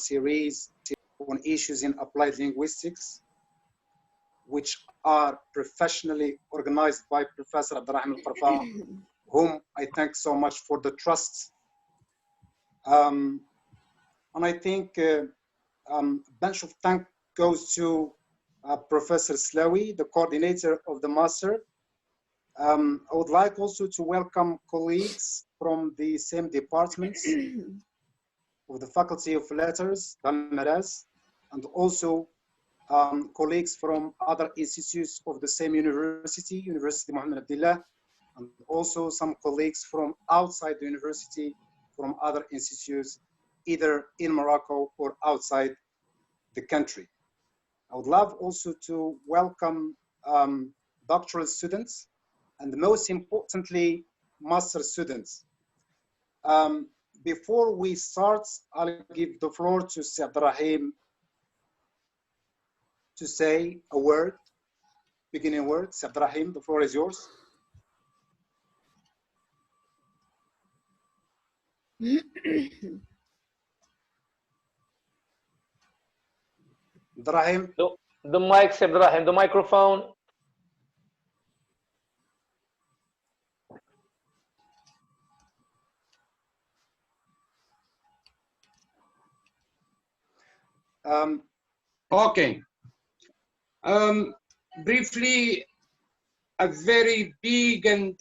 series on issues in applied linguistics, which are professionally organized by Professor Abderrahim al-KARFA, whom I thank so much for the trust. And I think a bunch of thanks goes to Professor Slawi, the coordinator of the master. I would like also to welcome colleagues from the same departments of the Faculty of Letters, and also colleagues from other institutes of the same university, University Mohamed Abdellah, and also some colleagues from outside the university, from other institutes, either in Morocco or outside the country. I would love also to welcome doctoral students, and most importantly, master students. Before we start, I'll give the floor to Abderrahim to say a word, beginning word. Abderrahim, the floor is yours. Abderrahim. The mic, Abderrahim, the microphone. Okay. Briefly, a very big and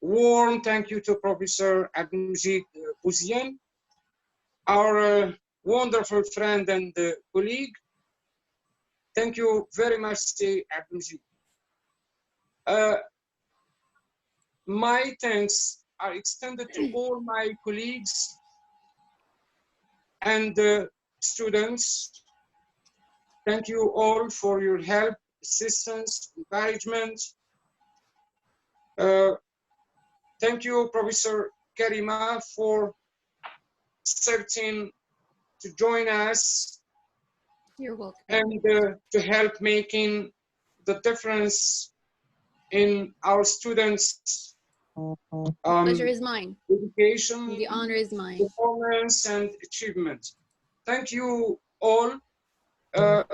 warm thank you to Professor Abdelmajid Bouziane, our wonderful friend and colleague. Thank you very much, Abdelmajid. My thanks are extended to all my colleagues and students. Thank you all for your help, assistance, encouragement. Thank you, Professor Karima, for accepting to join us. You're welcome. And to help making the difference in our students' pleasure is mine. Education, the honor is mine. Performance and achievement. Thank you all. You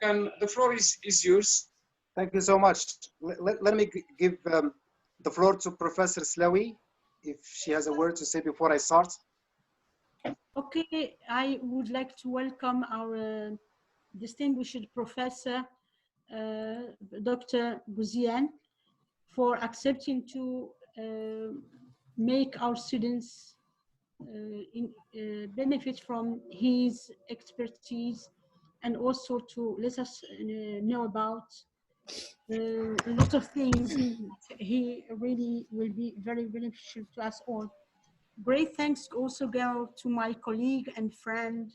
can. The floor is yours. Thank you so much. Let me give the floor to Professor Slawi, if she has a word to say before I start. Okay, I would like to welcome our distinguished professor, Dr. Bouziane, for accepting to make our students benefit from his expertise, and also to let us know about a lot of things. He really will be very beneficial to us all. Great thanks also go to my colleague and friend,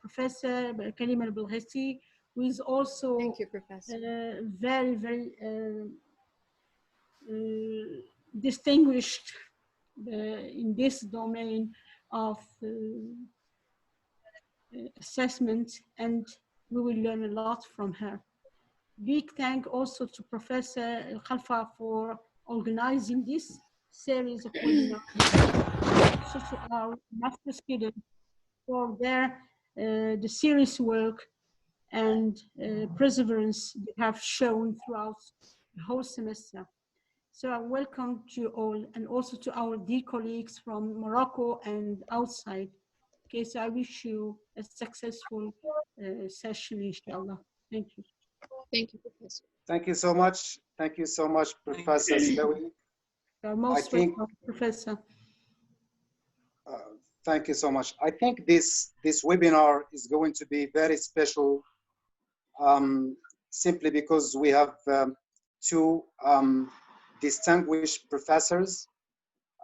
Professor Karima Belghiti, who is also thank you, Professor. Very, very distinguished in this domain of assessment, and we will learn a lot from her. Big thank also to Professor Al-Khalfa for organizing this series of webinars, also to our master students for their the serious work and perseverance they have shown throughout the whole semester. So I welcome you all, and also to our dear colleagues from Morocco and outside. Okay, so I wish you a successful session, inshallah. Thank you. Thank you, Professor. Thank you so much. Thank you so much, Professor Slawi. You're most welcome, Professor. Thank you so much. I think this webinar is going to be very special, simply because we have two distinguished professors,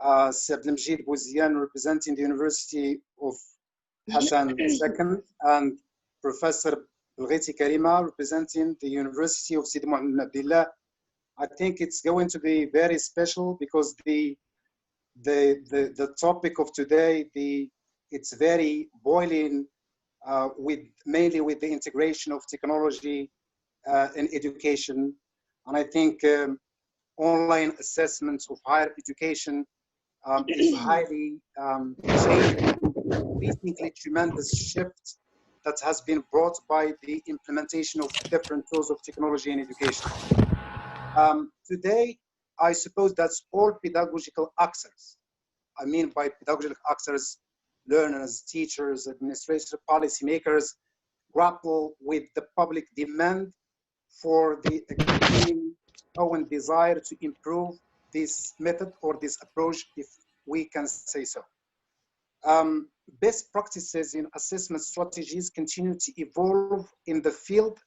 Abdelmajid Bouziane representing the University of Hassan II, and Professor Belghiti Karima representing the University of Sidi Abdellah. I think it's going to be very special because the topic of today, it's very boiling mainly with the integration of technology in education. And I think online assessments of higher education is highly changing increasingly tremendous shift that has been brought by the implementation of different tools of technology in education. Today, I suppose that's all pedagogical actors. I mean by pedagogical actors, learners, teachers, administrators, policymakers, grapple with the public demand for the extreme own desire to improve this method or this approach, if we can say so. Best practices in assessment strategies continue to evolve in the field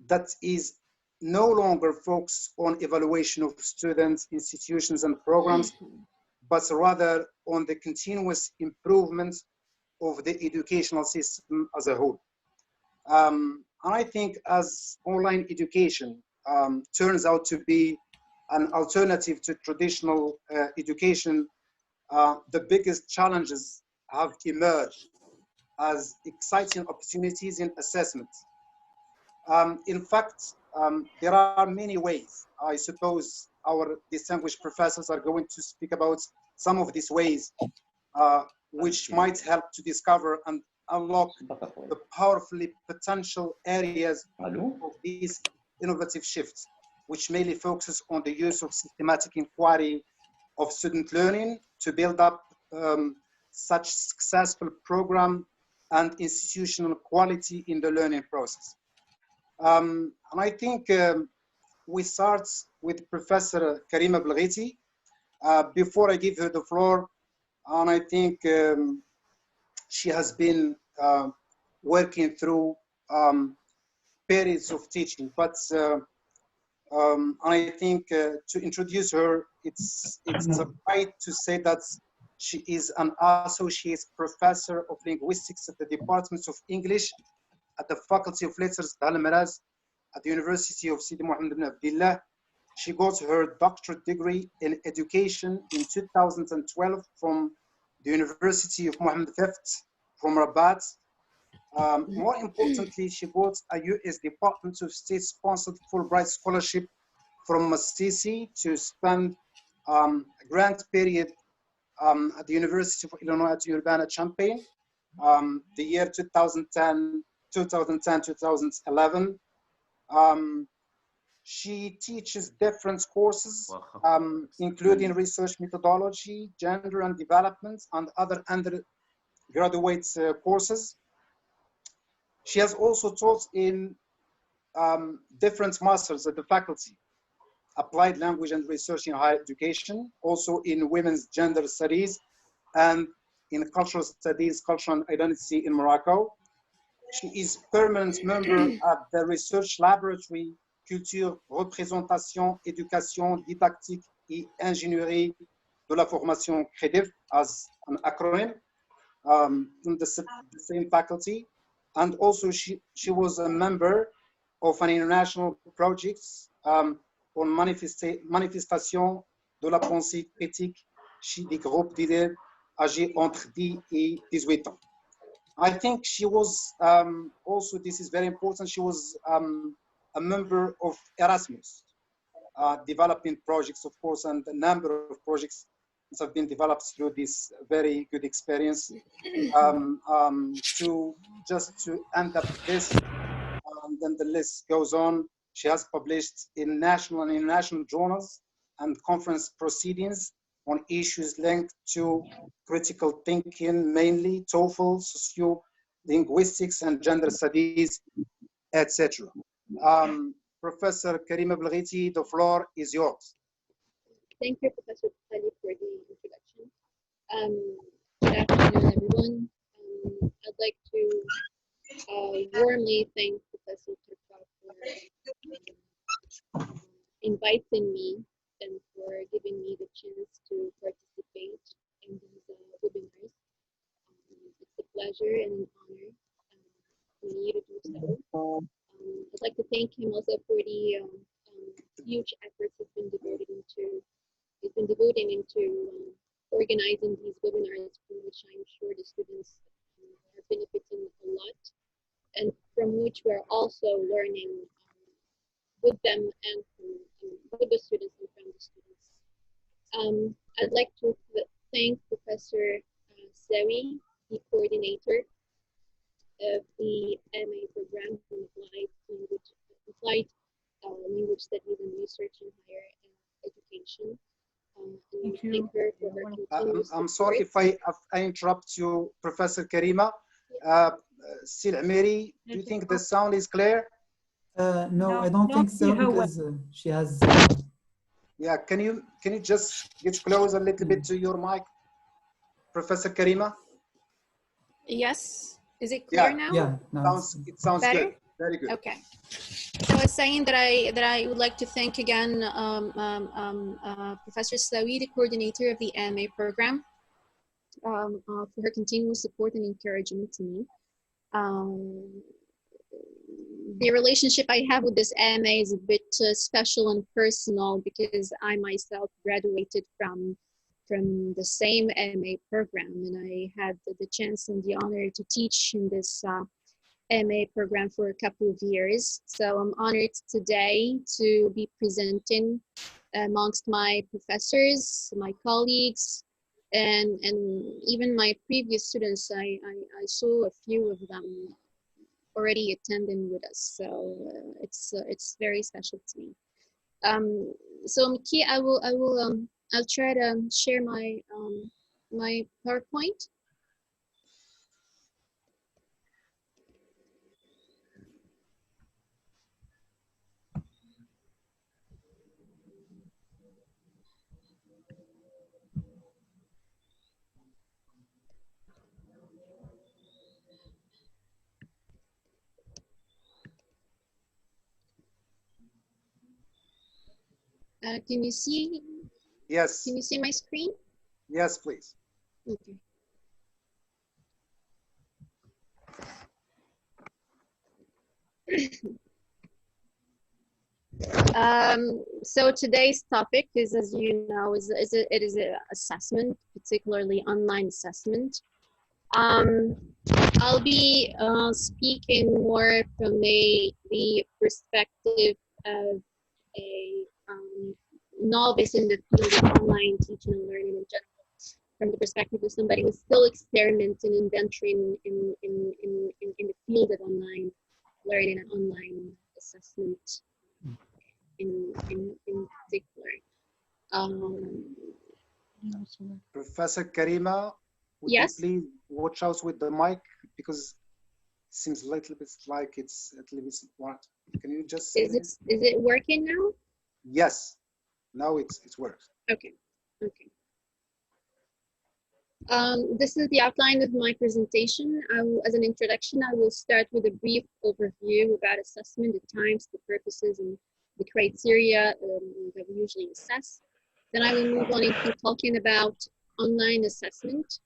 that is no longer focused on evaluation of students, institutions, and programs, but rather on the continuous improvement of the educational system as a whole. And I think as online education turns out to be an alternative to traditional education, the biggest challenges have emerged as exciting opportunities in assessment. In fact, there are many ways. I suppose our distinguished professors are going to speak about some of these ways, which might help to discover and unlock the powerfully potential areas of these innovative shifts, which mainly focuses on the use of systematic inquiry of student learning to build up such successful program and institutional quality in the learning process. And I think we start with Professor Karima Belghiti. Before I give her the floor, and I think she has been working through periods of teaching, but I think to introduce her, it's right to say that she is an associate professor of linguistics at the Department of English at the Faculty of Letters Al-Maraz at the University of Sidi Mohamed bin Abdellah. She got her doctorate degree in education in 2012 from the University of Mohamed V from Rabat. More importantly, she got a US Department of State sponsored Fulbright scholarship from Sidi to spend a grant period at the University of Illinois at Urbana-Champaign, the year 2010, 2011. She teaches different courses, including research methodology, gender and development, and other undergraduate courses. She has also taught in different masters at the faculty, applied language and research in higher education, also in women's gender studies, and in cultural studies, cultural identity in Morocco. She is permanent member at the research laboratory Culture, Représentation, Éducation, Didactique et Ingénierie de la Formation CREDIF as an acronym in the same faculty. And also she was a member of an international project on manifestation de la pensée critique chez des groupes d'idées âgés entre 10 et 18 ans. I think she was also, this is very important, she was a member of Erasmus, developing projects, of course, and a number of projects have been developed through this very good experience. To end up this, then the list goes on. She has published in national and international journals and conference proceedings on issues linked to critical thinking, mainly TOEFL, socio-linguistics, and gender studies, etc. Professor Karima Belghiti, the floor is yours. Thank you, Professor Sidi, for the introduction. Good afternoon, everyone. I'd like to warmly thank Professor Turka for inviting me and for giving me the chance to participate in these webinars. It's a pleasure and an honor for me to do so. I'd like to thank him also for the huge efforts he's been devoting into organizing these webinars, from which I'm sure the students are benefiting a lot, and from which we're also learning with them and with the students and from the students. I'd like to thank Professor Zawi the coordinator of the MA program in applied language studies and research in higher education. And Thank thank you. her for her continuous I'm sorry support. if I interrupt you, Professor Karima. Sil Amiri, do you think the sound is clear? No, I don't think so hear her well. because she has. Yeah, can you just get close a little bit to your mic, Professor Karima? Yes. Is it clear Yeah. now? Yeah, no, It sounds Better? good. Very good. Okay. So I was saying that I would like to thank again Professor Slawi, the coordinator of the MA program, for her continuous support and encouragement to me. The relationship I have with this MA is a bit special and personal because I myself graduated from the same MA program, and I had the chance and the honor to teach in this MA program for a couple of years. So I'm honored today to be presenting amongst my professors, my colleagues, and even my previous students. I saw a few of them already attending with us, so it's very special to me. So Miki, I'll try to share my my PowerPoint. Can you see? Yes. Can you see my screen? Yes, please. Okay. So today's topic is, as you know, it is an assessment, particularly online assessment. I'll be speaking more from the perspective of a novice in the field of online teaching and learning in general, from the perspective of somebody who's still experimenting and venturing in the field of online learning and online assessment in particular. Professor Karima, would Yes? you please watch out with the mic because it seems a little bit like it's a little bit what? Can you just say Is it working now? Yes. Now it works. Okay. Okay. This is the outline of my presentation. As an introduction, I will start with a brief overview about assessment, the types, the purposes, and the criteria that we usually assess. Then I will move on into talking about online assessment.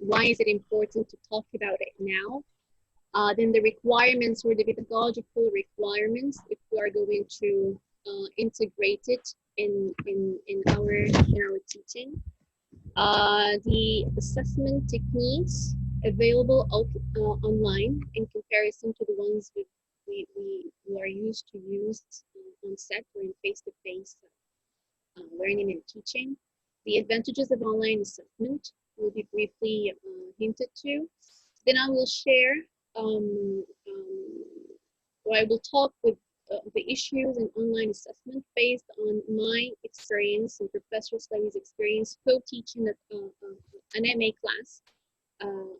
Why is it important to talk about it now? Then the requirements or the pedagogical requirements if we are going to integrate it in our teaching. The assessment techniques available online in comparison to the ones we are used to use on set or in face-to-face learning and teaching. The advantages of online assessment will be briefly hinted to. Then I will share, or I will talk with the issues in online assessment based on my experience and Professor Slawi's experience co-teaching an MA class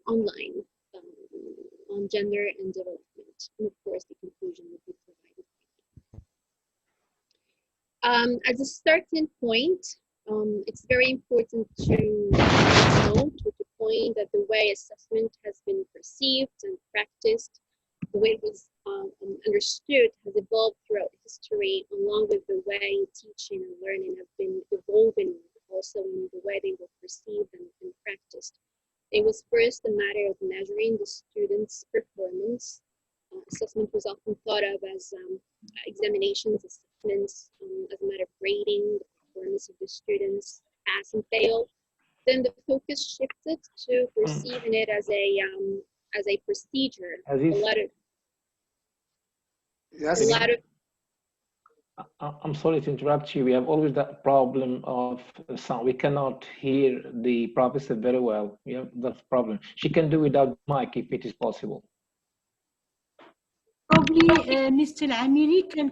online on gender and development. And of course, the conclusion will be provided. As a starting point, it's very important to note or to point that the way assessment has been perceived and practiced, the way it was understood has evolved throughout history, along with the way teaching and learning have been evolving also in the way they were perceived and practiced. It was first a matter of measuring the students' performance. Assessment was often thought of as examinations, assessments, as a matter of grading the performance of the students, pass and fail. Then the focus shifted to perceiving it as a procedure. Aziz. Yes. I'm sorry to interrupt you. We have always that problem of sound. We cannot hear the professor very well. We have that problem. She can do without mic if it is possible. Probably Mr. Amiri can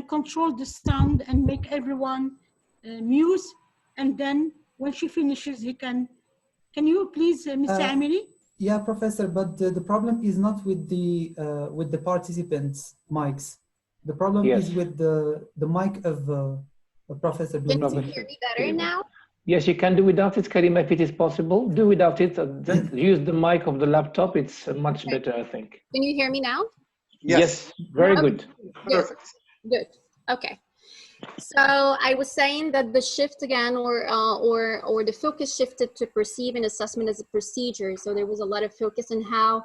control the sound and make everyone mute, and then when she finishes, he can. Can you please, Mr. Amiri? Yeah, Professor, but the problem is not with the participants' mics. The problem is with the mic of Professor Belghiti. Can you hear me better now? Yes, you can do without it, Karima, if it is possible. Do without it. Just use the mic of the laptop. It's much better, I think. Can you hear me now? Yes, very good. Perfect. Good. Okay. So I was saying that the shift again, or the focus shifted to perceiving assessment as a procedure. So there was a lot of focus on how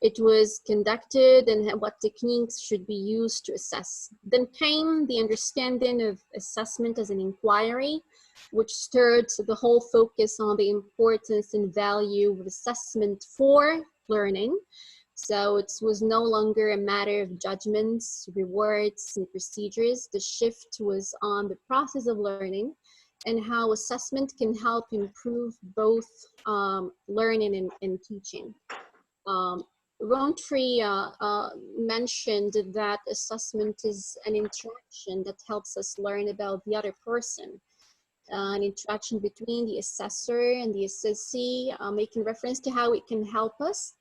it was conducted and what techniques should be used to assess. Then came the understanding of assessment as an inquiry, which stirred the whole focus on the importance and value of assessment for learning. So it was no longer a matter of judgments, rewards, and procedures. The shift was on the process of learning and how assessment can help improve both learning and teaching. Rowntree mentioned that assessment is an interaction that helps us learn about the other person. An interaction between the assessor and the assessee, making reference to how it can help us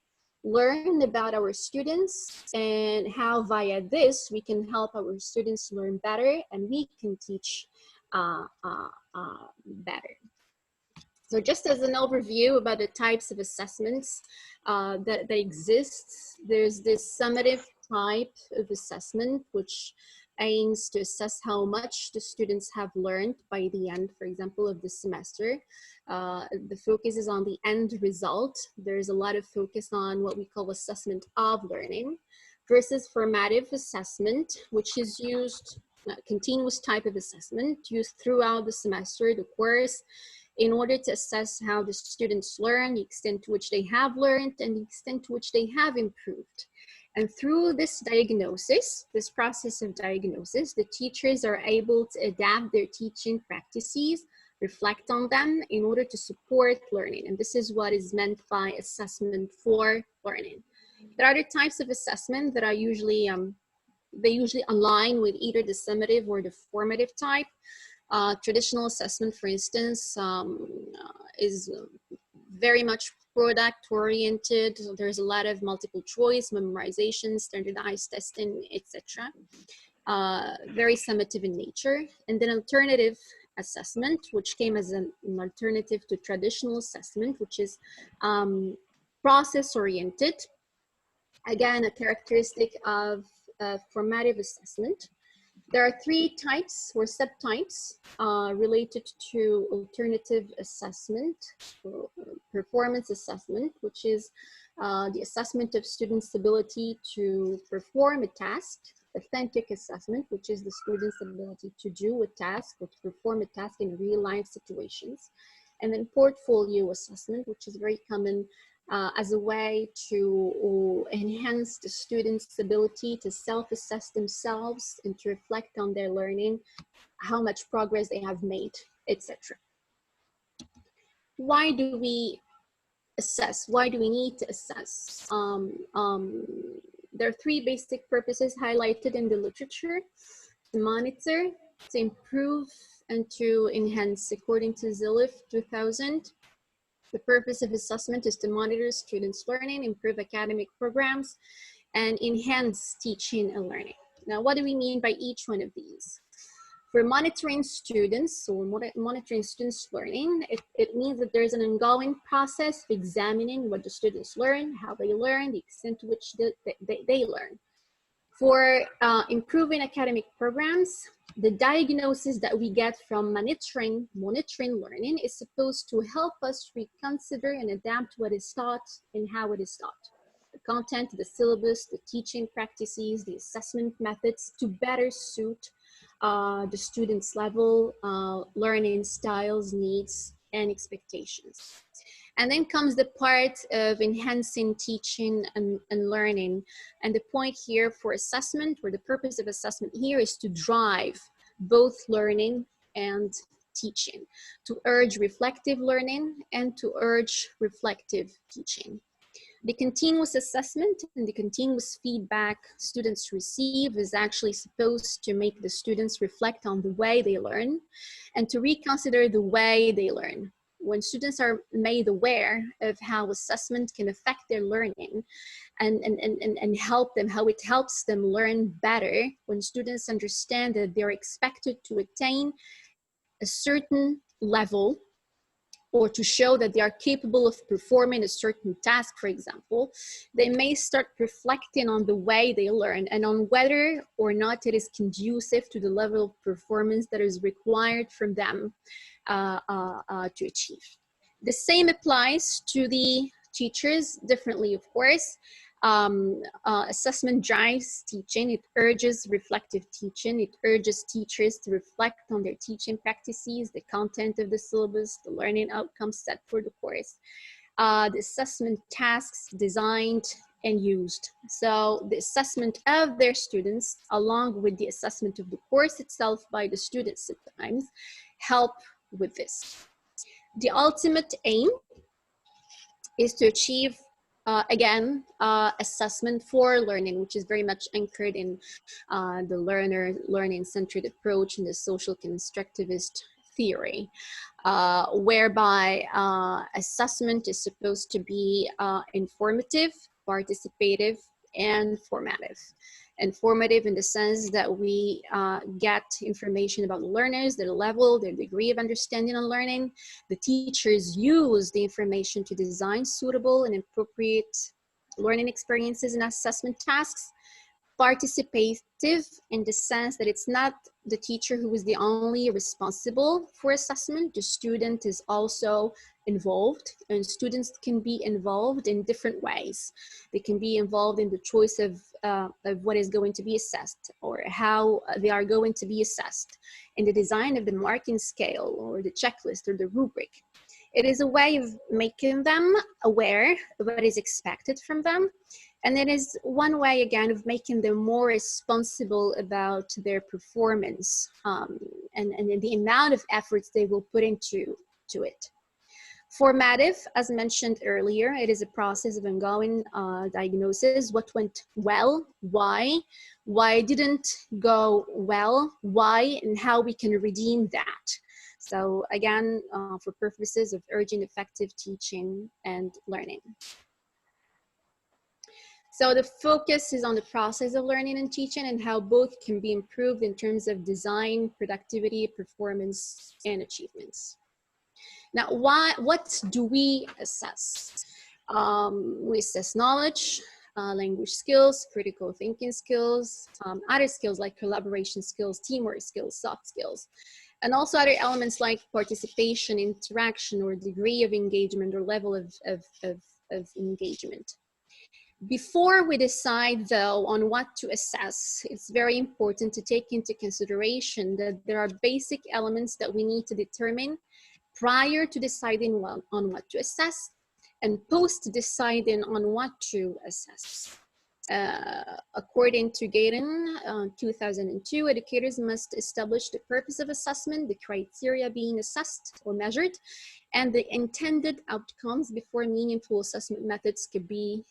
learn about our students and how via this we can help our students learn better and we can teach better. So just as an overview about the types of assessments that exist, there's this summative type of assessment which aims to assess how much the students have learned by the end, for example, of the semester. The focus is on the end result. There's a lot of focus on what we call assessment of learning versus formative assessment, which is used, continuous type of assessment used throughout the semester, the course, in order to assess how the students learn, the extent to which they have learned, and the extent to which they have improved. And through this diagnosis, this process of diagnosis, the teachers are able to adapt their teaching practices, reflect on them in order to support learning. And this is what is meant by assessment for learning. There are other types of assessment that are usually, they usually align with either the summative or the formative type. Traditional assessment, for instance, is very much product oriented. So there's a lot of multiple choice, memorization, standardized testing, etc. Very summative in nature. And then alternative assessment, which came as an alternative to traditional assessment, which is process oriented. Again, a characteristic of formative assessment. There are three types or subtypes related to alternative assessment, or performance assessment, which is the assessment of students' ability to perform a task, authentic assessment, which is the student's ability to do a task or to perform a task in real life situations, and then portfolio assessment, which is very common as a way to enhance the students' ability to self-assess themselves and to reflect on their learning, how much progress they have made, etc. Why do we assess? Why do we need to assess? There are three basic purposes highlighted in the literature: to monitor, to improve, and to enhance. According to Zilif 2000, the purpose of assessment is to monitor students' learning, improve academic programs, and enhance teaching and learning. Now, what do we mean by each one of these? For monitoring students or monitoring students' learning, it means that there's an ongoing process of examining what the students learn, how they learn, the extent to which they learn. For improving academic programs, the diagnosis that we get from monitoring learning is supposed to help us reconsider and adapt what is taught and how it is taught. The content, the syllabus, the teaching practices, the assessment methods to better suit the students' level, learning styles, needs, and expectations. And then comes the part of enhancing teaching and learning. And the point here for assessment, or the purpose of assessment here, is to drive both learning and teaching, to urge reflective learning and to urge reflective teaching. The continuous assessment and the continuous feedback students receive is actually supposed to make the students reflect on the way they learn and to reconsider the way they learn. When students are made aware of how assessment can affect their learning and help them, how it helps them learn better, when students understand that they're expected to attain a certain level or to show that they are capable of performing a certain task, for example, they may start reflecting on the way they learn and on whether or not it is conducive to the level of performance that is required from them to achieve. The same applies to the teachers, differently, of course. Assessment drives teaching. It urges reflective teaching. It urges teachers to reflect on their teaching practices, the content of the syllabus, the learning outcomes set for the course, the assessment tasks designed and used. So the assessment of their students, along with the assessment of the course itself by the students sometimes, help with this. The ultimate aim is to achieve again, assessment for learning, which is very much anchored in the learning-centered approach and the social constructivist theory, whereby assessment is supposed to be informative, participative, and formative. Informative in the sense that we get information about the learners, their level, their degree of understanding and learning. The teachers use the information to design suitable and appropriate learning experiences and assessment tasks. Participative in the sense that it's not the teacher who is the only responsible for assessment. The student is also involved, and students can be involved in different ways. They can be involved in the choice of what is going to be assessed or how they are going to be assessed, in the design of the marking scale or the checklist or the rubric. It is a way of making them aware of what is expected from them. And it is one way, again, of making them more responsible about their performance and the amount of efforts they will put into it. Formative, as mentioned earlier, it is a process of ongoing diagnosis. What went well, why didn't go well, why, and how we can redeem that. So again, for purposes of urging effective teaching and learning. So the focus is on the process of learning and teaching and how both can be improved in terms of design, productivity, performance, and achievements. Now, what do we assess? We assess knowledge, language skills, critical thinking skills, other skills like collaboration skills, teamwork skills, soft skills, and also other elements like participation, interaction, or degree of engagement or level of engagement. Before we decide, though, on what to assess, it's very important to take into consideration that there are basic elements that we need to determine prior to deciding on what to assess and post deciding on what to assess. According to Gaydon, 2002, educators must establish the purpose of assessment, the criteria being assessed or measured, and the intended outcomes before meaningful assessment methods could be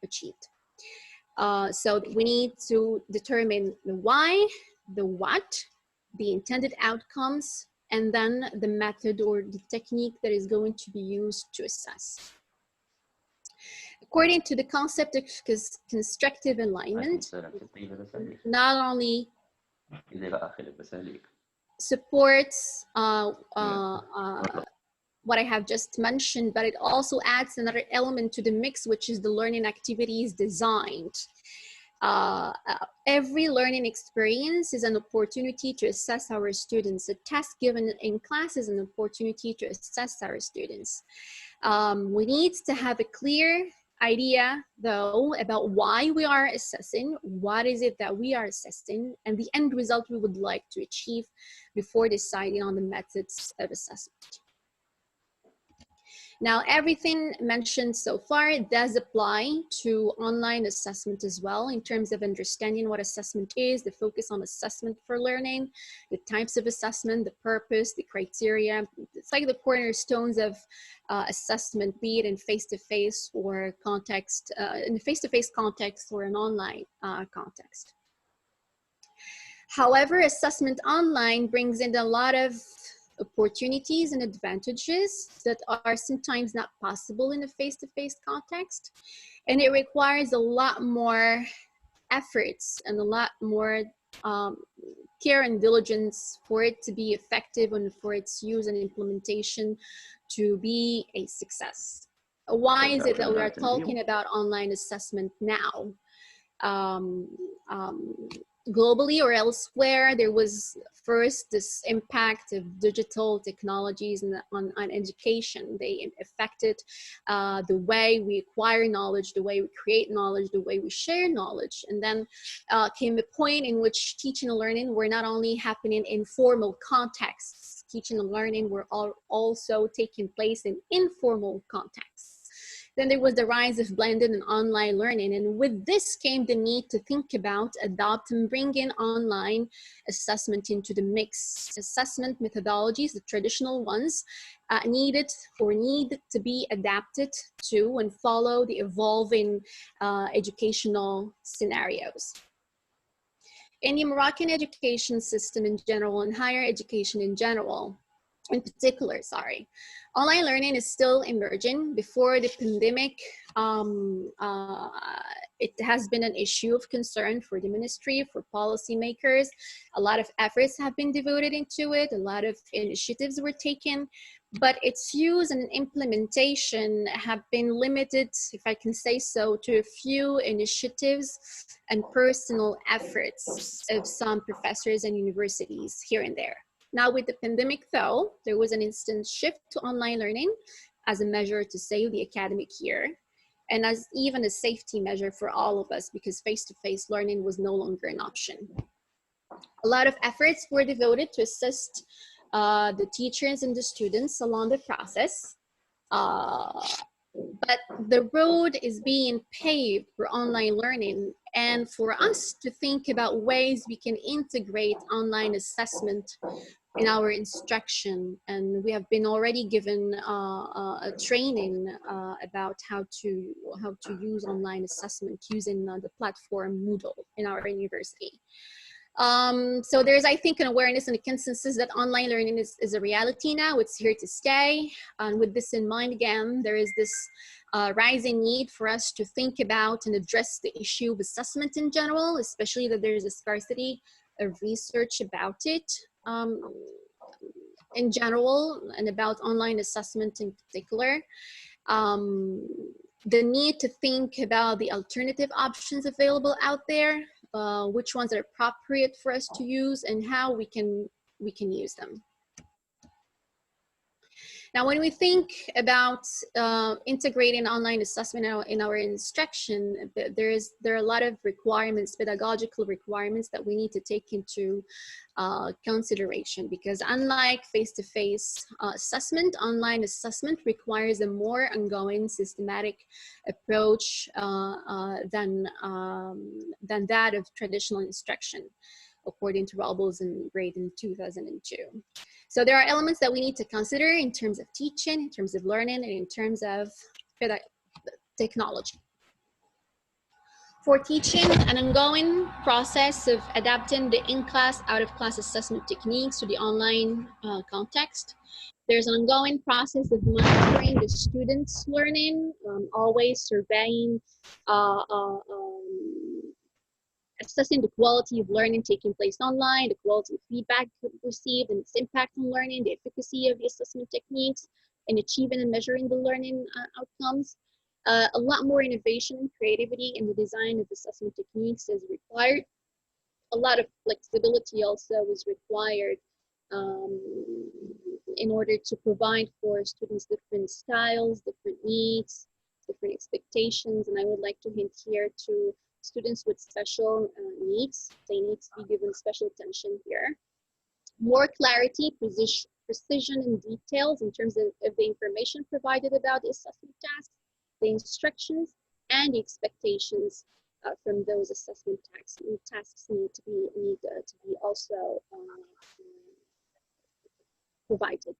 achieved. So we need to determine the why, the what, the intended outcomes, and then the method or the technique that is going to be used to assess. According to the concept of constructive alignment, not only supports what I have just mentioned, but it also adds another element to the mix, which is the learning activities designed. Every learning experience is an opportunity to assess our students. A task given in class is an opportunity to assess our students. We need to have a clear idea, though, about why we are assessing, what is it that we are assessing, and the end result we would like to achieve before deciding on the methods of assessment. Now, everything mentioned so far does apply to online assessment as well, in terms of understanding what assessment is, the focus on assessment for learning, the types of assessment, the purpose, the criteria. It's like the cornerstones of assessment, be it in face-to-face or context, in a face-to-face context or an online context. However, assessment online brings in a lot of opportunities and advantages that are sometimes not possible in a face-to-face context. And it requires a lot more efforts and a lot more care and diligence for it to be effective and for its use and implementation to be a success. Why is it that we are talking about online assessment now? Globally or elsewhere, there was first this impact of digital technologies on education. They affected the way we acquire knowledge, the way we create knowledge, the way we share knowledge. And then came a point in which teaching and learning were not only happening in formal contexts, teaching and learning were also taking place in informal contexts. Then there was the rise of blended and online learning. And with this came the need to think about, adopt, and bring in online assessment into the mix. Assessment methodologies, the traditional ones, need to be adapted to and follow the evolving educational scenarios. In the Moroccan education system in general, and higher education in general, in particular, online learning is still emerging. Before the pandemic, it has been an issue of concern for the ministry, for policymakers. A lot of efforts have been devoted into it. A lot of initiatives were taken, but its use and implementation have been limited, if I can say so, to a few initiatives and personal efforts of some professors and universities here and there. Now, with the pandemic, though, there was an instant shift to online learning as a measure to save the academic year, and as even a safety measure for all of us, because face-to-face learning was no longer an option. A lot of efforts were devoted to assist the teachers and the students along the process. But the road is being paved for online learning, and for us to think about ways we can integrate online assessment in our instruction. And we have been already given a training about how to use online assessment using the platform Moodle in our university. So there's, I think, an awareness and a consensus that online learning is a reality now. It's here to stay. And with this in mind, again, there is this rising need for us to think about and address the issue of assessment in general, especially that there is a scarcity of research about it in general, and about online assessment in particular. The need to think about the alternative options available out there, which ones are appropriate for us to use, and how we can use them. Now, when we think about integrating online assessment in our instruction, there are a lot of requirements, pedagogical requirements, that we need to take into consideration, because unlike face-to-face assessment, online assessment requires a more ongoing, systematic approach than that of traditional instruction, according to Robles and Braid in 2002. So there are elements that we need to consider in terms of teaching, in terms of learning, and in terms of technology. For teaching, an ongoing process of adapting the in-class, out-of-class assessment techniques to the online context. There's an ongoing process of monitoring the students' learning, always surveying, assessing the quality of learning taking place online, the quality of feedback received and its impact on learning, the efficacy of the assessment techniques, and achieving and measuring the learning outcomes. A lot more innovation, creativity in the design of assessment techniques is required. A lot of flexibility also is required in order to provide for students different styles, different needs, different expectations. And I would like to hint here to students with special needs. They need to be given special attention here. More clarity, precision and details in terms of the information provided about the assessment tasks, the instructions, and the expectations from those assessment tasks need to be also provided.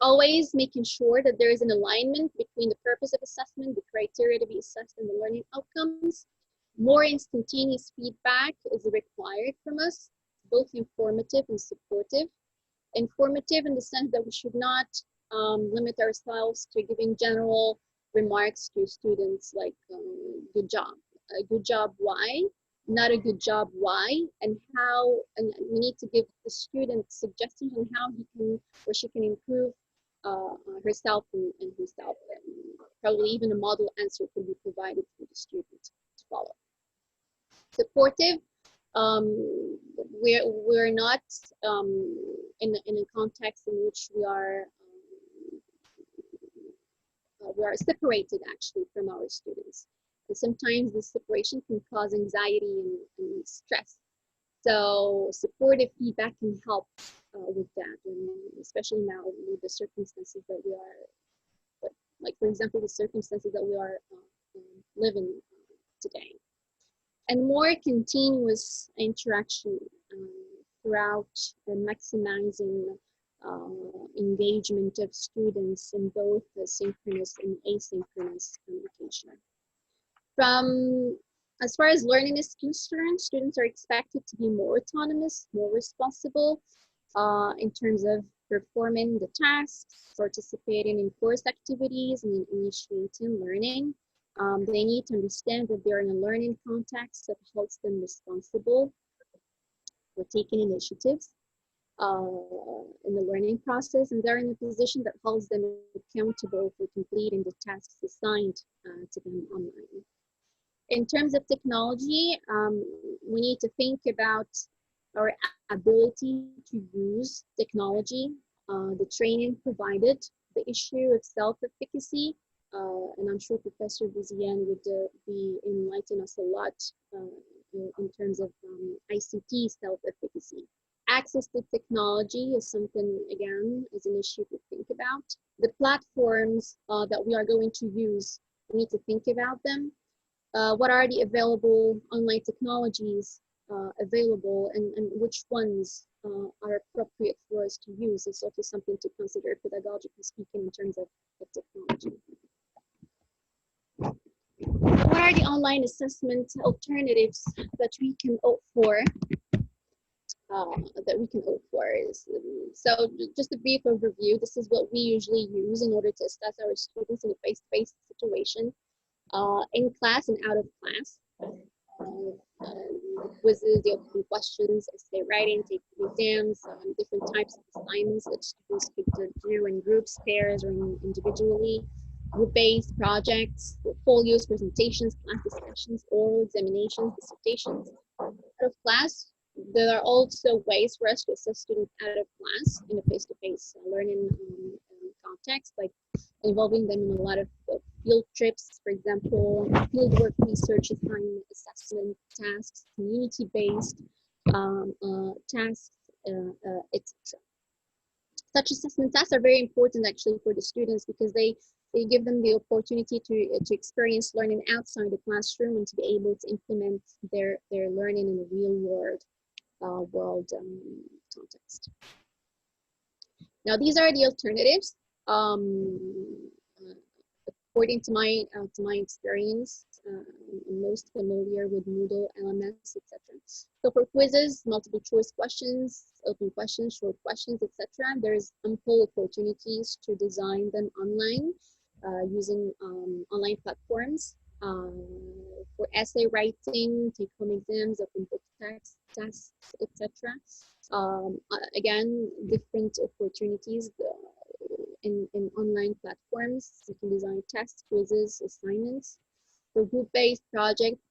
Always making sure that there is an alignment between the purpose of assessment, the criteria to be assessed, and the learning outcomes. More instantaneous feedback is required from us, both informative and supportive. Informative in the sense that we should not limit ourselves to giving general remarks to students like good job. A good job, why? Not a good job, why? And how, and we need to give the student suggestions on how he can or she can improve herself and himself. And probably even a model answer can be provided for the student to follow. Supportive, we're not in a context in which we are separated actually from our students. And sometimes this separation can cause anxiety and stress. So supportive feedback can help with that, and especially now with the circumstances that we are, like for example, the circumstances that we are living today. And more continuous interaction throughout maximizing engagement of students in both the synchronous and asynchronous communication. As far as learning is concerned, students are expected to be more autonomous, more responsible in terms of performing the tasks, participating in course activities, and initiating learning. They need to understand that they're in a learning context that holds them responsible for taking initiatives in the learning process, and they're in a position that holds them accountable for completing the tasks assigned to them online. In terms of technology, we need to think about our ability to use technology, the training provided, the issue of self-efficacy, and I'm sure Professor Bouziane would be enlightening us a lot in terms of ICT self-efficacy. Access to technology is something, again, is an issue to think about. The platforms that we are going to use, we need to think about them. What are the available online technologies available, and which ones are appropriate for us to use is also something to consider pedagogically speaking in terms of technology. What are the online assessment alternatives that we can opt for? So just a brief overview. This is what we usually use in order to assess our students in a face-to-face situation, in class and out of class. Quizzes, the open questions, essay writing, taking exams, different types of assignments that students could do in groups, pairs, or individually. Group-based projects, portfolios, presentations, class discussions, oral examinations, dissertations. Out of class, there are also ways for us to assess students out of class in a face-to-face learning context, like involving them in a lot of field trips, for example, fieldwork research, assignment, assessment tasks, community-based tasks, etc. Such assessment tasks are very important actually for the students because they give them the opportunity to experience learning outside the classroom and to be able to implement their learning in a real world context. Now, these are the alternatives. According to my experience, I'm most familiar with Moodle, LMS, etc. So for quizzes, multiple choice questions, open questions, short questions, etc., there's ample opportunities to design them online using online platforms. For essay writing, take-home exams, open book tests, etc. Again, different opportunities in online platforms. You can design tests, quizzes, assignments. For group-based projects,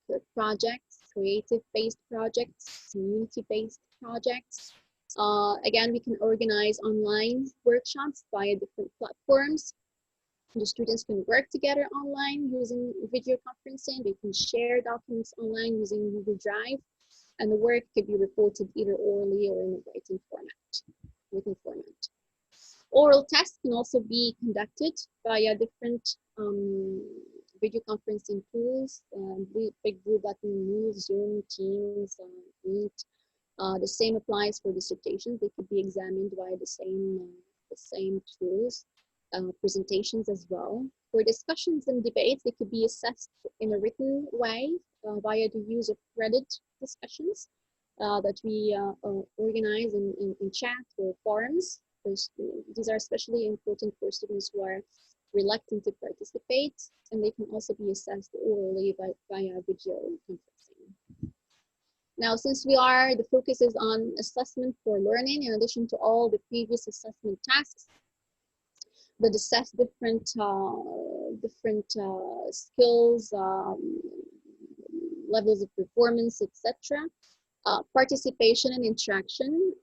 creative-based projects, community-based projects. Again, we can organize online workshops via different platforms. The students can work together online using video conferencing. They can share documents online using Google Drive, and the work could be reported either orally or in a writing format. written format. Oral tests can also be conducted via different video conferencing tools, big blue button, Meet, Zoom, Teams, Meet. The same applies for dissertations. They could be examined via the same tools, presentations as well. For discussions and debates, they could be assessed in a written way via the use of threaded discussions that we organize in chat or forums. These are especially important for students who are reluctant to participate, and they can also be assessed orally via video conferencing. Now, since the focus is on assessment for learning, in addition to all the previous assessment tasks that assess different skills, levels of performance, etc. Participation and interaction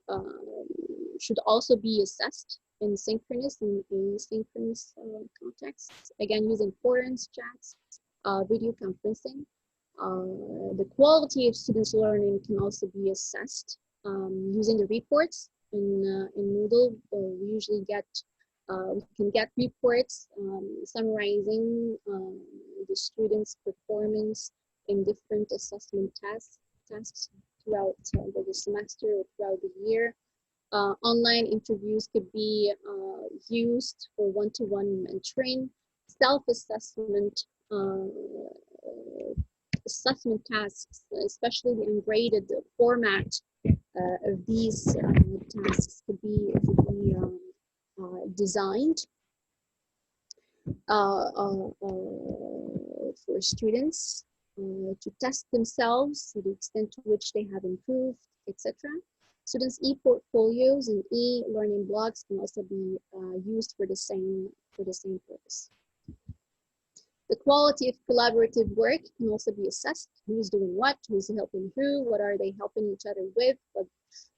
should also be assessed in synchronous and asynchronous contexts, again using forums, chats, video conferencing. The quality of students' learning can also be assessed using the reports in Moodle. We usually can get reports summarizing the students' performance in different assessment tasks throughout the semester or throughout the year. Online interviews could be used for one-to-one mentoring, self-assessment, assessment tasks, especially the ungraded format of these tasks could be designed for students to test themselves to the extent to which they have improved, etc. Students' e-portfolios and e-learning blogs can also be used for the same purpose. The quality of collaborative work can also be assessed. Who's doing what? Who's helping who? What are they helping each other with?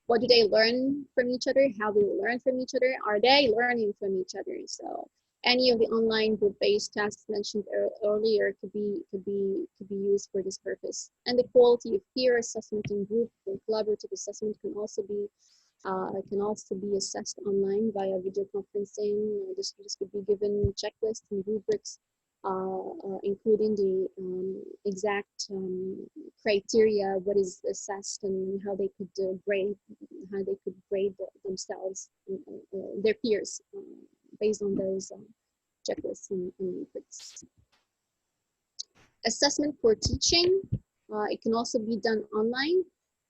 What do they learn from each other? How do they learn from each other? Are they learning from each other? So any of the online group-based tasks mentioned earlier could be used for this purpose. And the quality of peer assessment in group and collaborative assessment can also be assessed online via video conferencing. The students could be given checklists and rubrics, including the exact criteria, what is assessed, and how they could grade themselves, their peers, based on those checklists and rubrics. Assessment for teaching, it can also be done online.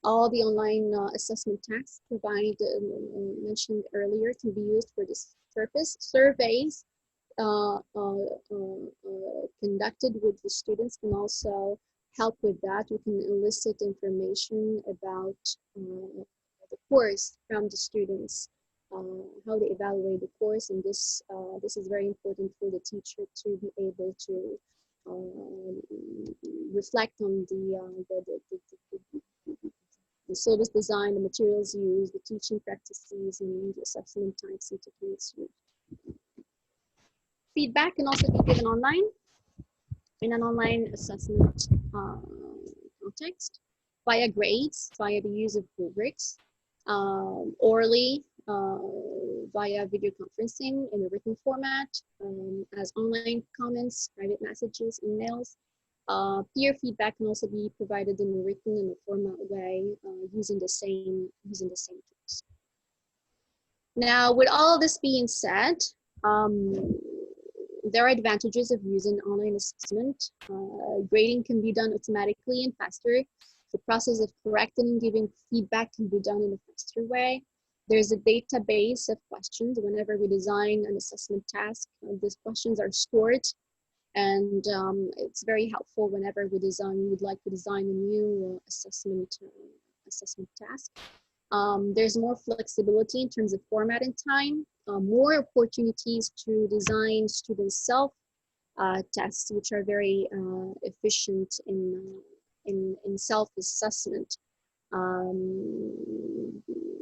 All the online assessment tasks mentioned earlier can be used for this purpose. Surveys conducted with the students can also help with that. We can elicit information about the course from the students, how they evaluate the course, and this is very important for the teacher to be able to reflect on the syllabus design, the materials used, the teaching practices, and the assessment types and techniques used. Feedback can also be given online in an online assessment context, via grades, via the use of rubrics, orally, via video conferencing in a written format, as online comments, private messages, emails. Peer feedback can also be provided in a written and a format way using the same tools. Now, with all this being said, there are advantages of using online assessment. Grading can be done automatically and faster. The process of correcting and giving feedback can be done in a faster way. There's a database of questions. Whenever we design an assessment task, these questions are stored, and it's very helpful whenever we would like to design a new assessment task. There's more flexibility in terms of format and time, more opportunities to design student self tests, which are very efficient in self-assessment.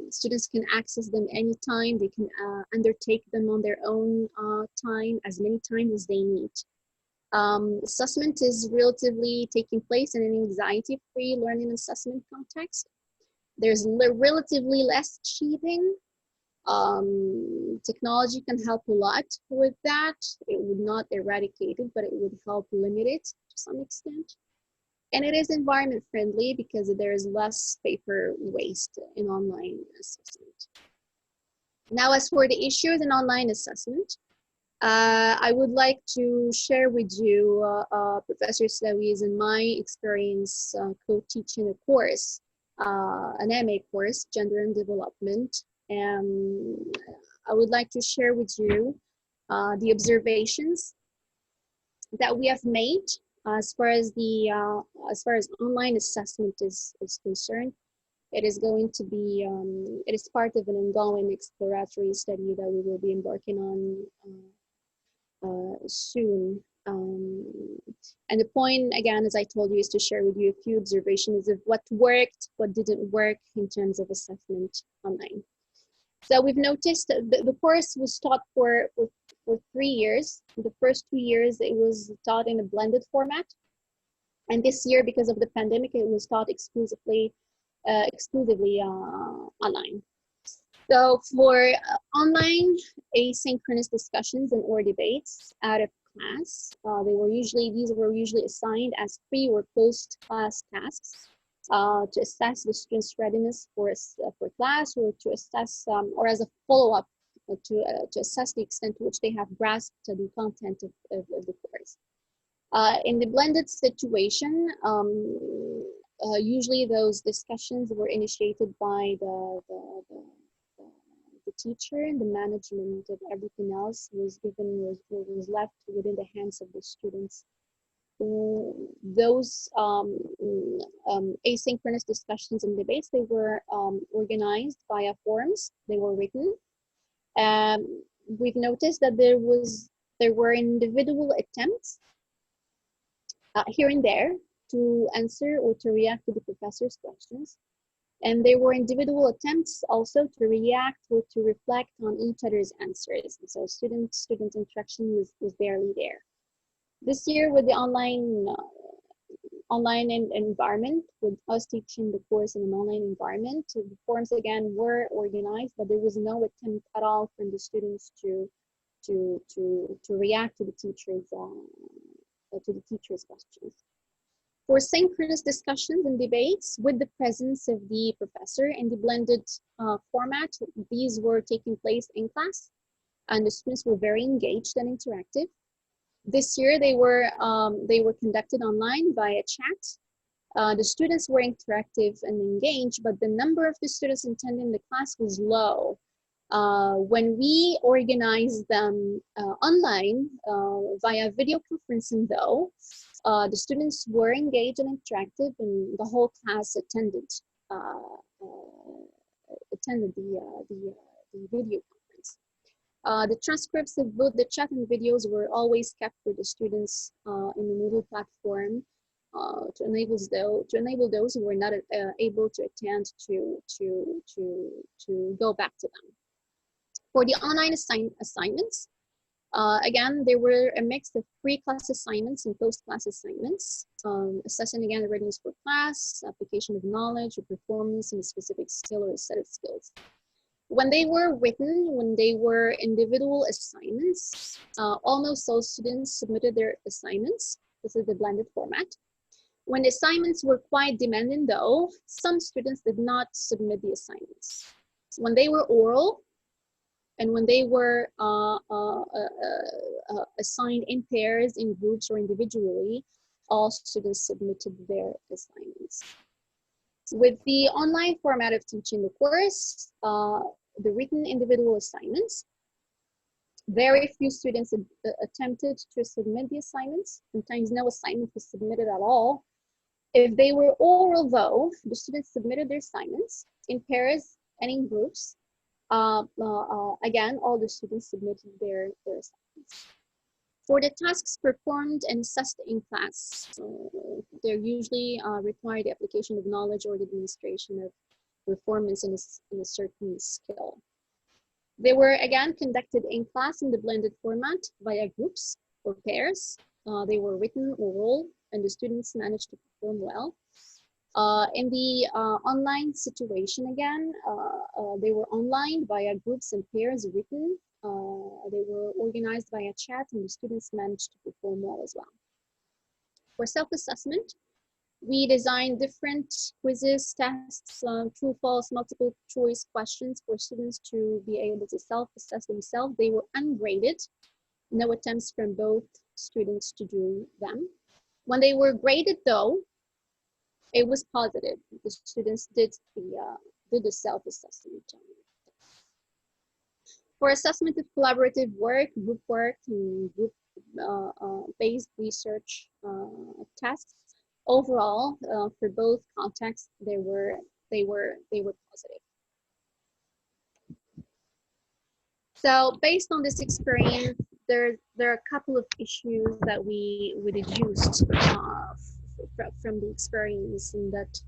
Students can access them anytime. They can undertake them on their own time, as many times as they need. Assessment is relatively taking place in an anxiety-free learning assessment context. There's relatively less cheating. Technology can help a lot with that. It would not eradicate it, but it would help limit it to some extent. And it is environment friendly because there is less paper waste in online assessment. Now, as for the issues in online assessment, I would like to share with you Professor Slawi's and my experience co-teaching a course, an MA course, Gender and Development. And I would like to share with you the observations that we have made as far as online assessment is concerned. It is going to be it is part of an ongoing exploratory study that we will be embarking on soon. And the point, again, as I told you, is to share with you a few observations of what worked, what didn't work in terms of assessment online. So we've noticed that the course was taught for 3 years. The first 2 years, it was taught in a blended format. And this year, because of the pandemic, it was taught exclusively online. So for online asynchronous discussions and or debates out of class, these were usually assigned as pre or post class tasks to assess the students' readiness for class, or to assess or as a follow-up to assess the extent to which they have grasped the content of the course. In the blended situation, usually those discussions were initiated by the teacher, and the management of everything else was left within the hands of the students. Those asynchronous discussions and debates, they were organized via forums. They were written. We've noticed that there were individual attempts here and there to answer or to react to the professor's questions. And there were individual attempts also to react or to reflect on each other's answers. And so student interaction was barely there. This year, with the online environment, with us teaching the course in an online environment, the forums again were organized, but there was no attempt at all from the students to react to the teacher's questions. For synchronous discussions and debates with the presence of the professor in the blended format, these were taking place in class, and the students were very engaged and interactive. This year, they were conducted online via chat. The students were interactive and engaged, but the number of the students attending the class was low. When we organized them online via video conferencing, though, the students were engaged and interactive, and the whole class attended the video conference. The transcripts of both the chat and videos were always kept for the students in the Moodle platform to enable those who were not able to attend to go back to them. For the online assignments, again, there were a mix of pre-class assignments and post-class assignments, assessing again the readiness for class, application of knowledge or performance in a specific skill or a set of skills. When they were written, when they were individual assignments, almost all students submitted their assignments. This is the blended format. When the assignments were quite demanding, though, some students did not submit the assignments. When they were oral, and when they were assigned in pairs, in groups, or individually, all students submitted their assignments. With the online format of teaching the course, the written individual assignments, very few students attempted to submit the assignments. Sometimes no assignment was submitted at all. If they were oral, though, the students submitted their assignments in pairs and in groups. Again, all the students submitted their assignments. For the tasks performed and assessed in class, they usually require the application of knowledge or the demonstration of performance in a certain skill. They were again conducted in class in the blended format via groups or pairs. They were written, oral, and the students managed to perform well. In the online situation again, they were online via groups and pairs written. They were organized via chat, and the students managed to perform well as well. For self-assessment, we designed different quizzes, tests, true, false, multiple choice questions for students to be able to self-assess themselves. They were ungraded, no attempts from both students to do them. When they were graded though, it was positive. The students did the self-assessment. For assessment of collaborative work, group work, and group-based research tasks, overall, for both contexts, they were positive. So based on this experience, there are a couple of issues that we deduced from the experience, and that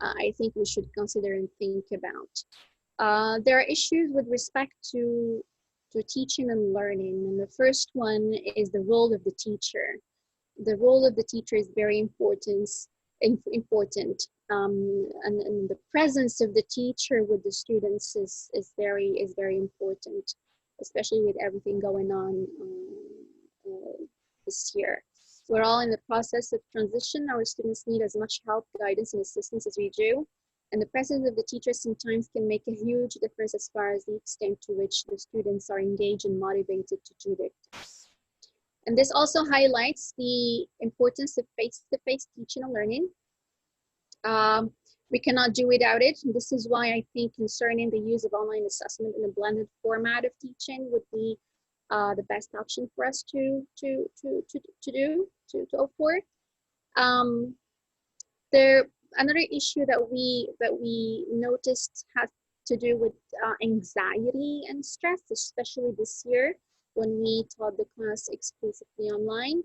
I think we should consider and think about. There are issues with respect to teaching and learning, and the first one is the role of the teacher. The role of the teacher is very important, and the presence of the teacher with the students is very important, especially with everything going on this year. We're all in the process of transition. Our students need as much help, guidance, and assistance as we do. And the presence of the teacher sometimes can make a huge difference as far as the extent to which the students are engaged and motivated to do their tasks. And this also highlights the importance of face-to-face teaching and learning. We cannot do without it. And this is why I think concerning the use of online assessment in a blended format of teaching would be the best option for us to opt for. Another issue that we noticed has to do with anxiety and stress, especially this year when we taught the class exclusively online.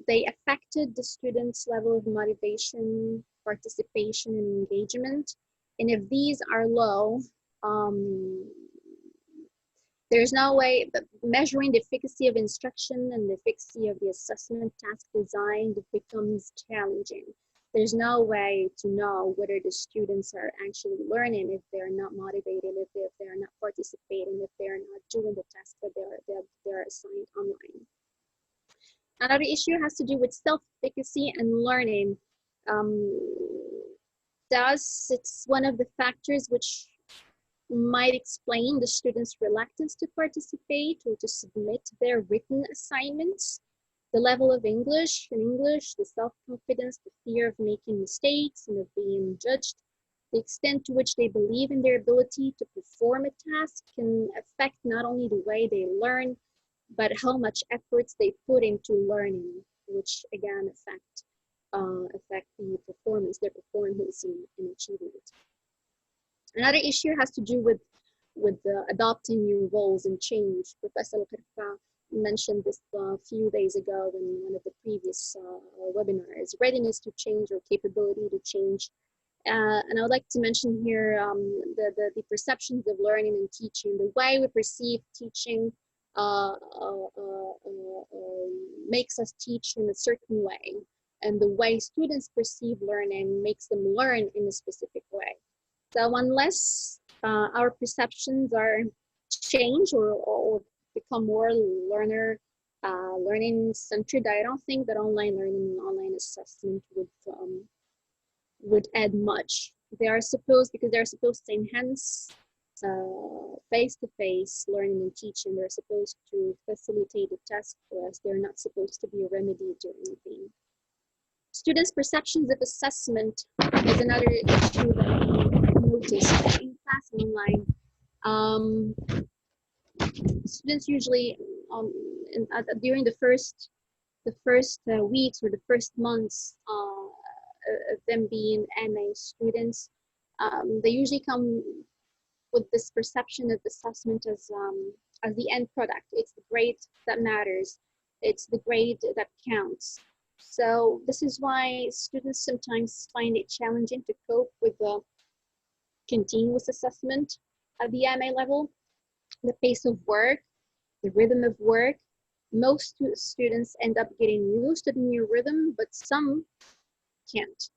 They affected the students' level of motivation, participation, and engagement. And if these are low, there's no way, but measuring the efficacy of instruction and the efficacy of the assessment task design becomes challenging. There's no way to know whether the students are actually learning if they're not motivated, if they're not participating, if they're not doing the tasks that they're assigned online. Another issue has to do with self-efficacy and learning. It's one of the factors which might explain the students' reluctance to participate or to submit their written assignments. The level of English, the self-confidence, the fear of making mistakes and of being judged, the extent to which they believe in their ability to perform a task can affect not only the way they learn, but how much efforts they put into learning, which again affect the performance, their performance in achieving it. Another issue has to do with adopting new roles and change. Professor KARFA mentioned this a few days ago in one of the previous webinars, readiness to change or capability to change. And I would like to mention here the perceptions of learning and teaching. The way we perceive teaching makes us teach in a certain way, and the way students perceive learning makes them learn in a specific way. So unless our perceptions are changed or become more learning centered, I don't think that online learning and online assessment would add much. They are supposed to enhance face-to-face learning and teaching. They're supposed to facilitate the task for us. They're not supposed to be a remedy to anything. Students' perceptions of assessment is another issue that we noticed in class and online. Students usually during the first weeks or the first months of them being MA students, they usually come with this perception of assessment as the end product. It's the grade that matters. It's the grade that counts. So this is why students sometimes find it challenging to cope with the continuous assessment at the MA level, the pace of work, the rhythm of work. Most students end up getting used to the new rhythm, but some can't.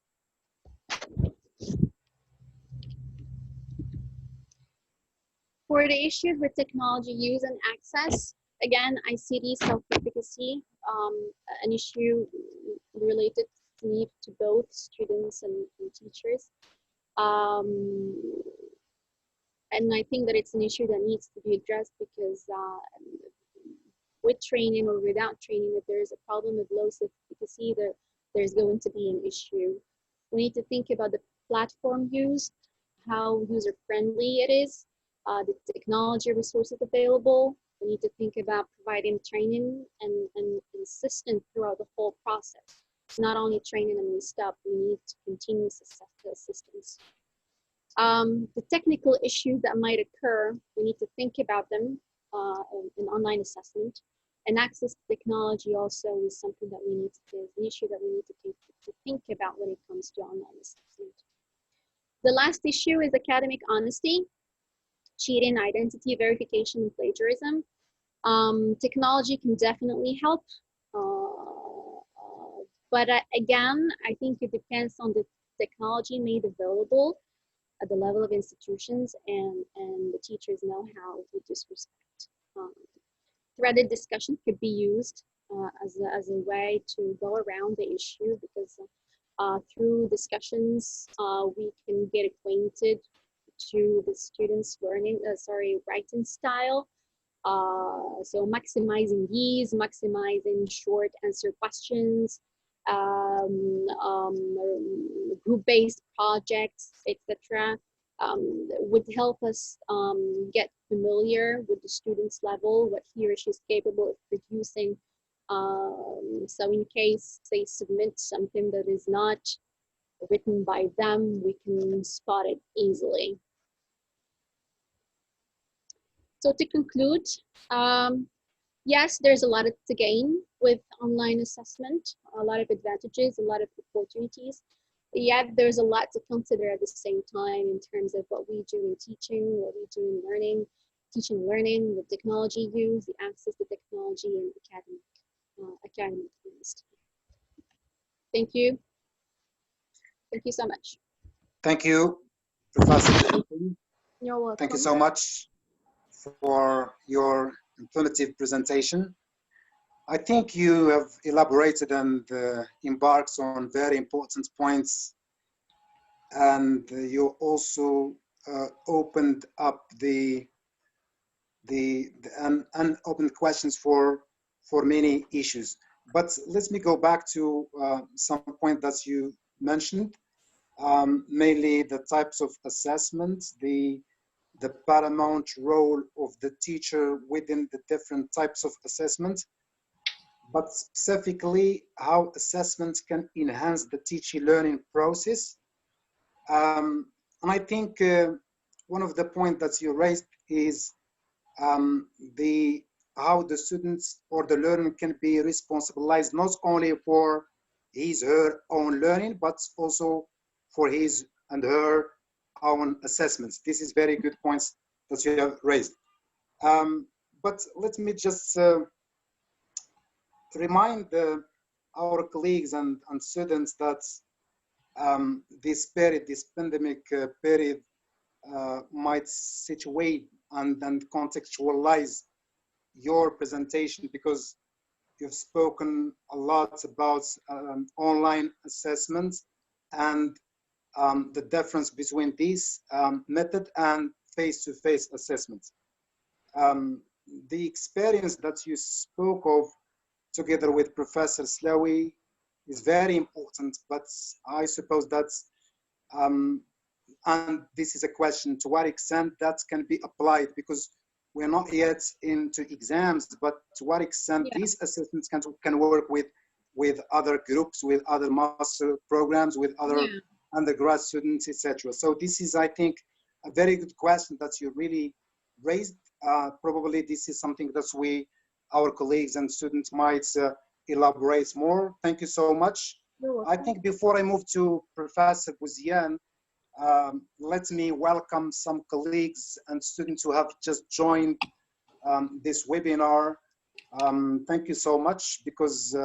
For the issues with technology use and access, again, I see the self-efficacy, an issue related to both students and teachers. And I think that it's an issue that needs to be addressed because with training or without training, if there's a problem with low self-efficacy, there's going to be an issue. We need to think about the platform used, how user-friendly it is, the technology resources available. We need to think about providing training and assistance throughout the whole process. Not only training and we stop, we need to continuous assistance. The technical issues that might occur, we need to think about them in online assessment. And access to technology also is something that we need to, an issue that we need to think about when it comes to online assessment. The last issue is academic honesty, cheating, identity verification, and plagiarism. Technology can definitely help, but again, I think it depends on the technology made available at the level of institutions, and the teachers know how with this respect. Threaded discussion could be used as a way to go around the issue, because through discussions we can get acquainted to the students' writing style. So maximizing these, maximizing short answer questions, group-based projects, etc. Would help us get familiar with the student's level, what he or she is capable of producing. So in case they submit something that is not written by them, we can spot it easily. So to conclude, yes, there's a lot to gain with online assessment, a lot of advantages, a lot of opportunities. Yet there's a lot to consider at the same time in terms of what we do in teaching, what we do in learning, teaching and learning, the technology use, the access to technology, and academic honesty. Thank you. Thank you so much. Thank you, Professor. You're welcome. Thank you so much for your informative presentation. I think you have elaborated and embarked on very important points, and you also opened up the unopened questions for many issues. But let me go back to some point that you mentioned, mainly the types of assessments, the paramount role of the teacher within the different types of assessments, but specifically how assessments can enhance the teaching learning process. And I think one of the points that you raised is how the students or the learner can be responsibilized not only for his her own learning, but also for his and her own assessments. This is very good points that you have raised. But let me just remind our colleagues and students that this period, this pandemic period, might situate and contextualize your presentation, because you've spoken a lot about online assessments and the difference between this method and face-to-face assessments. The experience that you spoke of together with Professor Slawi is very important, but I suppose that's, and this is a question, to what extent that can be applied, because we're not yet into exams, but to what extent these assessments can work with other groups, with other master programs, with other undergrad students, etc. So this is, I think, a very good question that you really raised. Probably this is something that our colleagues and students might elaborate more. Thank you so much. I think before I move to Professor Bouziane, let me welcome some colleagues and students who have just joined this webinar. Thank you so much, because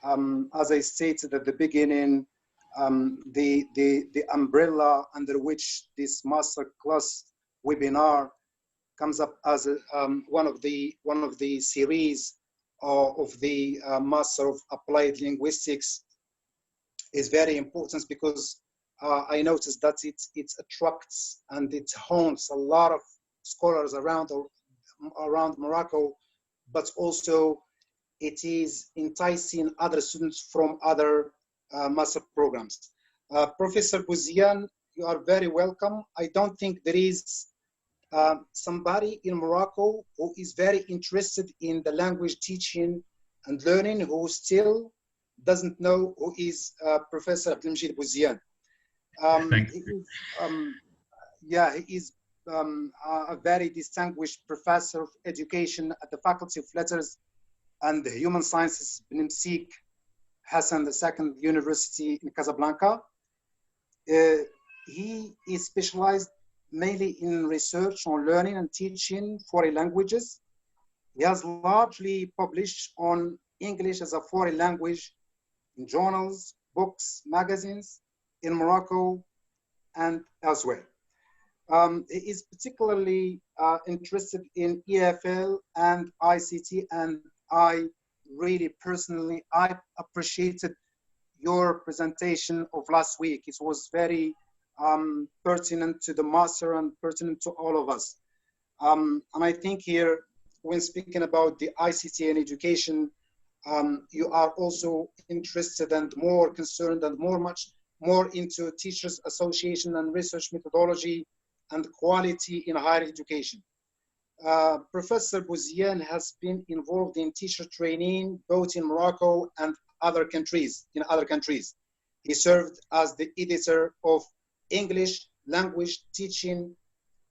as I stated at the beginning, the umbrella under which this masterclass webinar comes up as one of the series of the Master of Applied Linguistics is very important because I noticed that it attracts and it haunts a lot of scholars around Morocco, but also it is enticing other students from other master programs. Professor Bouziane, you are very welcome. I don't think there is somebody in Morocco who is very interested in the language teaching and learning who still doesn't know who is Professor Abdelmajid Bouziane. He is a very distinguished professor of education at the Faculty of Letters and Human Sciences, Benimsik Hassan II University in Casablanca. He is specialized mainly in research on learning and teaching foreign languages. He has largely published on English as a foreign language in journals, books, magazines in Morocco and elsewhere. He is particularly interested in EFL and ICT, and I really personally, I appreciated your presentation of last week. It was very pertinent to the master and pertinent to all of us. And I think here, when speaking about the ICT and education, you are also interested and more concerned and much more into teachers association and research methodology and quality in higher education. Professor Bouziane has been involved in teacher training both in Morocco and other countries. He served as the editor of English language teaching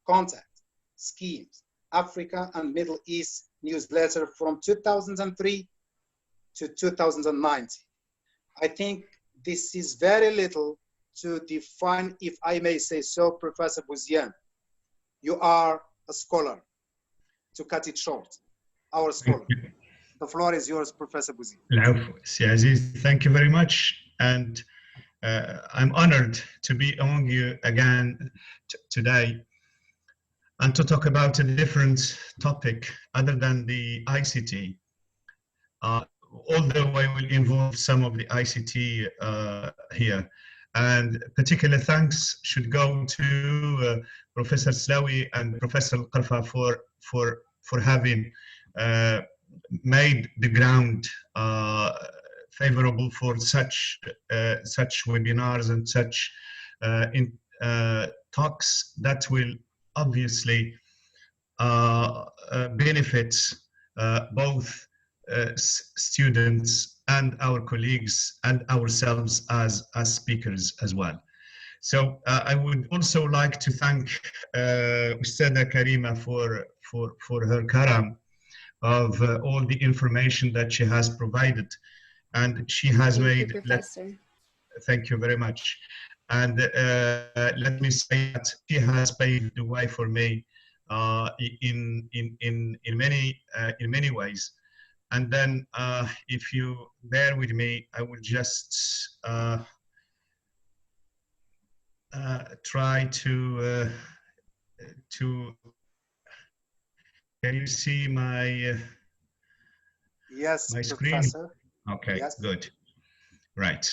contact schemes, Africa and Middle East newsletter from 2003 to 2019. I think this is very little to define, if I may say so, Professor Bouziane. You are a scholar, to cut it short, our scholar. The floor is yours, Professor Bouziane. Thank you very much. And I'm honored to be among you again today and to talk about a different topic other than the ICT. Although I will involve some of the ICT here. And particular thanks should go to Professor Slawi and Professor KARFA for having made the ground favorable for such webinars and such talks that will obviously benefit both students and our colleagues and ourselves as speakers as well. So I would also like to thank Ustada Karima for her karam of all the information that she has provided, and she has made. Thank you very much. And let me say that she has paved the way for me in many ways. And then, if you bear with me, I will just try to. Can you see my? Yes, my screen? Professor. Okay, yes. Good. Right.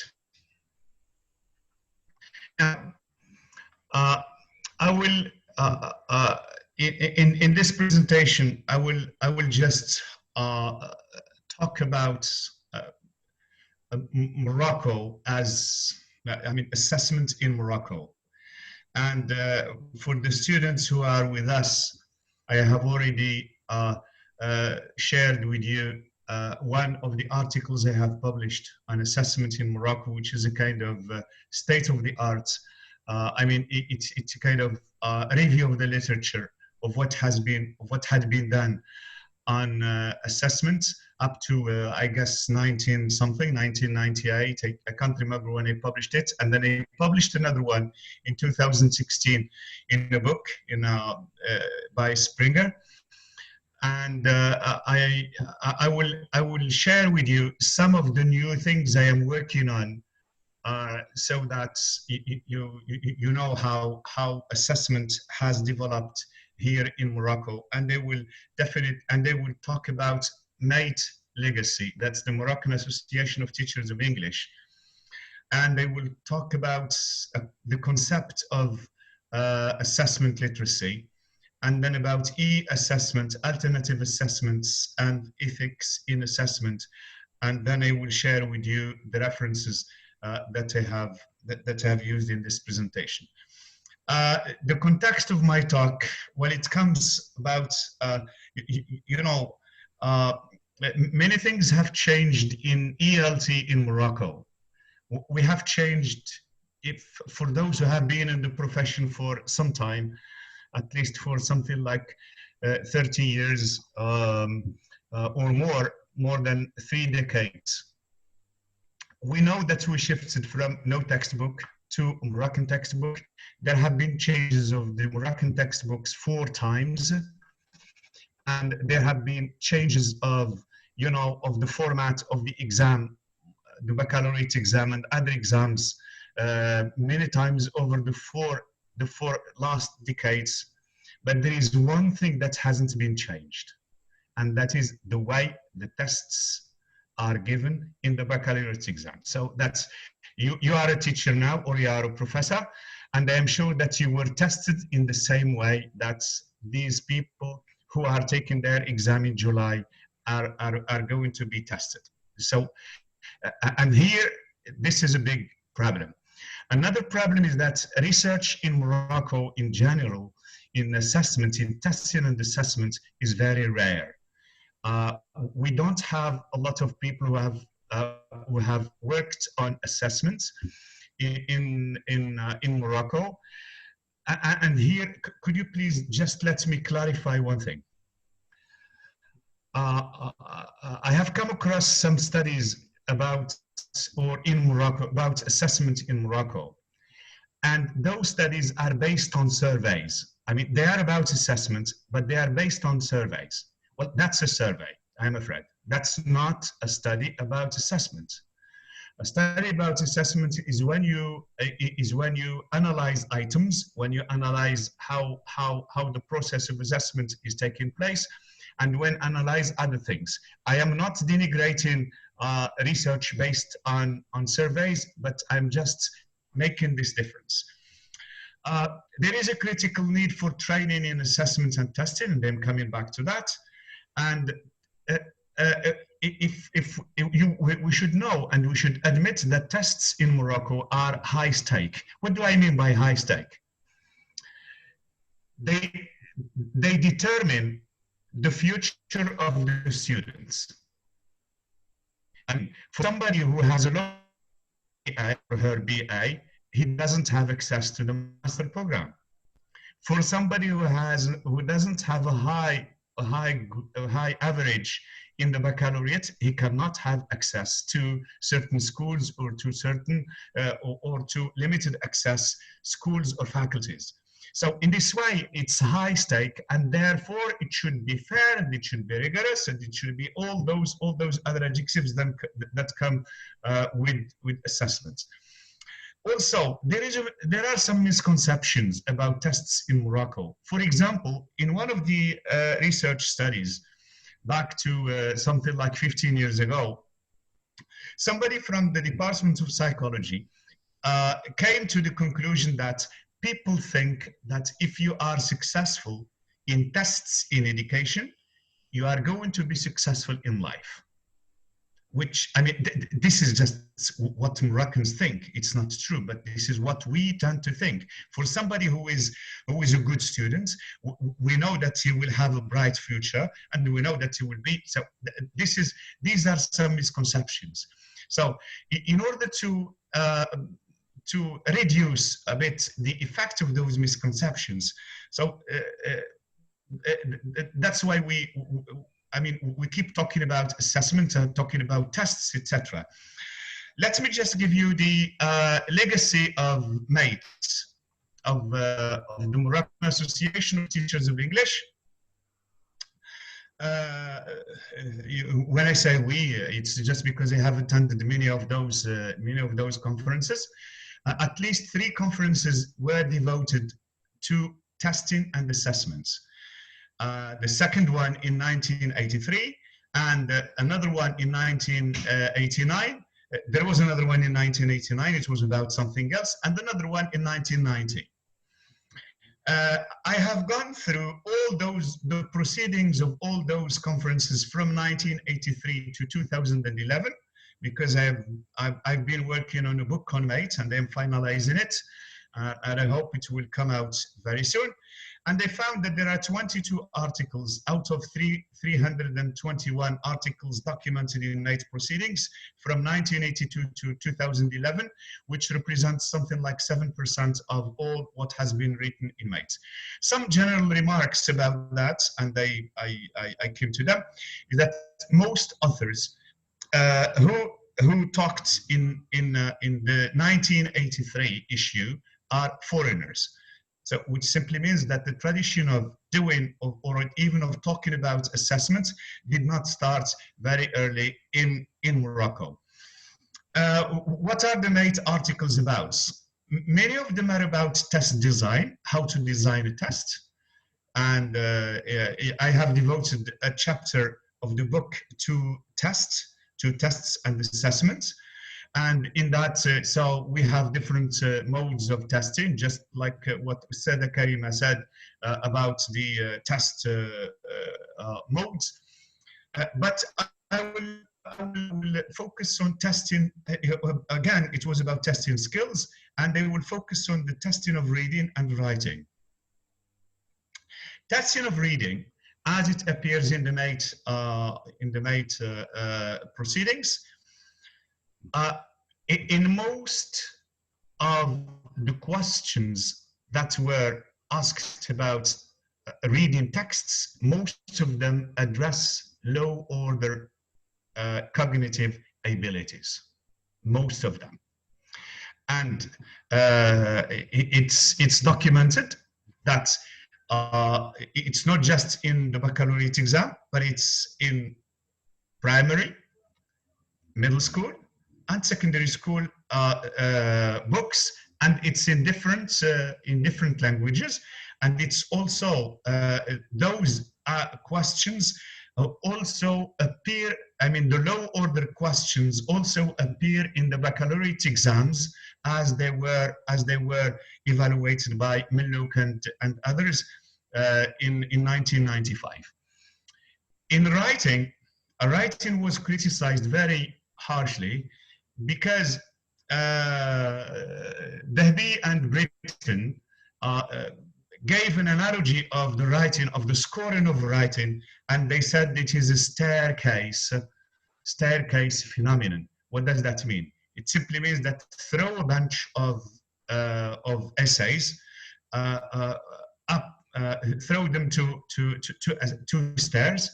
I will in this presentation I will just talk about Morocco as assessment in Morocco, and for the students who are with us, I have already shared with you one of the articles I have published on assessment in Morocco, which is a kind of state of the art. It's a kind of review of the literature of what had been done on assessment up to I guess 1998. I can't remember when I published it, and then I published another one in 2016 in a book by Springer. And I will share with you some of the new things I am working on, so that you know how assessment has developed here in Morocco, and they will talk about MATE legacy. That's the Moroccan Association of Teachers of English. And they will talk about the concept of assessment literacy, and then about e-assessment, alternative assessments, and ethics in assessment. And then I will share with you the references that I have used in this presentation. The context of my talk, well, it comes about, many things have changed in ELT in Morocco. We have changed, for those who have been in the profession for some time, at least for something like 30 years or more than 3 decades. We know that we shifted from no textbook to Moroccan textbook. There have been changes of the Moroccan textbooks 4 times, and there have been changes of, of the format of the exam, the baccalaureate exam and other exams many times over the four last decades. But there is one thing that hasn't been changed, and that is the way the tests are given in the baccalaureate exam. So that's, you are a teacher now, or you are a professor, and I am sure that you were tested in the same way that these people who are taking their exam in July are going to be tested. So, and here, this is a big problem. Another problem is that research in Morocco in general, in assessment, in testing and assessment, is very rare. We don't have a lot of people who have worked on assessments in Morocco. And here, could you please just let me clarify one thing? I have come across some studies about assessment in Morocco, and those studies are based on surveys. I mean, they are about assessment, but they are based on surveys. Well, that's a survey, I'm afraid. That's not a study about assessment. A study about assessment is when you analyze items, when you analyze how the process of assessment is taking place, and when analyze other things. I am not denigrating research based on surveys, but I'm just making this difference. There is a critical need for training in assessment and testing, and I'm coming back to that. And we should know, and we should admit that tests in Morocco are high stake. What do I mean by high stake? They determine the future of the students. And for somebody who has a low BA or her BA, he doesn't have access to the master program. For somebody who doesn't have a high average in the baccalaureate, he cannot have access to certain schools or to certain or to limited access schools or faculties. So in this way, it's high stake, and therefore it should be fair, and it should be rigorous, and it should be all those other adjectives that come with assessments. Also, there are some misconceptions about tests in Morocco. For example, in one of the research studies back to something like 15 years ago, somebody from the Department of Psychology came to the conclusion that people think that if you are successful in tests in education, you are going to be successful in life. Which, I mean, this is just what Moroccans think. It's not true, but this is what we tend to think. For somebody who is a good student, we know that he will have a bright future, and we know that he will be. So these are some misconceptions. So in order to reduce a bit the effect of those misconceptions, so that's why we keep talking about assessment, talking about tests, etc. Let me just give you the legacy of MATE, of the Moroccan Association of Teachers of English. When I say we, it's just because I have attended many of those conferences. At least 3 conferences were devoted to testing and assessments. The second one in 1983, and another one in 1989. There was another one in 1989, it was about something else, and another one in 1990. I have gone through all the proceedings of all those conferences from 1983 to 2011, because I've been working on a book on mate, and I'm finalizing it, and I hope it will come out very soon. And they found that there are 22 articles out of 321 articles documented in mate proceedings from 1982 to 2011, which represents something like 7% of all what has been written in mate. Some general remarks about that, and I came to them, is that most authors who talked in the 1983 issue are foreigners. So, which simply means that the tradition of doing or even of talking about assessment did not start very early in Morocco. What are the mate articles about? Many of them are about test design, how to design a test. And I have devoted a chapter of the book to tests and assessments. And in that, so we have different modes of testing, just like what Karima said about the test modes. But I will focus on testing. Again, it was about testing skills, and they will focus on the testing of reading and writing. Testing of reading, as it appears in the mate proceedings. In most of the questions that were asked about reading texts, most of them address low order cognitive abilities, most of them. And it's documented that it's not just in the baccalaureate exam, but it's in primary, middle school, and secondary school books, and it's in different languages, and it's also those questions also appear. I mean, the low order questions also appear in the baccalaureate exams as they were evaluated by Millouk and others in 1995. In writing, writing was criticized very harshly, because Dahbi and Britain gave an analogy of the writing, of the scoring of writing, and they said it is a staircase phenomenon. What does that mean? It simply means that throw a bunch of essays up, throw them to stairs.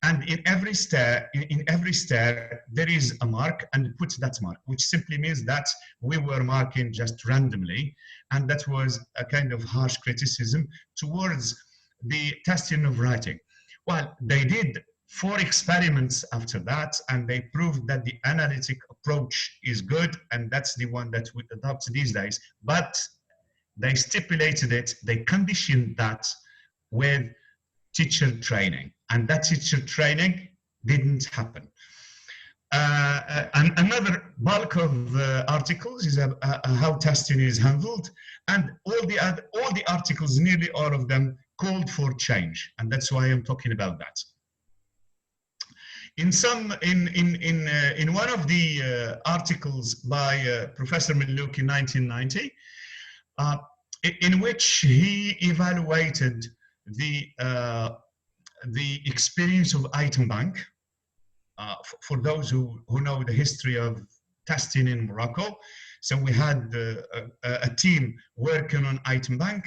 And in every stair, there is a mark, and put that mark, which simply means that we were marking just randomly, and that was a kind of harsh criticism towards the testing of writing. Well, they did 4 experiments after that, and they proved that the analytic approach is good, and that's the one that we adopt these days. But they stipulated it, they conditioned that with teacher training, and that teacher training didn't happen. And another bulk of articles is how testing is handled, and all the articles, nearly all of them, called for change, and that's why I'm talking about that. In one of the articles by Professor Millouk in 1990, in which he evaluated the experience of item bank. For those who know the history of testing in Morocco, so we had a team working on item bank,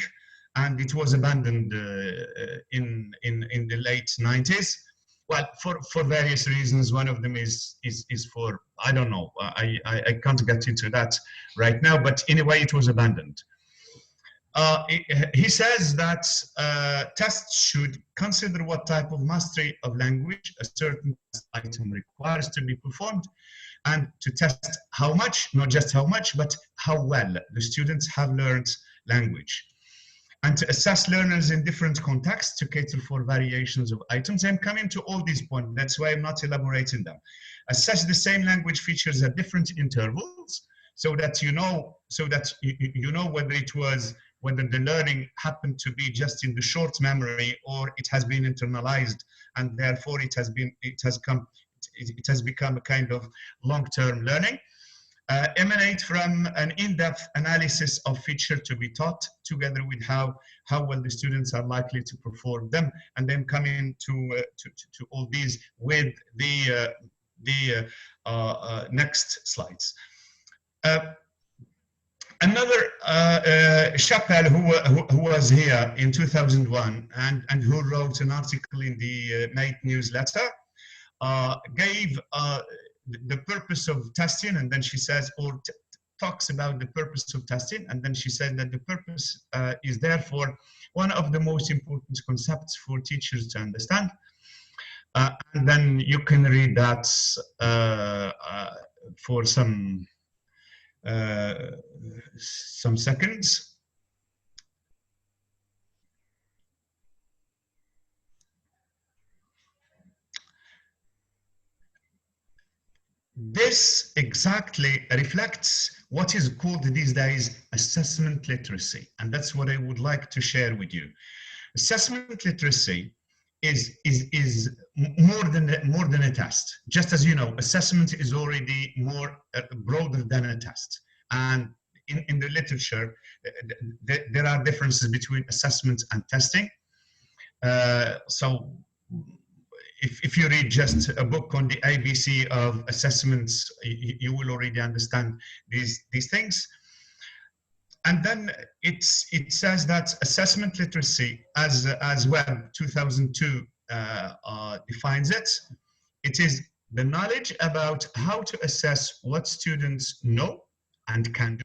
and it was abandoned in the late 90s. Well, for various reasons. One of them is for, I don't know, I can't get into that right now, but anyway, it was abandoned. He says that tests should consider what type of mastery of language a certain item requires to be performed, and to test how much, not just how much, but how well the students have learned language. and to assess learners in different contexts to cater for variations of items. I'm coming to all these points, that's why I'm not elaborating them. Assess the same language features at different intervals, so that you know whether the learning happened to be just in the short memory or it has been internalized, and therefore it has become a kind of long-term learning. Emanate from an in-depth analysis of feature to be taught, together with how well the students are likely to perform them, and then coming to all these with the next slides. Another Chappelle who was here in 2001 and who wrote an article in the Mate newsletter gave the purpose of testing, and then she says, or talks about the purpose of testing, and then she said that the purpose is therefore one of the most important concepts for teachers to understand. And then you can read that for some seconds. This exactly reflects what is called these days assessment literacy, and that's what I would like to share with you. Assessment literacy is more than a test. Just as you know, assessment is already more broader than a test. And in the literature, there are differences between assessment and testing. So if you read just a book on the ABC of assessments, you will already understand these things. And then it says that assessment literacy, as Webb 2002 defines it, it is the knowledge about how to assess what students know and can do.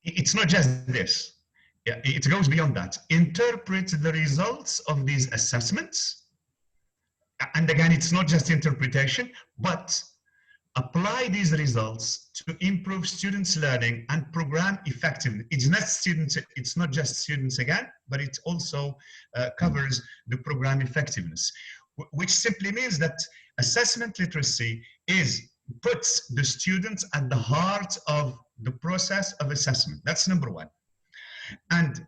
It's not just this. It goes beyond that. Interpret the results of these assessments. And again, it's not just interpretation, but apply these results to improve students' learning and program effectiveness. It's not just students again, but it also covers the program effectiveness, which simply means that assessment literacy puts the students at the heart of the process of assessment. That's number one. And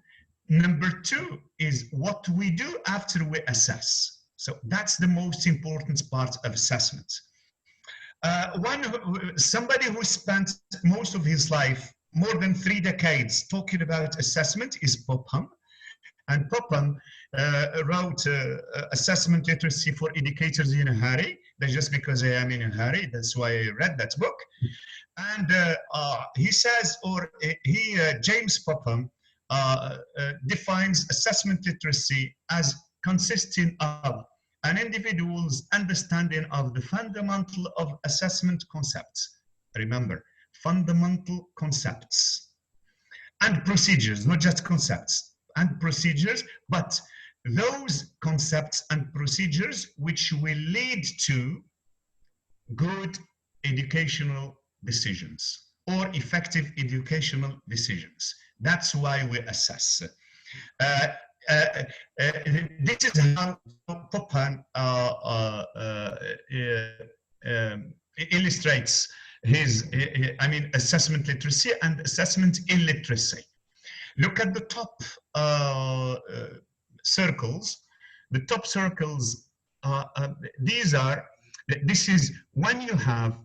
number two is what we do after we assess. So that's the most important part of assessment. Somebody who spent most of his life, more than 3 decades, talking about assessment is Popham. And Popham wrote Assessment Literacy for Educators in a Hurry. That's just because I am in a hurry. That's why I read that book. And he says, James Popham defines assessment literacy as consisting of an individual's understanding of the fundamental of assessment concepts. Remember, fundamental concepts and procedures, not just concepts and procedures, but those concepts and procedures which will lead to good educational decisions or effective educational decisions. That's why we assess. This is how Popham illustrates his, assessment literacy and assessment illiteracy. Look at the top circles. The top circles, this is when you have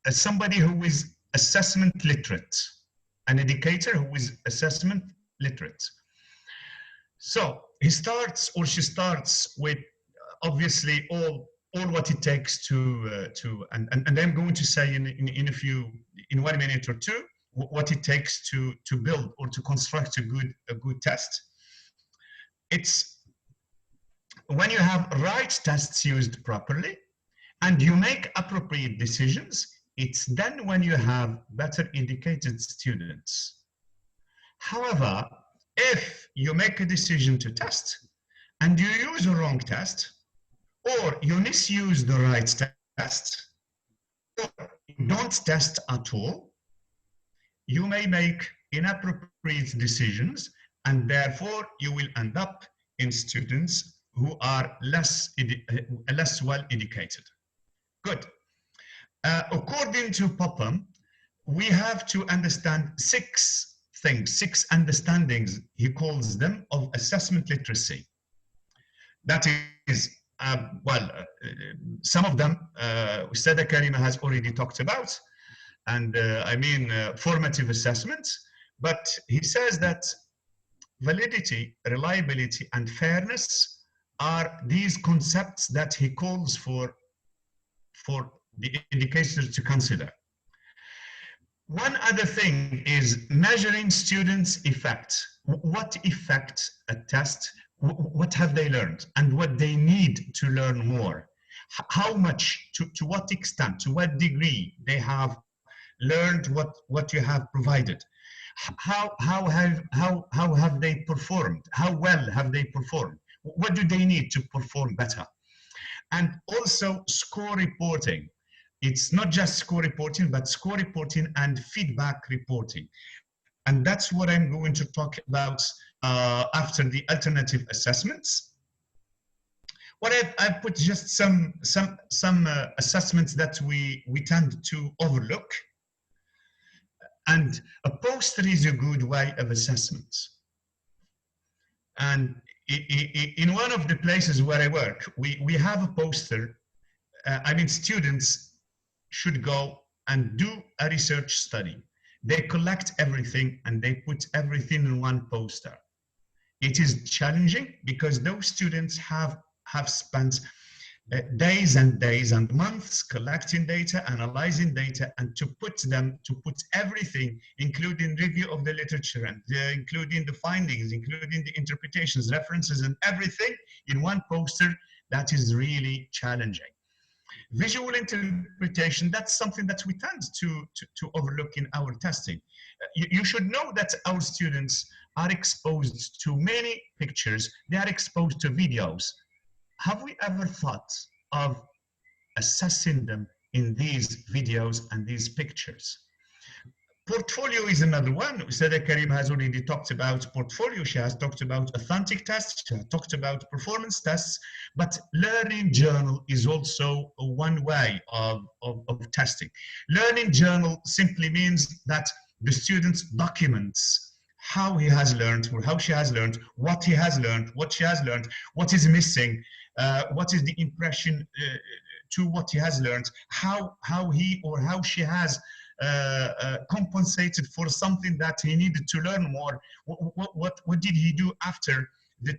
somebody who is assessment literate, an educator who is assessment literate. So he starts or she starts with obviously all what it takes to and I'm going to say in 1 minute or two what it takes to build or to construct a good test. It's when you have right tests used properly and you make appropriate decisions, it's then when you have better educated students. However, if you make a decision to test and you use a wrong test, or you misuse the right test, or you don't test at all, you may make inappropriate decisions, and therefore you will end up in students who are less well educated. Good. According to Popham, we have to understand 6 things, 6 understandings, he calls them, of assessment literacy. That is, some of them Ustadha Karima has already talked about, and formative assessments, but he says that validity, reliability, and fairness are these concepts that he calls for the educators to consider. One other thing is measuring students' effect. What effect a test, what have they learned, and what they need to learn more? How much, to what extent, to what degree they have learned what you have provided? How have they performed? How well have they performed? What do they need to perform better? And also score reporting. It's not just score reporting, but score reporting and feedback reporting. And that's what I'm going to talk about after the alternative assessments. What I've put just some assessments that we tend to overlook. And a poster is a good way of assessment. And in one of the places where I work, we have a poster. Students should go and do a research study. They collect everything and they put everything in one poster. It is challenging because those students have spent days and days and months collecting data, analyzing data, and to put everything, including review of the literature and including the findings, including the interpretations, references, and everything in one poster, that is really challenging. Visual interpretation, that's something that we tend to overlook in our testing. You should know that our students are exposed to many pictures, they are exposed to videos. Have we ever thought of assessing them in these videos and these pictures? Portfolio is another one. Ustadha Karima has already talked about portfolio. She has talked about authentic tests. She has talked about performance tests. But learning journal is also one way of testing. Learning journal simply means that the student documents how he has learned or how she has learned, what he has learned, what she has learned, what is missing, what is the impression to what he has learned, how he or how she has compensated for something that he needed to learn more. What did he do after the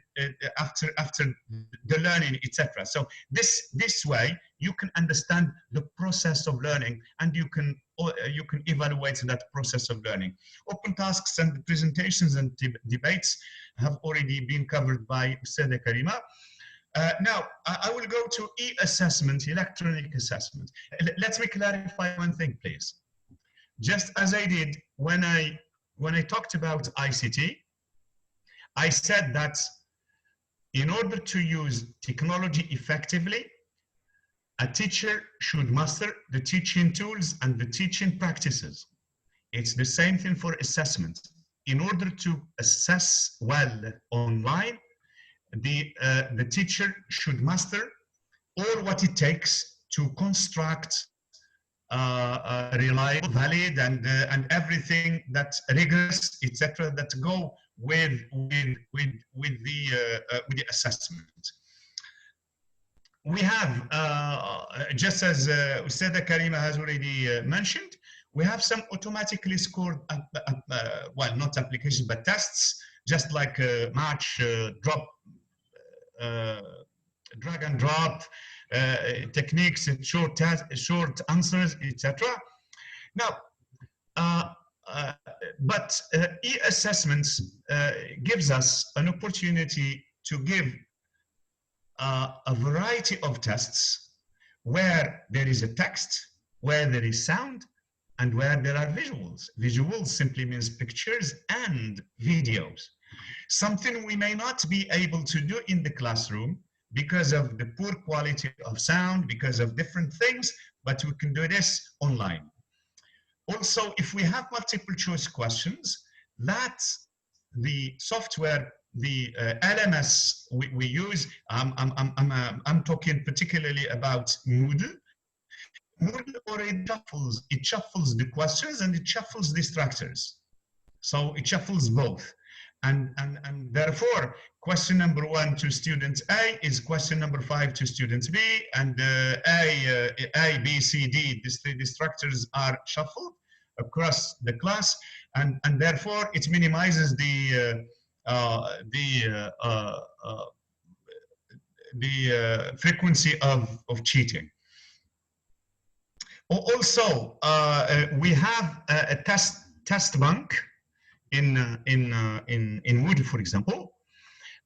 learning, etc. So this way you can understand the process of learning, and you can evaluate that process of learning. Open tasks and presentations and debates have already been covered by Ustadha Karima. Now, I will go to e-assessment, electronic assessment. Let me clarify one thing, please. Just as I did when I talked about ICT, I said that in order to use technology effectively, a teacher should master the teaching tools and the teaching practices. It's the same thing for assessment. In order to assess well online, the teacher should master all what it takes to construct reliable, valid, and everything that's rigorous, etc., that go with the assessment. We have, just as Ustadha Karima has already mentioned, we have some automatically scored, well, not applications, but tests, just like match, drop, drag and drop, techniques, short answers, etc. Now, but e-assessments gives us an opportunity to give a variety of tests where there is a text, where there is sound, and where there are visuals. Visuals simply means pictures and videos. Something we may not be able to do in the classroom because of the poor quality of sound, because of different things, but we can do this online. Also, if we have multiple choice questions, that the software, the LMS we use, I'm talking particularly about Moodle. Moodle already shuffles the questions and it shuffles the structures. So it shuffles both. And therefore, question number 1 to student A is question number 5 to student B, and A, B, C, D, the structures are shuffled across the class, and therefore it minimizes the frequency of cheating. Also, we have a test bank in Moodle, for example,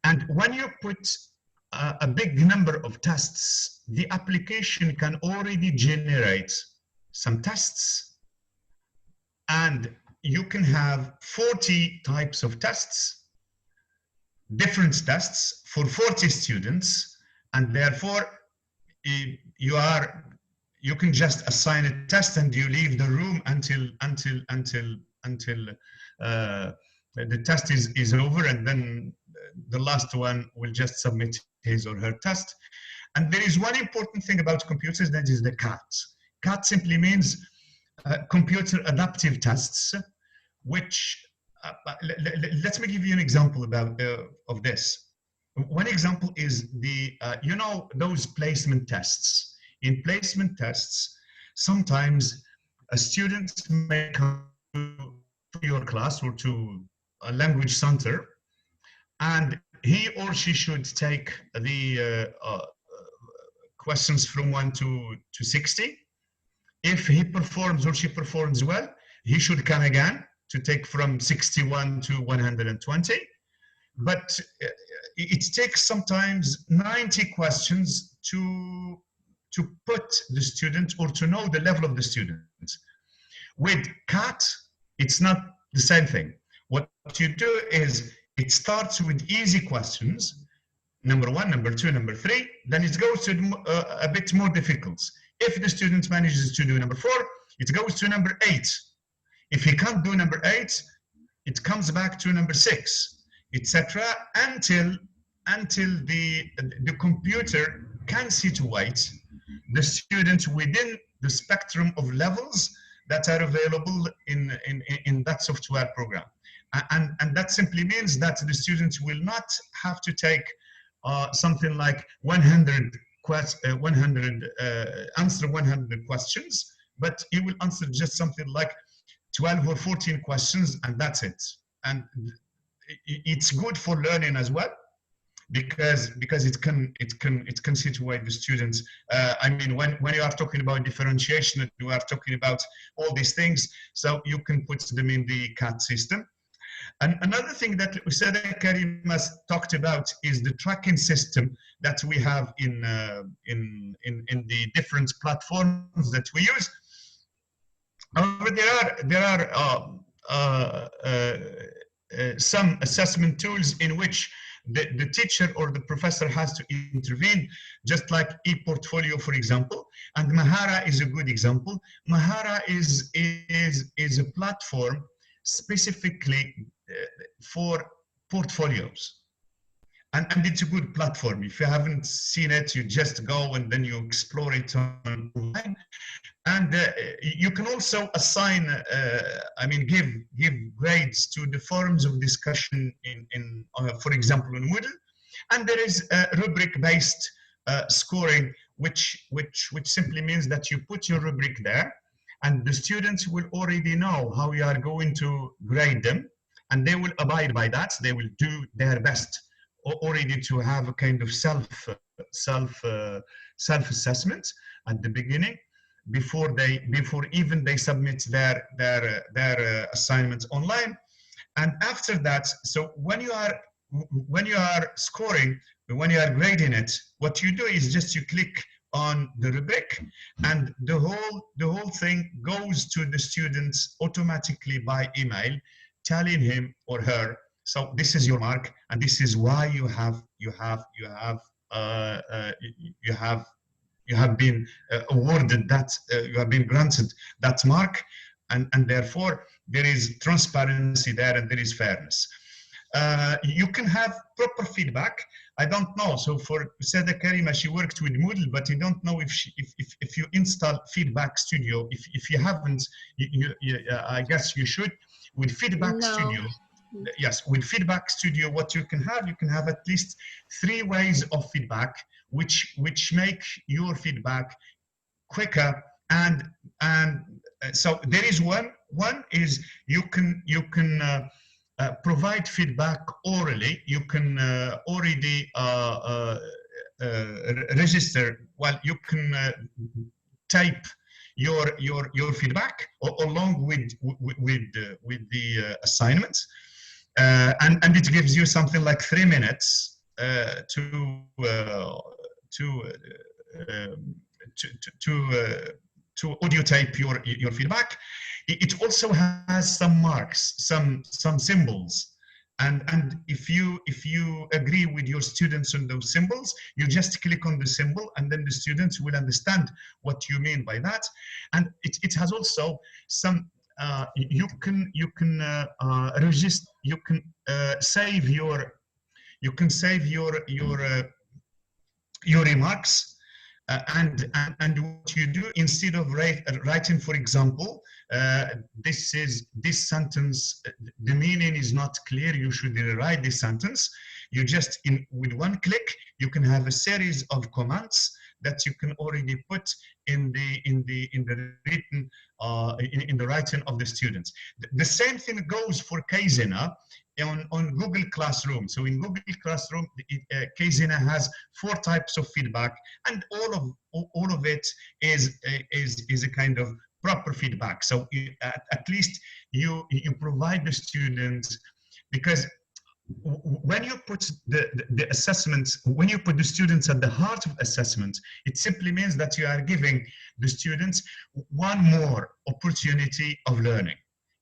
and when you put a big number of tests, the application can already generate some tests, and you can have 40 types of tests, different tests for 40 students, and therefore you can just assign a test and you leave the room until the test is over, and then the last one will just submit his or her test. And there is one important thing about computers, that is the CAT. CAT simply means computer adaptive tests, which let me give you an example about of this. One example is the you know, those placement tests. In placement tests, sometimes a student may come to your class or to a language center, and he or she should take the questions from 1 to 60. If he performs or she performs well, he should come again to take from 61 to 120. But it takes sometimes 90 questions to put the student or to know the level of the student. With CAT, it's not the same thing. What you do is it starts with easy questions, number 1, number 2, number 3, then it goes to a bit more difficult. If the student manages to do number 4, it goes to number 8. If he can't do number 8, it comes back to number 6, etc., until the computer can situate the student within the spectrum of levels that are available in that software program. And that simply means that the students will not have to take something like answer 100 questions, but you will answer just something like 12 or 14 questions, and that's it. And it's good for learning as well, because it can situate the students. I mean, when you are talking about differentiation, you are talking about all these things, so you can put them in the CAT system. And another thing that Karima talked about is the tracking system that we have in the different platforms that we use. However, there are some assessment tools in which the teacher or the professor has to intervene, just like ePortfolio, for example. And Mahara is a good example. Mahara is a platform specifically for portfolios. And it's a good platform. If you haven't seen it, you just go and then you explore it online. And you can also assign, give grades to the forums of discussion for example, in Moodle. And there is a rubric-based scoring, which simply means that you put your rubric there, and the students will already know how you are going to grade them, and they will abide by that. They will do their best already to have a kind of self-assessment at the beginning, before even they submit their assignments online. And after that, so when you are scoring, when you are grading it, what you do is just you click on the rubric, and the whole thing goes to the students automatically by email, telling him or her, so this is your mark, and this is why you have been awarded that, you have been granted that mark, and therefore there is transparency there and there is fairness. You can have proper feedback. I don't know. So for Sada Karima, she worked with Moodle, but I don't know if you install Feedback Studio. If you haven't, I guess you should. With Feedback Studio, yes, with Feedback Studio, what you can have at least 3 ways of feedback, which make your feedback quicker. And so there is one is you can provide feedback orally. You can already register. Well, you can type your feedback along with the assignment, and it gives you something like 3 minutes to audio tape your feedback. It also has some marks, some symbols, and if you agree with your students on those symbols, you just click on the symbol, and then the students will understand what you mean by that. And it has also some you can register, you can save your remarks. And what you do, instead of writing, for example, this sentence, the meaning is not clear, you should rewrite this sentence. You just, with one click, you can have a series of commands that you can already put in the writing of the students. The same thing goes for Kaizena on Google Classroom. So in Google Classroom, Kaizena has 4 types of feedback, and all of it is a kind of proper feedback. So at least you provide the students, because when you put the assessments, when you put the students at the heart of assessment, it simply means that you are giving the students one more opportunity of learning.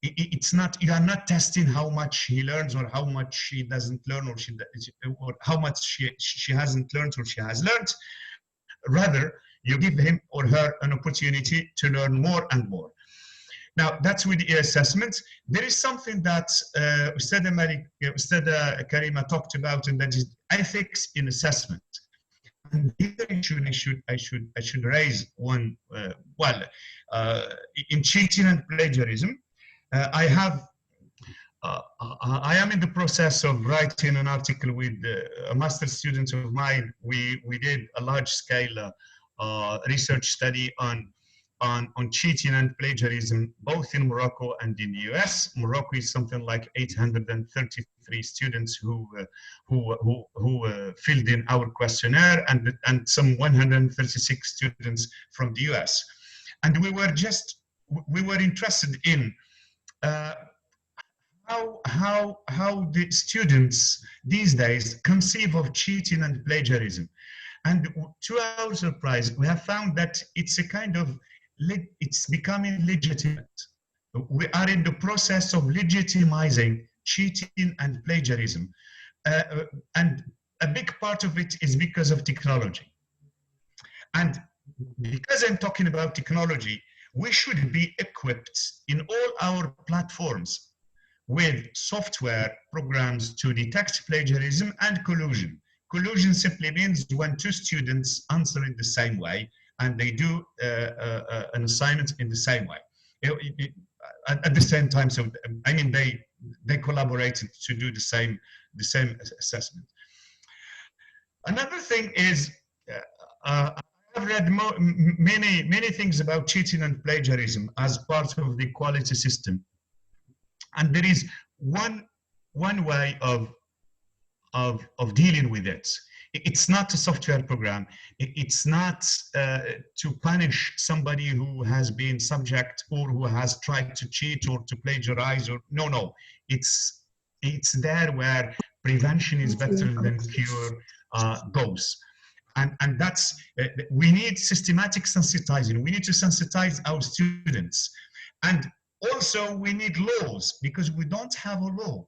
It's not, you are not testing how much he learns or how much he doesn't learn, or how much she hasn't learned or she has learned. Rather, you give him or her an opportunity to learn more and more. Now, that's with the assessment. There is something that Ustada Karima talked about, and that is ethics in assessment. And here I should raise one. In cheating and plagiarism, I am in the process of writing an article with a master's student of mine. We did a large-scale research study on cheating and plagiarism, both in Morocco and in the US. Morocco is something like 833 students who filled in our questionnaire, and some 136 students from the US. And we were interested in how the students these days conceive of cheating and plagiarism. And to our surprise, we have found that it's a kind of, it's becoming legitimate. We are in the process of legitimizing cheating and plagiarism. And a big part of it is because of technology. And because I'm talking about technology, we should be equipped in all our platforms with software programs to detect plagiarism and collusion. Collusion simply means when 2 students answer in the same way and they do an assignment in the same way at the same time. So I mean, they collaborated to do the same assessment. Another thing is, I've read many things about cheating and plagiarism as part of the quality system, and there is one way of dealing with it. It's not a software program. It's not to punish somebody who has been subject or who has tried to cheat or to plagiarize, or no. It's there where prevention is better than cure goes. And that's, we need systematic sensitizing. We need to sensitize our students. And also we need laws, because we don't have a law.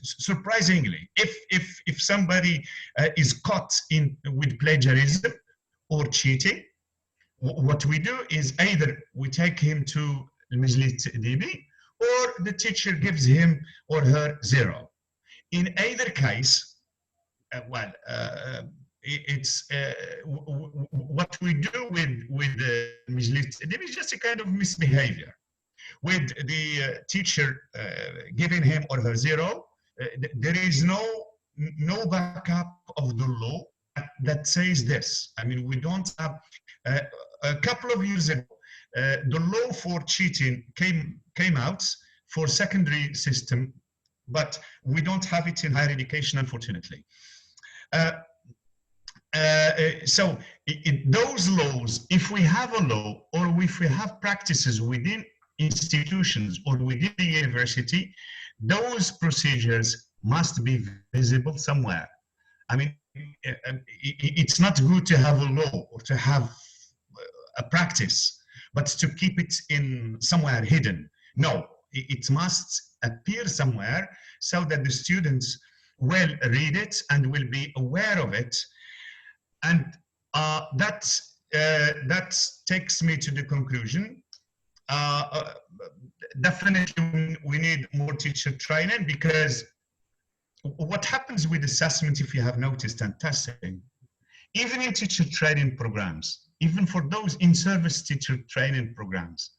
Surprisingly, if somebody is caught with plagiarism or cheating, what we do is either we take him to المجلس التأديبي, or the teacher gives him or her 0. In either case, it's what we do with the مجلس التأديبي is just a kind of misbehavior. With the teacher giving him or her 0, there is no backup of the law that says this. I mean, we don't have. A couple of years ago, the law for cheating came out for secondary system, but we don't have it in higher education, unfortunately. So those laws, if we have a law or if we have practices within institutions or within the university, those procedures must be visible somewhere. I mean, it's not good to have a law or to have a practice, but to keep it in somewhere hidden. No, it must appear somewhere so that the students will read it and will be aware of it. And that takes me to the conclusion. Definitely we need more teacher training, because what happens with assessment, if you have noticed, and testing, even in teacher training programs, even for those in-service teacher training programs,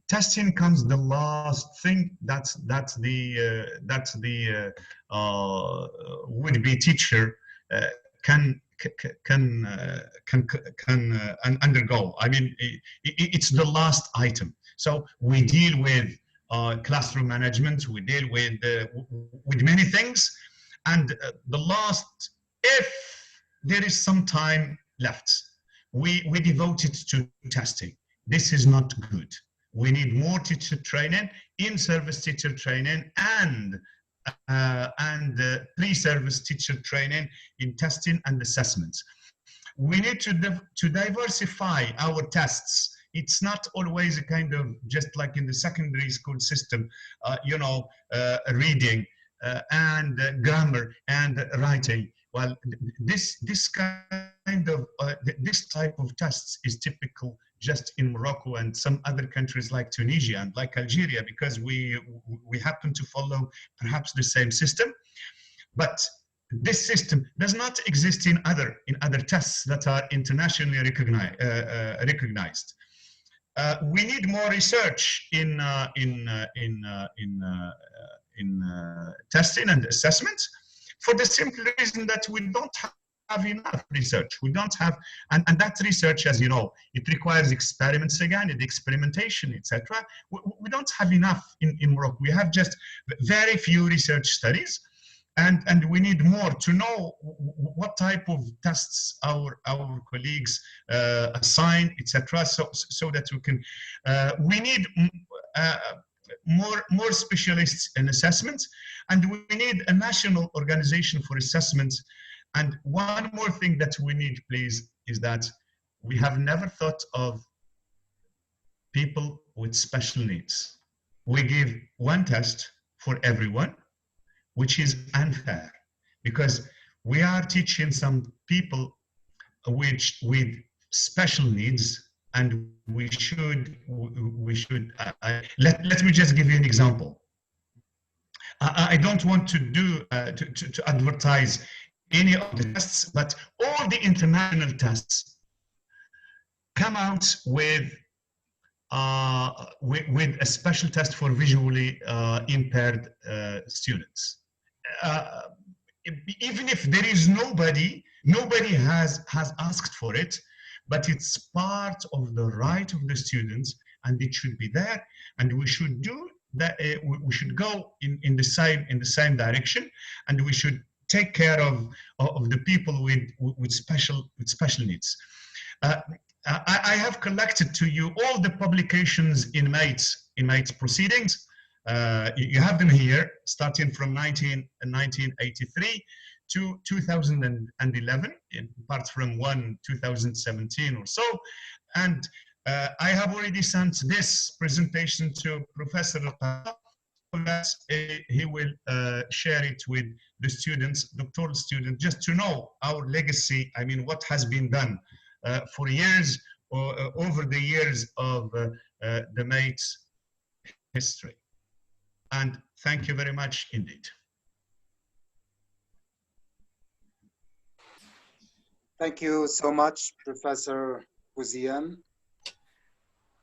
testing comes the last thing. That's the would-be teacher can undergo. I mean, it's the last item. So we deal with classroom management, we deal with many things, and the last, if there is some time left, we devote it to testing. This is not good. We need more teacher training, in-service teacher training, and pre-service teacher training in testing and assessments. We need to diversify our tests. It's not always a kind of, just like in the secondary school system, reading and grammar and writing. Well, this type of tests is typical just in Morocco and some other countries like Tunisia and like Algeria, because we happen to follow perhaps the same system. But this system does not exist in other tests that are internationally recognized. We need more research in testing and assessment, for the simple reason that we don't have enough research. We don't have, and that research, as you know, it requires experiments again, and experimentation, etc. We don't have enough in Morocco. We have just very few research studies, and we need more to know what type of tests our colleagues assign, etc. So that we can, we need more specialists in assessment, and we need a national organization for assessment. And one more thing that we need, please, is that we have never thought of people with special needs. We give one test for everyone, which is unfair, because we are teaching some people with special needs, and we should let me just give you an example. I don't want to do to advertise any of the tests, but all the international tests come out with a special test for visually impaired students. Even if there is nobody has asked for it, but it's part of the right of the students, and it should be there, and we should do that. We should go in the same direction, and we should take care of the people with special needs. I have collected to you all the publications in MATE's proceedings. You have them here, starting from 1983 to 2011, apart from 2017 or so. And I have already sent this presentation to Professor that he will share it with the students, doctoral students, just to know our legacy. I mean, what has been done for years, or over the years of the MATE's history. And thank you very much indeed. Thank you so much, Professor Bouziane.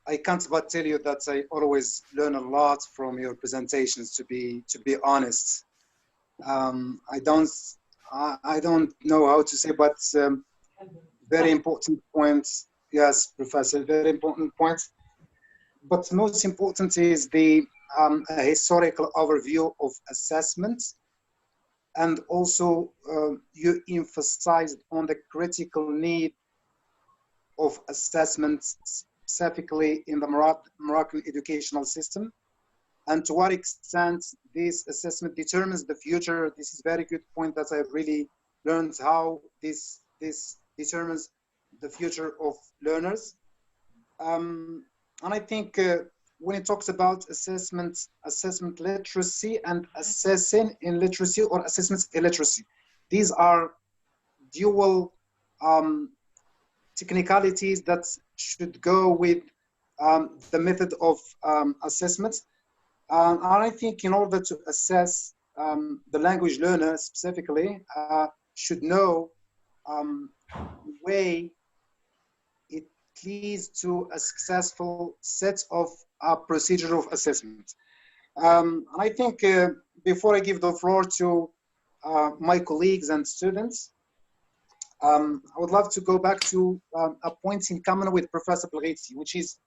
I can't but tell you that I always learn a lot from your presentations, to be honest. I don't know how to say, but very important points. Yes, Professor, very important points. But most important is the a historical overview of assessment. And also you emphasized on the critical need of assessment, specifically in the Moroccan educational system, and to what extent this assessment determines the future. This is a very good point that I've really learned, how this determines the future of learners. And I think when it talks about assessment literacy and assessing in literacy or assessment illiteracy, these are dual technicalities that should go with the method of assessment. And I think in order to assess the language learner specifically, should know the way it leads to a successful set of procedure of assessment. I think before I give the floor to my colleagues and students, I would love to go back to a point in common with Professor Belghiti, which is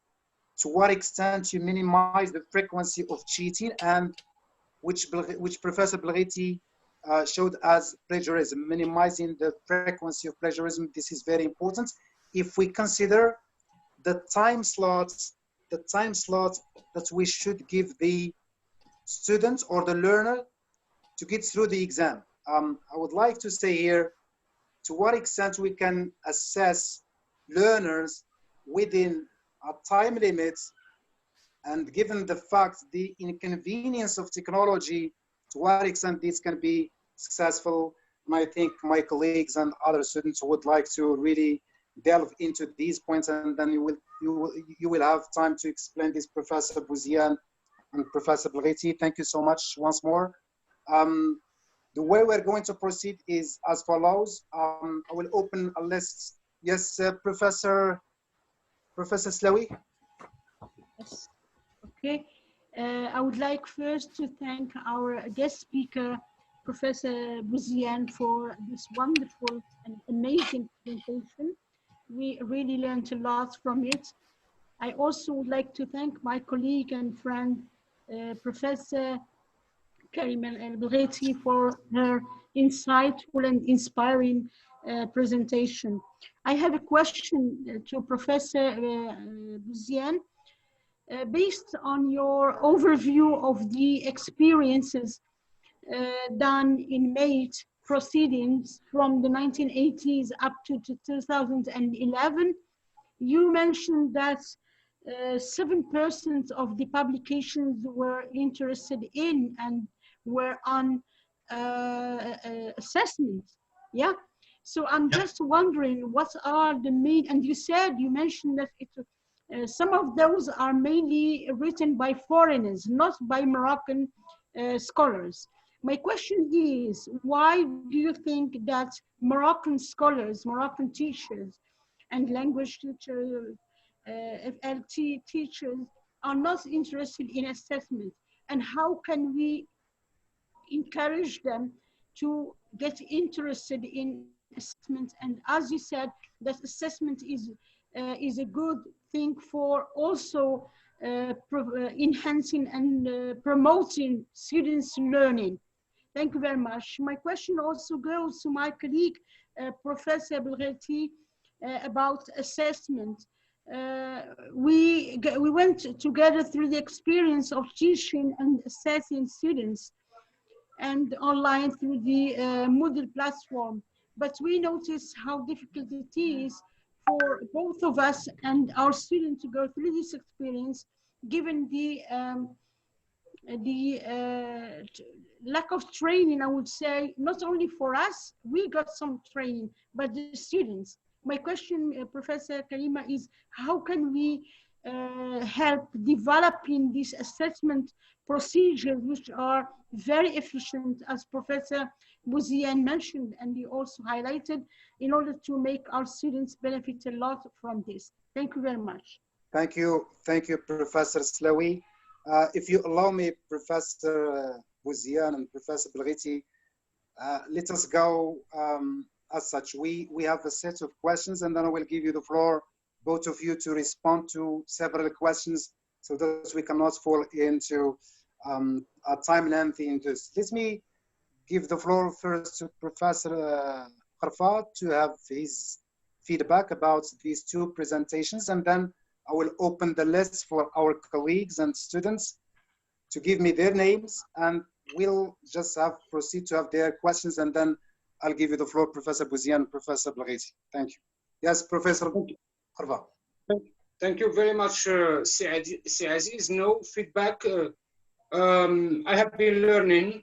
to what extent you minimize the frequency of cheating, and which Professor Belghiti showed as plagiarism, minimizing the frequency of plagiarism. This is very important. If we consider the time slots that we should give the student or the learner to get through the exam. I would like to say here, to what extent we can assess learners within a time limit, and given the fact the inconvenience of technology, to what extent this can be successful. And I think my colleagues and other students would like to really delve into these points, and then you will have time to explain this, Professor Bouziane and Professor Belghiti. Thank you so much once more. The way we're going to proceed is as follows. I will open a list. Yes, Professor Slawi. Yes. Okay. I would like first to thank our guest speaker, Professor Bouziane, for this wonderful and amazing presentation. We really learned a lot from it. I also would like to thank my colleague and friend, Professor Karima Belghiti, for her insightful and inspiring presentation. I have a question to Professor Bouziane. Based on your overview of the experiences done in MATE proceedings from the 1980s up to 2011, you mentioned that 7% of the publications were interested in and were on assessment. Yeah. So I'm just wondering, what are the main, and you mentioned that some of those are mainly written by foreigners, not by Moroccan scholars. My question is, why do you think that Moroccan scholars, Moroccan teachers, and language teachers, FLT teachers are not interested in assessment? And how can we encourage them to get interested in assessment? And as you said, that assessment is a good thing for also enhancing and promoting students' learning. Thank you very much. My question also goes to my colleague, Professor Belghiti, about assessment. We went together through the experience of teaching and assessing students, and online through the Moodle platform. But we noticed how difficult it is for both of us and our students to go through this experience, given the lack of training, I would say, not only for us, we got some training, but the students. My question, Professor Karima, is how can we help developing these assessment procedures, which are very efficient, as Professor Bouziane mentioned, and he also highlighted, in order to make our students benefit a lot from this. Thank you very much. Thank you, Professor Slawi. If you allow me, Professor Bouziane and Professor Belghiti, let us go as such. We have a set of questions, and then I will give you the floor, both of you, to respond to several questions so that we cannot fall into a time length in this. Let me give the floor first to Professor KARFA to have his feedback about these two presentations, and then I will open the list for our colleagues and students to give me their names, and we'll just proceed to have their questions, and then I'll give you the floor, Professor Bouziane, Professor Belghiti. Thank you. Yes, Professor KARFA. Thank you very much, Si Aziz. No feedback. I have been learning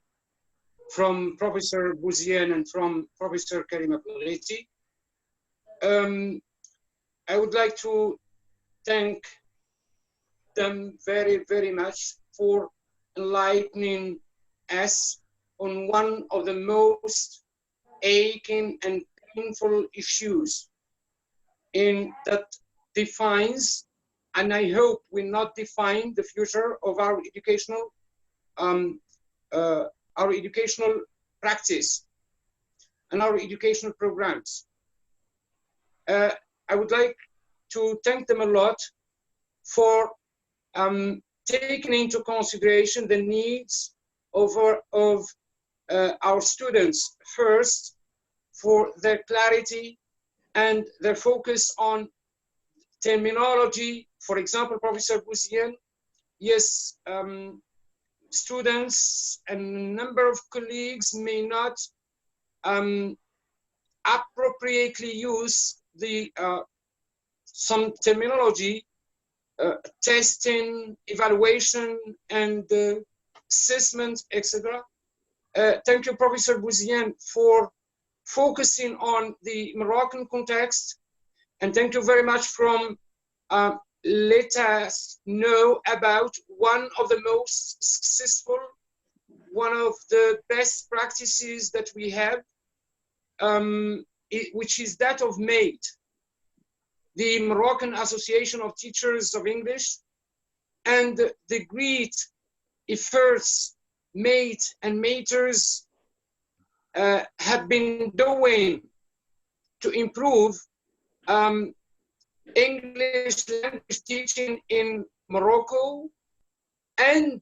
from Professor Bouziane and from Professor Karima Belghiti. I would like to thank them very, very much for enlightening us on one of the most aching and painful issues that defines, and I hope will not define, the future of our educational practice and our educational programs. I would like to thank them a lot for taking into consideration the needs of our students first, for their clarity and their focus on terminology. For example, Professor Bouziane, yes, students and a number of colleagues may not appropriately use some terminology, testing, evaluation, and assessment, etc. Thank you, Professor Bouziane, for focusing on the Moroccan context, and thank you very much for let us know about one of the most successful, one of the best practices that we have, which is that of MATE, the Moroccan Association of Teachers of English, and the great efforts MATE and MATers have been doing to improve English language teaching in Morocco, and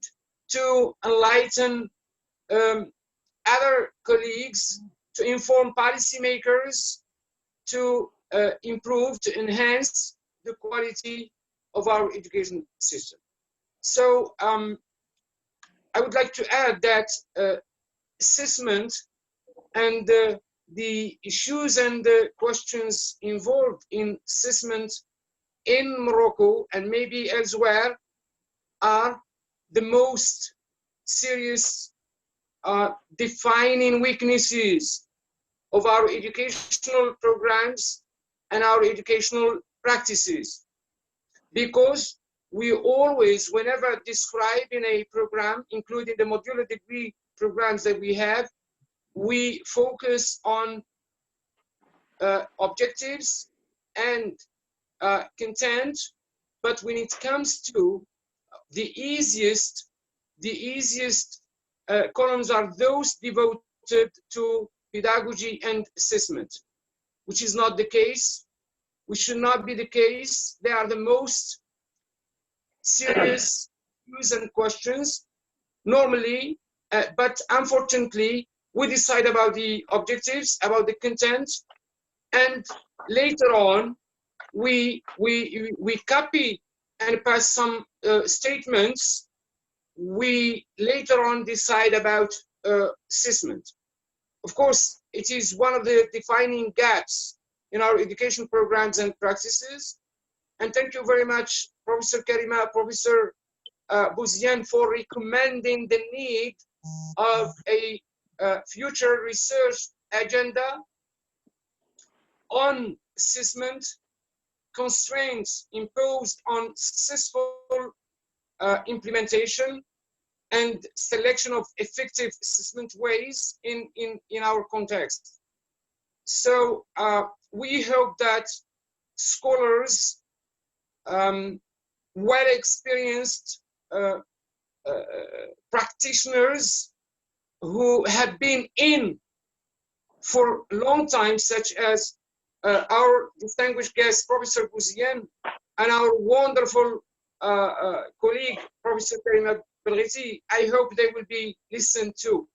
to enlighten other colleagues, to inform policymakers, to improve, to enhance the quality of our education system. So I would like to add that assessment and the issues and the questions involved in assessment in Morocco and maybe elsewhere are the most serious defining weaknesses of our educational programs and our educational practices. Because we always, whenever describing a program, including the modular degree programs that we have, we focus on objectives and content, but when it comes to the easiest columns are those devoted to pedagogy and assessment, which is not the case, which should not be the case. They are the most serious issues and questions normally, but unfortunately, we decide about the objectives, about the content, and later on, we copy and pass some statements. We later on decide about assessment. Of course, it is one of the defining gaps in our education programs and practices. And thank you very much, Professor Karima, Professor Bouziane, for recommending the need of a future research agenda on assessment constraints imposed on successful implementation and selection of effective assessment ways in our context. So we hope that scholars, well-experienced practitioners who have been in for a long time, such as our distinguished guest, Professor Bouziane, and our wonderful colleague, Professor Karima Belghiti, I hope they will be listened to.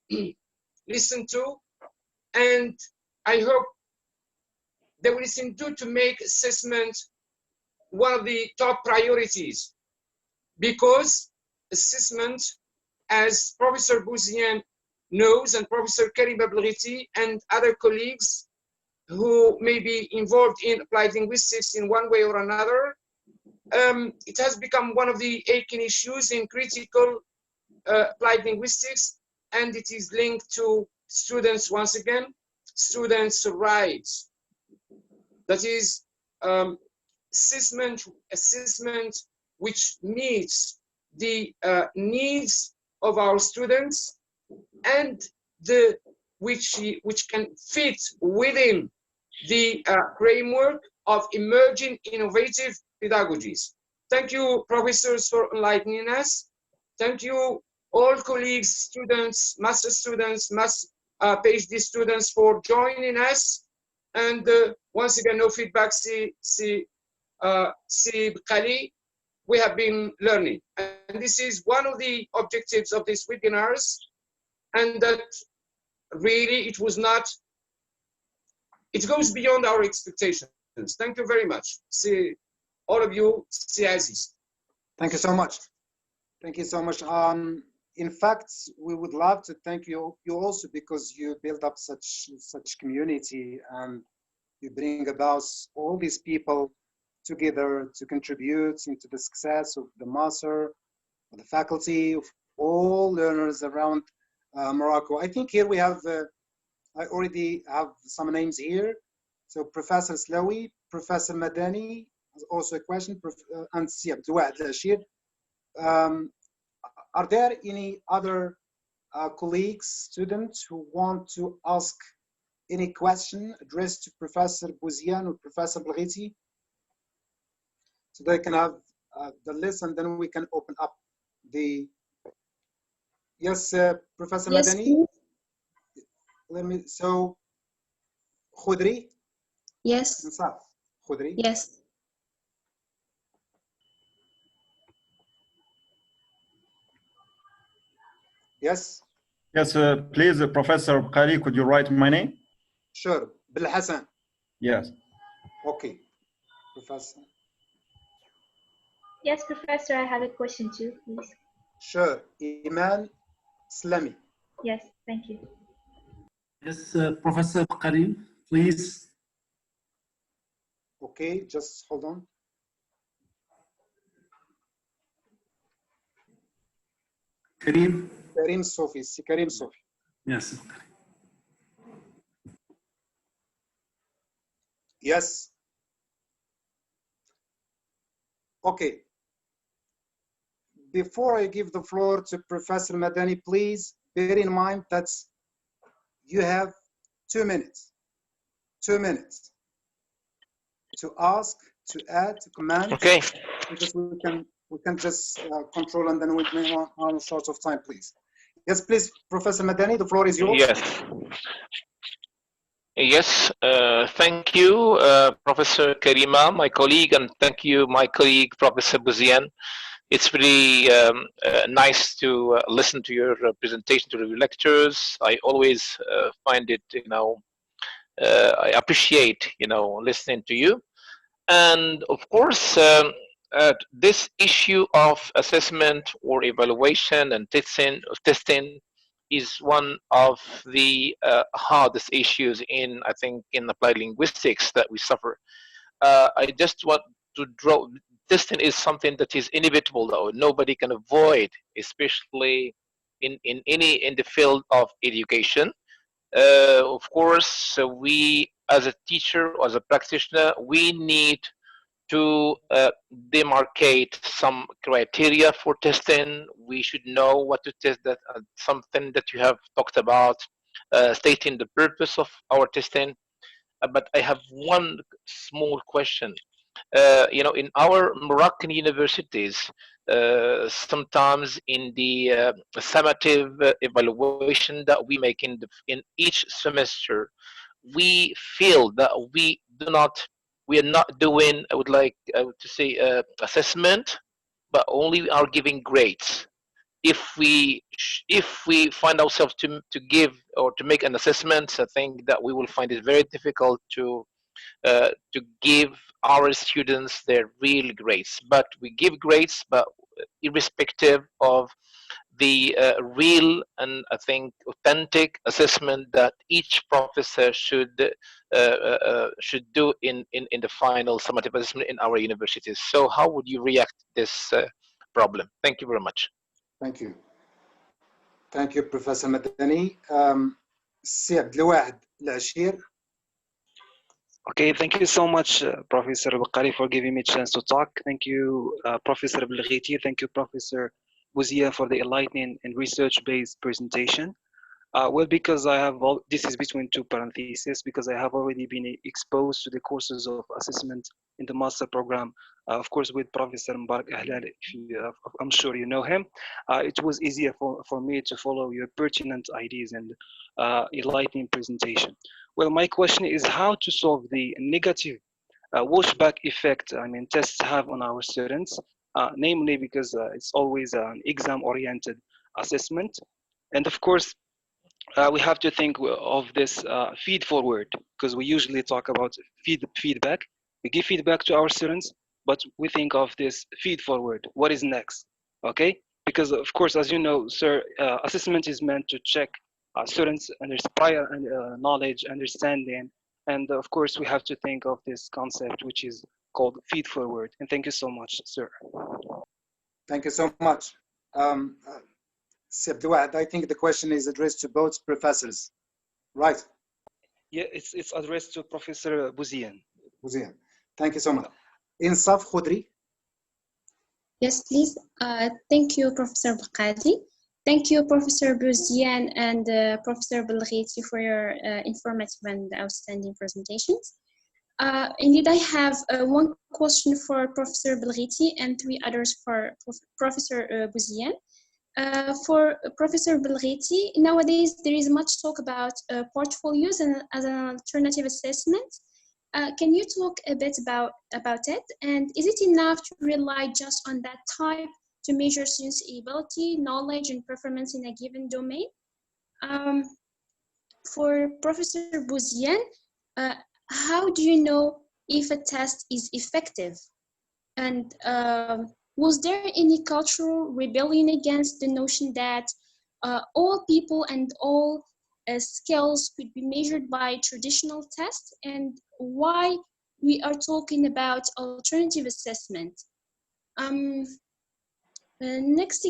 And I hope they will listen to make assessment one of the top priorities, because assessment, as Professor Bouziane knows, and Professor Karima Belghiti and other colleagues who may be involved in applied linguistics in one way or another, it has become one of the aching issues in critical applied linguistics, and it is linked to students, once again, students' rights. That is, assessment which meets the needs of our students and which can fit within the framework of emerging innovative pedagogies. Thank you, professors, for enlightening us. Thank you, all colleagues, students, master students, PhD students, for joining us. And once again, no feedback, si Bkhali, we have been learning. And this is one of the objectives of these webinars, and that really it goes beyond our expectations. Thank you very much. See all of you, see Aziz. Thank you so much. Thank you so much. In fact, we would love to thank you also, because you build up such community and you bring about all these people together to contribute into the success of the master, of the faculty, of all learners around Morocco. I think here we have, I already have some names here. So Professor Slawi, Professor Madani, also a question, and Abdelmajid. Are there any other colleagues, students who want to ask any question addressed to Professor Bouziane or Professor Belghiti? So they can have the list, and then we can open up the. Yes, Professor Yes, Madani. Let me. So, Khudri. yes. Insaf. Khudri. Yes. Yes. Yes, please, Professor Khali, could you write my name? Sure. Bil Hassan. Yes. Okay. Professor. Yes, Professor, I have a question too, please. Sure. Iman Slami. Yes, thank you. Yes, Professor Karim, please. Okay, just hold on. Karim. Karim Sofi. Karim Sofi. Yes. Yes. Okay. Before I give the floor to Professor Madani, please bear in mind that you have 2 minutes. 2 minutes to ask, to add, to comment. Okay. Because we can just control, and then we may on short of time, please. Yes, please, Professor Madani, the floor is yours. Yes. Yes, thank you, Professor Karima, my colleague, and thank you, my colleague, Professor Bouziane. It's really nice to listen to your presentation, to your lectures. I always find it, I appreciate, listening to you. And of course, this issue of assessment or evaluation and testing is one of the hardest issues I think, in applied linguistics that we suffer. I just want to draw, testing is something that is inevitable, though. Nobody can avoid, especially in the field of education. Of course, we as a teacher, as a practitioner, we need to demarcate some criteria for testing. We should know what to test. That something that you have talked about, stating the purpose of our testing. But I have one small question. In our Moroccan universities, sometimes in the summative evaluation that we make in each semester, we feel that we are not doing, I would like to say, assessment, but only are giving grades. If we find ourselves to give or to make an assessment, I think that we will find it very difficult to give our students their real grades. But we give grades, but irrespective of the real and I think authentic assessment that each professor should do in the final summative assessment in our universities. So how would you react to this problem? Thank you very much. Thank you. Thank you, Professor Madani. سي Abdelwahid العشير. Okay, thank you so much, Professor Bukhari, for giving me a chance to talk. Thank you, Professor Belghiti. Thank you, Professor Bouziane, for the enlightening and research-based presentation. Well, because this is between two parentheses, because I have already been exposed to the courses of assessment in the master program, of course, with Professor Mbarak Ahlal, I'm sure you know him. It was easier for me to follow your pertinent ideas and enlightening presentation. Well, my question is how to solve the negative washback effect tests have on our students, namely because it's always an exam-oriented assessment. And of course, we have to think of this feed-forward, because we usually talk about feedback. We give feedback to our students, but we think of this feed-forward. What is next? Okay? Because of course, as you know, sir, assessment is meant to check students' prior knowledge, understanding, and of course, we have to think of this concept, which is called feed-forward. And thank you so much, sir. Thank you so much. I think the question is addressed to both professors, right? Yeah, it's addressed to Professor Bouziane. Bouziane, thank you so much. Insaf Khudri. Yes, please. Thank you, Professor Bukhari. Thank you, Professor Bouziane and Professor Belghiti for your informative and outstanding presentations. Indeed, I have one question for Professor Belghiti and three others for Professor Bouziane. For Professor Belghiti, nowadays there is much talk about portfolios and as an alternative assessment. Can you talk a bit about it? And is it enough to rely just on that type to measure students' ability, knowledge, and performance in a given domain? For Professor Bouziane, how do you know if a test is effective? And was there any cultural rebellion against the notion that all people and all skills could be measured by traditional tests, and why we are talking about alternative assessment? Next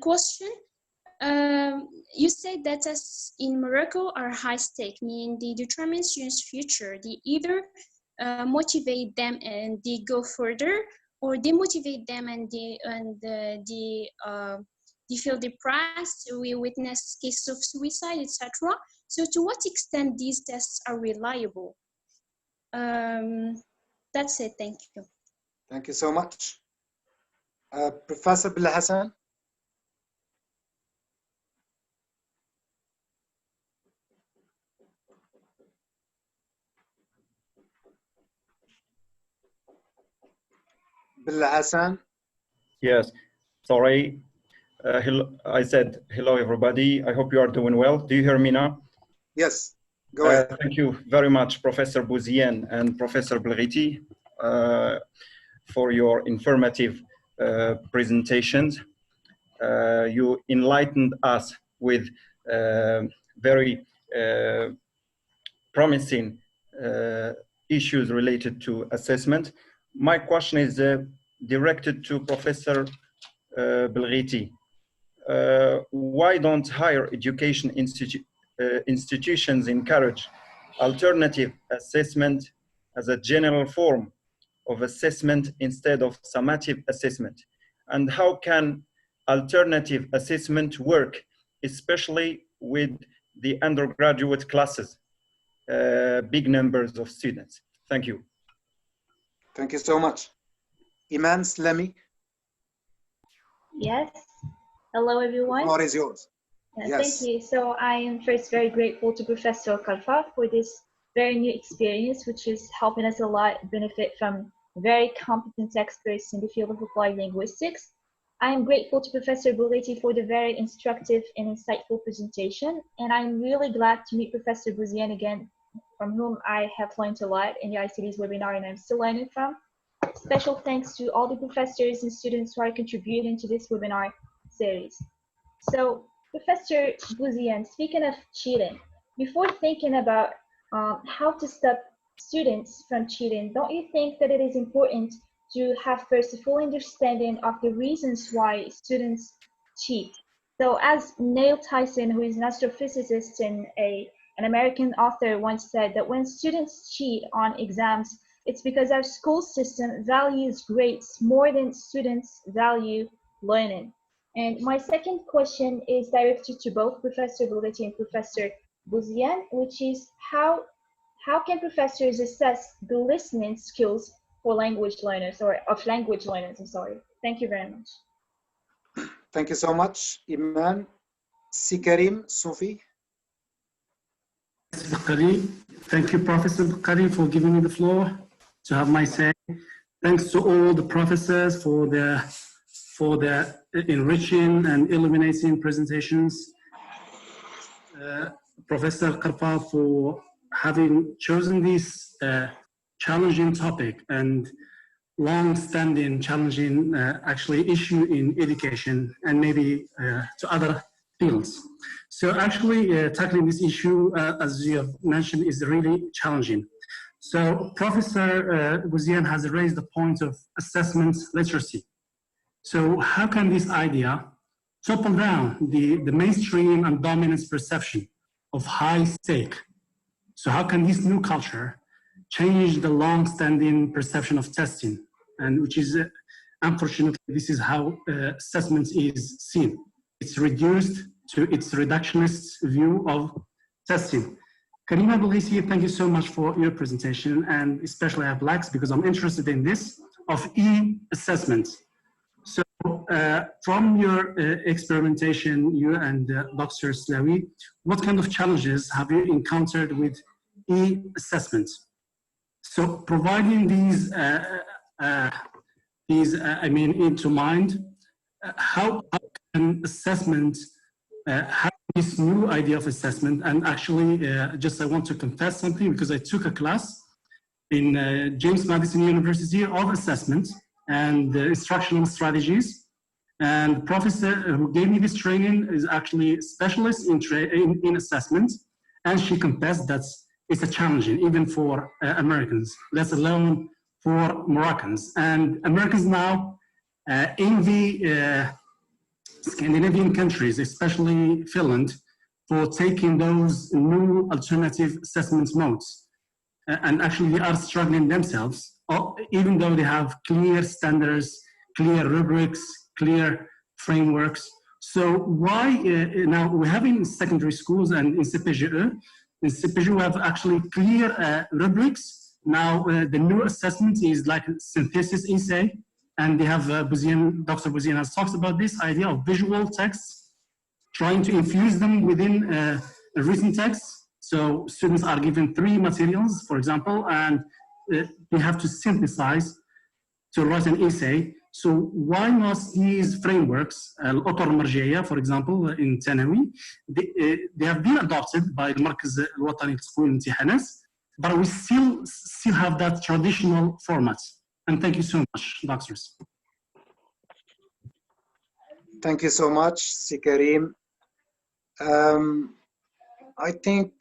question. You said that tests in Morocco are high stake, meaning they determine students' future. They either motivate them and they go further, or demotivate them and they feel depressed. We witness cases of suicide, etc. So to what extent these tests are reliable? That's it. Thank you. Thank you so much. Professor Abdellah Hassan. Abdellah Hassan. Yes, sorry. I said hello, everybody. I hope you are doing well. Do you hear me now? Yes, go ahead. Thank you very much, Professor Bouziane and Professor Belghiti, for your informative presentations. You enlightened us with very promising issues related to assessment. My question is directed to Professor Belghiti. Why don't higher education institutions encourage alternative assessment as a general form of assessment instead of summative assessment? And how can alternative assessment work, especially with the undergraduate classes, big numbers of students? Thank you. Thank you so much. Iman Slami. Yes. Hello, everyone. The floor is yours. Yes. Thank you. So I am first very grateful to Professor KARFA for this very new experience, which is helping us a lot benefit from very competent experts in the field of applied linguistics. I am grateful to Professor Belghiti for the very instructive and insightful presentation. And I'm really glad to meet Professor Bouziane again, from whom I have learned a lot in the ICT's webinar and I'm still learning from. Special thanks to all the professors and students who are contributing to this webinar series. So, Professor Bouziane, speaking of cheating, before thinking about how to stop students from cheating, don't you think that it is important to have first a full understanding of the reasons why students cheat? So as Neil Tyson, who is an astrophysicist and an American author, once said that when students cheat on exams, it's because our school system values grades more than students value learning. And my second question is directed to both Professor Belghiti and Professor Bouziane, which is how can professors assess the listening skills for language learners, or of language learners, I'm sorry. Thank you very much. Thank you so much, Iman. Karim, Sophie. Thank you, Professor Karim, for giving me the floor to have my say. Thanks to all the professors for their enriching and illuminating presentations. Professor KARFA for having chosen this challenging topic and long-standing challenging actually issue in education and maybe to other fields. So actually tackling this issue, as you have mentioned, is really challenging. So Professor Bouziane has raised the point of assessment literacy. So how can this idea topple down the mainstream and dominance perception of high stake? So how can this new culture change the long-standing perception of testing? And which is, unfortunately, this is how assessment is seen. It's reduced to its reductionist view of testing. Karima, Belghiti, thank you so much for your presentation, and especially I have likes because I'm interested in this of e-assessment. So from your experimentation, you and Dr. Slawi, what kind of challenges have you encountered with e-assessment? So providing these, into mind, how can assessment have this new idea of assessment? And actually, I want to confess something because I took a class in James Madison University of assessment and instructional strategies. And the professor who gave me this training is actually a specialist in assessment. And she confessed that it's a challenging, even for Americans, let alone for Moroccans. And Americans now envy Scandinavian countries, especially Finland, for taking those new alternative assessment modes. And actually they are struggling themselves, even though they have clear standards, clear rubrics, clear frameworks. So why, now we have in secondary schools and in CPGE we have actually clear rubrics. Now the new assessment is like a synthesis essay, and they have Dr. Bouziane has talked about this idea of visual texts, trying to infuse them within a written text. So students are given 3 materials, for example, and they have to synthesize to write an essay. So why not these frameworks, الأطر المرجعية, for example, in Thanawi, they have been adopted by the المركز الوطني لتقويم الامتحانات, but we still have that traditional format. And thank you so much, doctors. Thank you so much, Karim. I think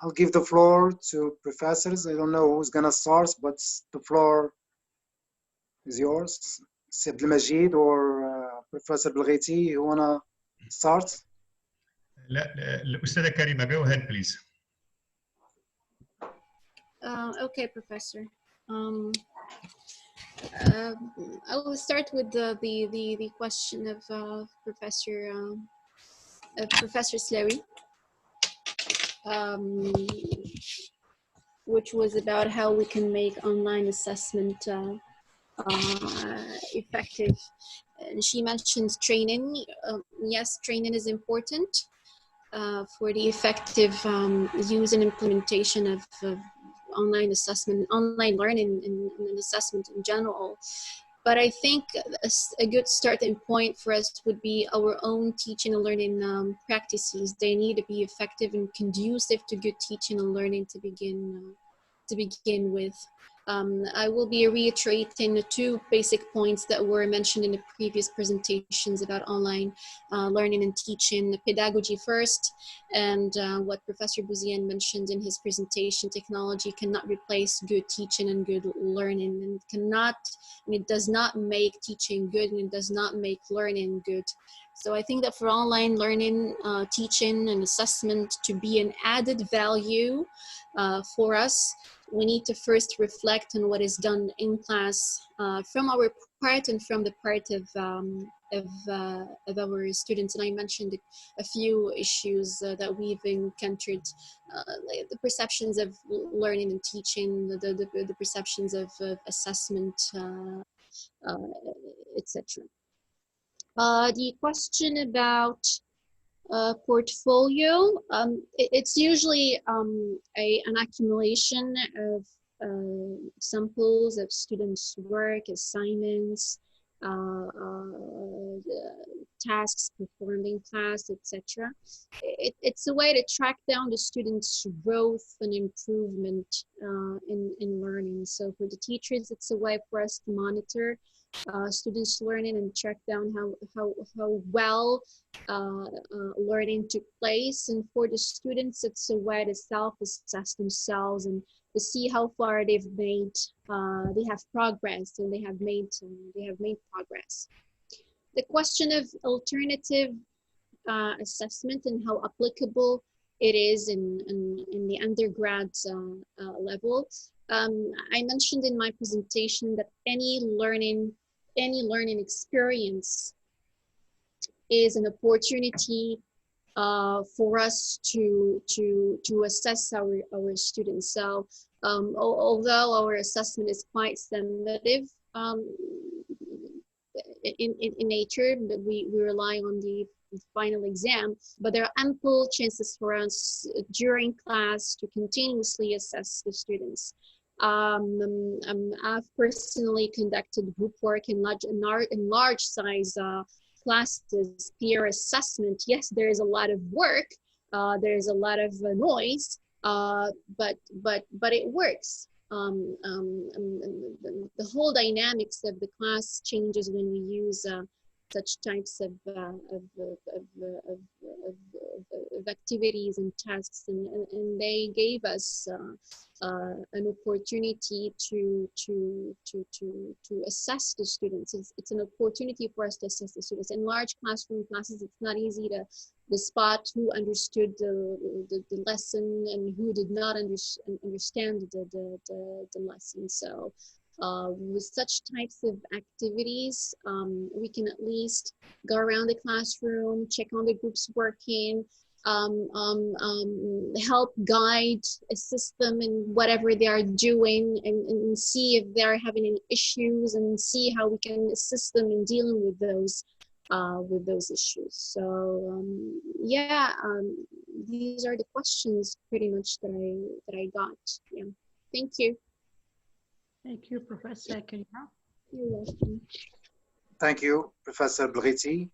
I'll give the floor to professors. I don't know who's gonna start, but the floor is yours. Abdelmajid or Professor Belghiti, you wanna start? الأستاذة كريمة, go ahead, please. Okay, Professor. I will start with the question of Professor Slawi, which was about how we can make online assessment effective. And she mentioned training. Yes, training is important for the effective use and implementation of online assessment, online learning, and assessment in general. But I think a good starting point for us would be our own teaching and learning practices. They need to be effective and conducive to good teaching and learning to begin with. I will be reiterating the two basic points that were mentioned in the previous presentations about online learning and teaching. Pedagogy first, and what Professor Bouziane mentioned in his presentation, technology cannot replace good teaching and good learning, and it does not make teaching good, and it does not make learning good. So I think that for online learning, teaching, and assessment to be an added value for us, we need to first reflect on what is done in class from our part and from the part of our students. And I mentioned a few issues that we've encountered, like the perceptions of learning and teaching, the perceptions of assessment, etc. The question about portfolio, it's usually an accumulation of samples of students' work, assignments, tasks performed in class, etc. It's a way to track down the students' growth and improvement in learning. So for the teachers, it's a way for us to monitor students' learning and track down how well learning took place. And for the students, it's a way to self-assess themselves and to see how far they've made, they have progressed, and they have made progress. The question of alternative assessment and how applicable it is in the undergrad level. I mentioned in my presentation that any learning experience is an opportunity for us to assess our students. So although our assessment is quite summative in nature, but we rely on the final exam, but there are ample chances for us during class to continuously assess the students. I've personally conducted group work in large size classes, peer assessment. Yes, there is a lot of work, there's a lot of noise, but it works. The whole dynamics of the class changes when we use such types of activities and tasks, and they gave us an opportunity to assess the students. It's an opportunity for us to assess the students. In large classroom classes, it's not easy to spot who understood the lesson and who did not understand the lesson. So with such types of activities, we can at least go around the classroom, check on the groups working, help guide, assist them in whatever they are doing, and see if they're having any issues, and see how we can assist them in dealing with those issues. So yeah, these are the questions pretty much that I got. Yeah, thank you. Thank you, Professor Karima. You're welcome. Thank you, Professor Belghiti.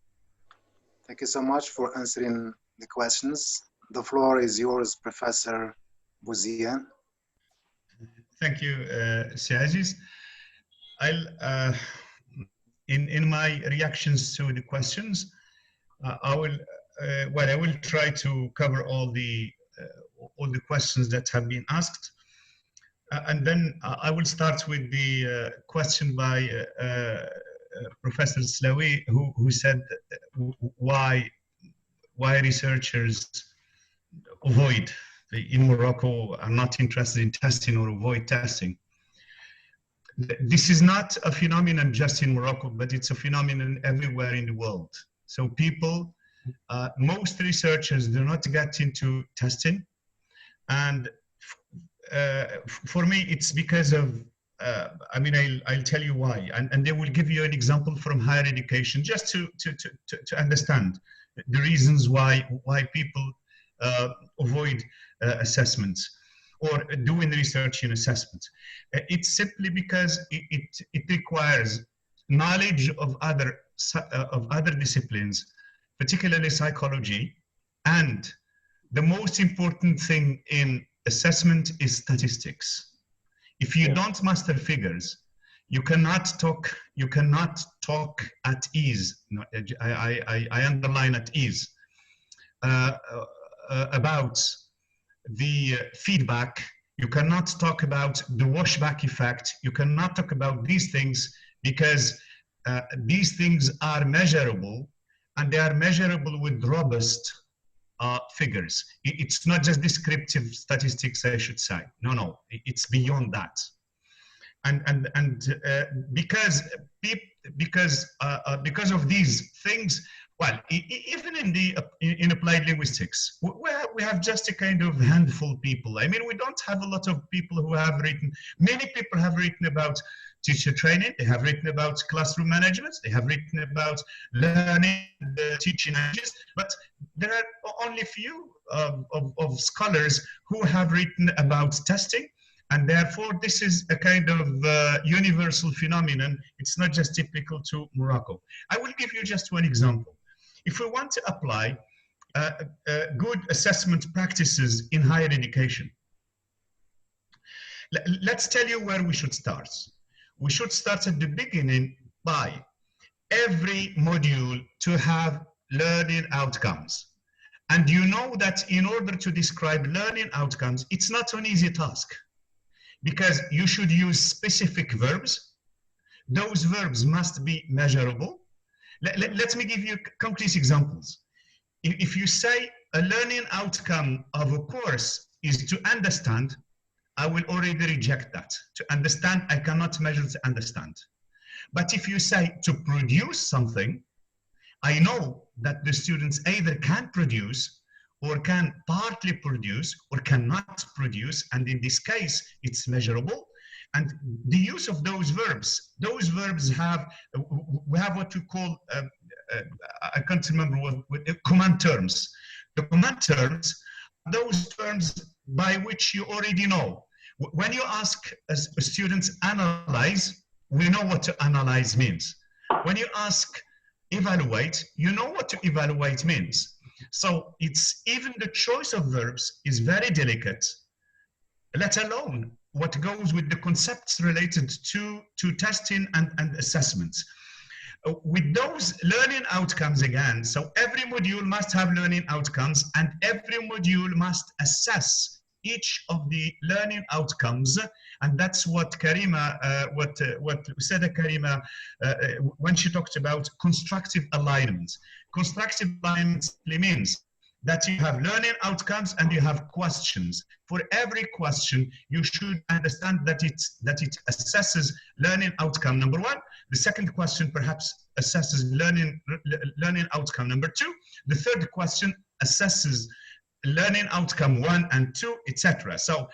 Thank you so much for answering the questions. The floor is yours, Professor Bouziane. Thank you, Aziz. I'll, in my reactions to the questions, I will try to cover all the questions that have been asked. And then I will start with the question by Professor Slawi, who said why researchers avoid in Morocco are not interested in testing or avoid testing. This is not a phenomenon just in Morocco, but it's a phenomenon everywhere in the world. So people, most researchers do not get into testing. And for me, it's because of, I mean, I'll tell you why. And they will give you an example from higher education, just to understand the reasons why people avoid assessments or doing research in assessments. It's simply because it requires knowledge of other disciplines, particularly psychology, and the most important thing in assessment is statistics. If you don't master figures, you cannot talk at ease. No, I underline at ease about the feedback. You cannot talk about the washback effect. You cannot talk about these things because these things are measurable, and they are measurable with robust figures. It's not just descriptive statistics, I should say. No, it's beyond that. And because of these things, well, even in applied linguistics, we have just a kind of handful of people. I mean, we don't have a lot of people who have written. Many people have written about teacher training. They have written about classroom management. They have written about learning the teaching languages. But there are only few of scholars who have written about testing. And therefore, this is a kind of universal phenomenon. It's not just typical to Morocco. I will give you just one example. If we want to apply good assessment practices in higher education, let's tell you where we should start. We should start at the beginning by every module to have learning outcomes. And you know that in order to describe learning outcomes, it's not an easy task, because you should use specific verbs. Those verbs must be measurable. Let me give you concrete examples. If you say a learning outcome of a course is to understand, I will already reject that. To understand, I cannot measure to understand. But if you say to produce something, I know that the students either can produce or can partly produce or cannot produce, and in this case, it's measurable. And the use of those verbs have, we have what we call, I can't remember what command terms. The command terms, those terms by which you already know. When you ask students analyze, we know what to analyze means. When you ask evaluate, you know what to evaluate means. So it's even the choice of verbs is very delicate, let alone what goes with the concepts related to testing and assessments. With those learning outcomes again, so every module must have learning outcomes, and every module must assess each of the learning outcomes, and that's what Karima, what said Karima when she talked about constructive alignment. Constructive alignment means that you have learning outcomes and you have questions. For every question, you should understand that it assesses learning outcome number one. The second question perhaps assesses learning outcome number two. The third question assesses learning outcome 1 and 2, etc. So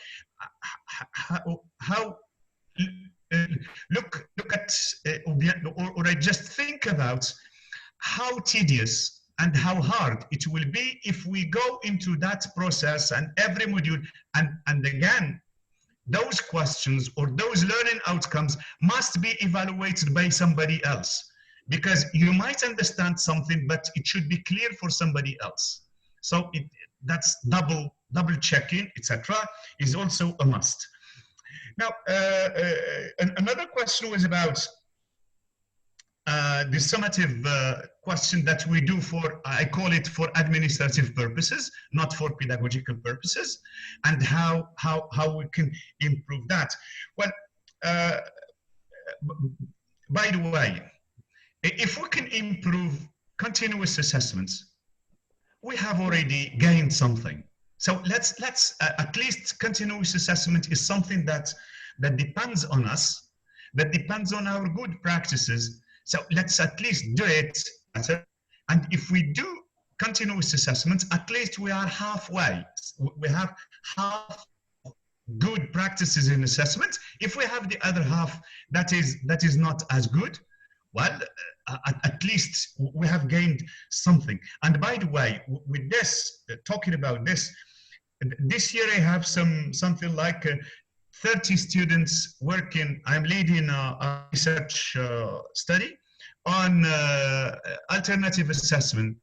how look at or I just think about how tedious and how hard it will be if we go into that process and every module, and again, those questions or those learning outcomes must be evaluated by somebody else, because you might understand something, but it should be clear for somebody else. So that's double checking, etc., is also a must. Now, another question was about the summative question that we do for, I call it for administrative purposes, not for pedagogical purposes, and how we can improve that. Well, by the way, if we can improve continuous assessments, we have already gained something. So let's at least continuous assessment is something that depends on us, that depends on our good practices. So let's at least do it better. And if we do continuous assessments, at least we are halfway. We have half good practices in assessment. If we have the other half that is not as good, well, at least we have gained something. And by the way, with this, talking about this year I have something like 30 students working. I'm leading a research study on alternative assessment,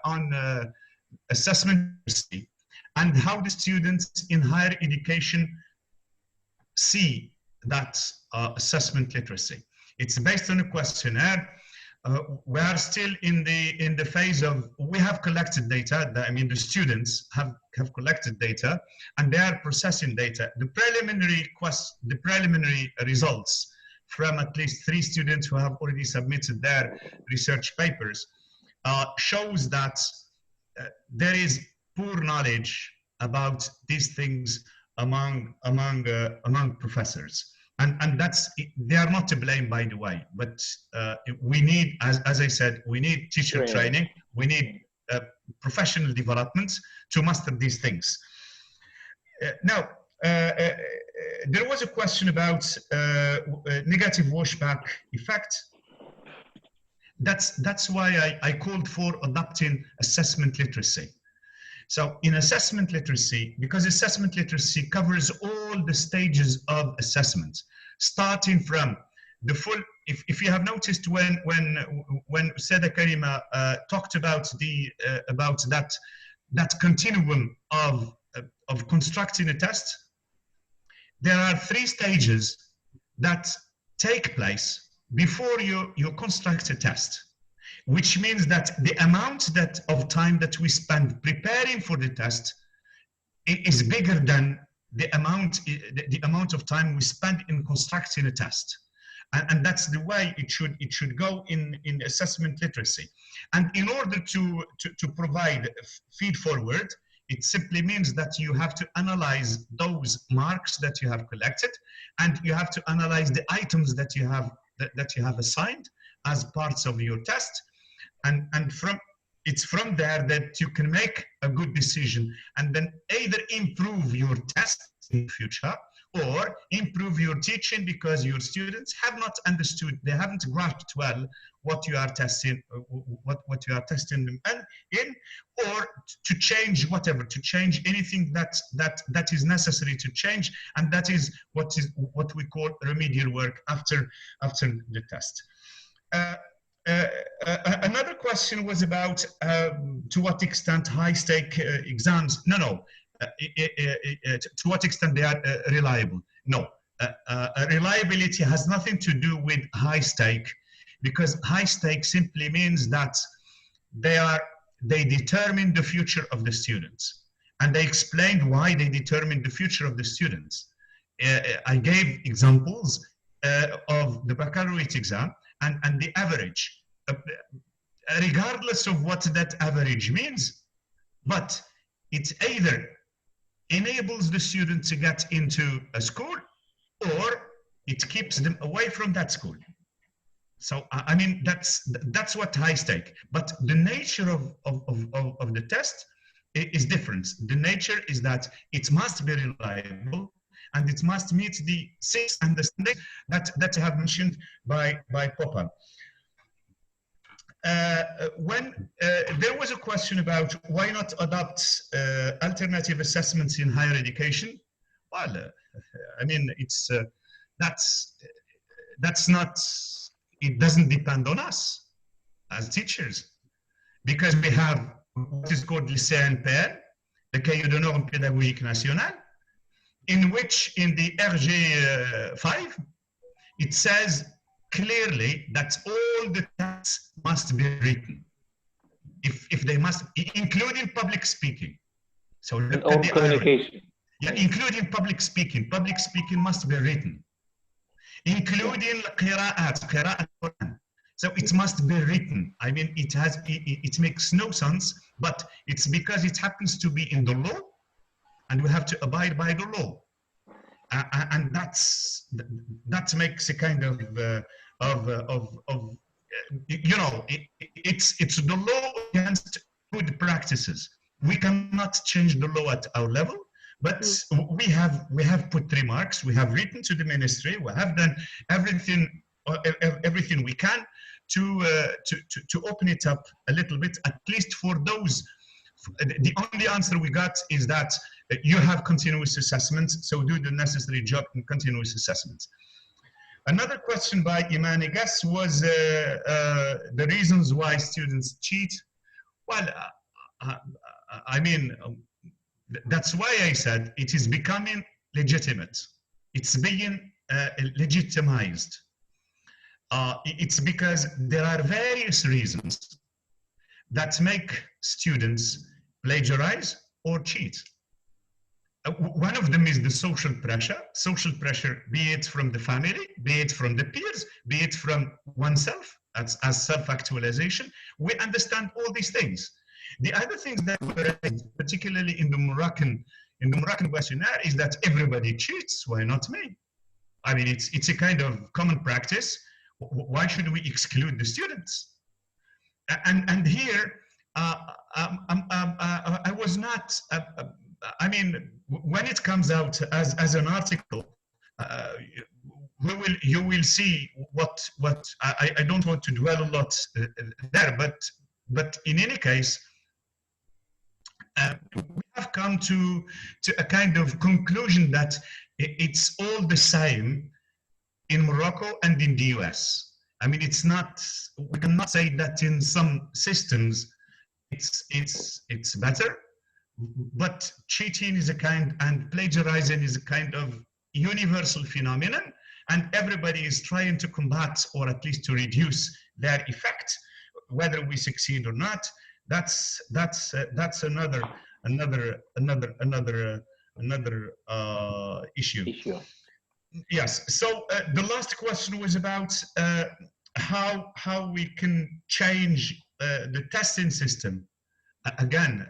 on assessment and how the students in higher education see that assessment literacy. It's based on a questionnaire. We are still in the phase of, we have collected data. I mean, the students have collected data and they are processing data. The preliminary results from at least 3 students who have already submitted their research papers shows that there is poor knowledge about these things among professors. And that's, they are not to blame, by the way, but we need, as I said, we need teacher training, we need professional development to master these things. Now, there was a question about negative washback effect. That's why I called for adopting assessment literacy. So in assessment literacy, because assessment literacy covers all the stages of assessment, starting from the full, if you have noticed when Seda Karima talked about that continuum of constructing a test, there are 3 stages that take place before you construct a test, which means that the amount of time that we spend preparing for the test is bigger than the amount of time we spend in constructing a test. And that's the way it should go in assessment literacy. And in order to provide feed forward, it simply means that you have to analyze those marks that you have collected, and you have to analyze the items that you have assigned as parts of your test. And it's from there that you can make a good decision and then either improve your test in the future or improve your teaching, because your students have not understood, they haven't grasped well what you are testing, what you are testing them in, or to change whatever, to change anything that is necessary to change, and that is what we call remedial work after the test. Another question was about to what extent high-stake exams, to what extent they are reliable. No, reliability has nothing to do with high-stake, because high-stake simply means that they determine the future of the students. And they explained why they determine the future of the students. I gave examples of the baccalaureate exam and the average, regardless of what that average means, but it either enables the student to get into a school or it keeps them away from that school. So, I mean, that's what high stake, but the nature of the test is different. The nature is that it must be reliable and it must meet the 6 understandings that I have mentioned by Popper. When there was a question about why not adopt alternative assessments in higher education, well, I mean, it's that's not, it doesn't depend on us as teachers, because we have what is called lycéen pair, the Cahier de normes pédagogiques nationales, in which in the RG 5, it says clearly that all the tests must be written, if they must, including public speaking. So look at the communication. Yeah, including public speaking. Public speaking must be written, including qira'at Quran. So it must be written. I mean, it makes no sense, but it's because it happens to be in the law, and we have to abide by the law. And that makes a kind of you know, it's the law against good practices. We cannot change the law at our level, but we have put remarks. We have written to the ministry. We have done everything we can to open it up a little bit, at least for those. The only answer we got is that you have continuous assessments, so do the necessary job in continuous assessments. Another question by Iman, I guess, was the reasons why students cheat. Well, I mean, that's why I said it is becoming legitimate. It's being legitimized. It's because there are various reasons that make students plagiarize or cheat. One of them is the social pressure, be it from the family, be it from the peers, be it from oneself as self-actualization. We understand all these things. The other things that were raised, particularly in the Moroccan questionnaire, is that everybody cheats. Why not me? I mean, it's a kind of common practice. Why should we exclude the students? And here, I was not. I mean, when it comes out as an article, you will see what I don't want to dwell a lot there, but in any case, we have come to a kind of conclusion that it's all the same in Morocco and in the US. I mean, it's not. We cannot say that in some systems it's better. But cheating is a kind, and plagiarizing is a kind of universal phenomenon, and everybody is trying to combat, or at least to reduce their effect, whether we succeed or not. That's another issue. Yes. So the last question was about how we can change the testing system. Again,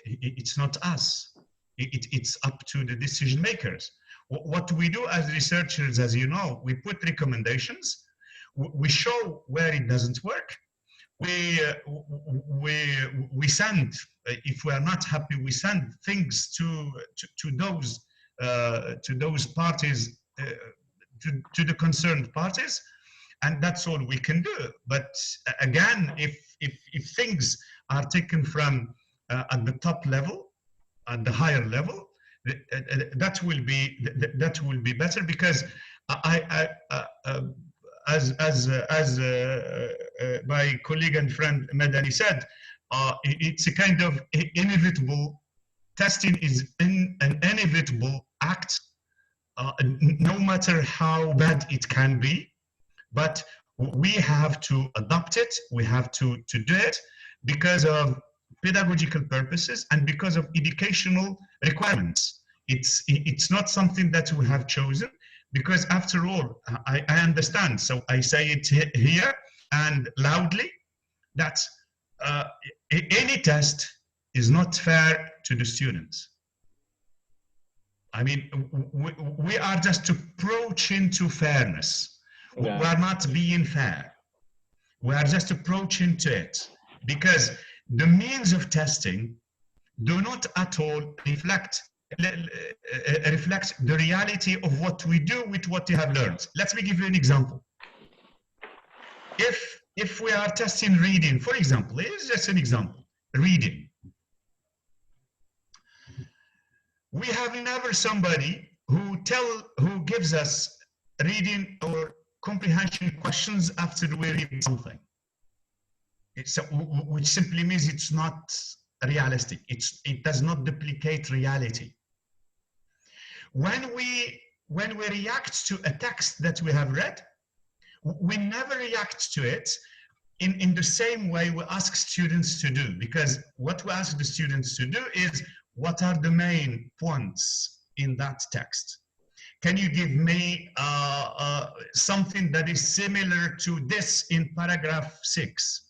it's not us. It's up to the decision makers. What we do as researchers, as you know, we put recommendations. We show where it doesn't work. We send, if we are not happy, we send things to those parties, to the concerned parties, and that's all we can do. But again, if things are taken from at the top level, at the higher level, that will be better, because as my colleague and friend Madani said, it's a kind of inevitable. Testing is an inevitable act, no matter how bad it can be, but we have to adopt it. We have to do it because of pedagogical purposes and because of educational requirements. It's not something that we have chosen, because after all, I understand, so I say it here and loudly, that any test is not fair to the students. I mean, we are just approaching to fairness. Yeah. We are not being fair. We are just approaching to it, because the means of testing do not at all reflect the reality of what we do with what we have learned. Let me give you an example. If we are testing reading, for example, it's just an example, reading. We have never somebody who gives us reading or comprehension questions after we read something. Which simply means it's not realistic. It does not duplicate reality. When we react to a text that we have read, we never react to it in the same way we ask students to do, because what we ask the students to do is, what are the main points in that text? can you give me something that is similar to this in paragraph 6?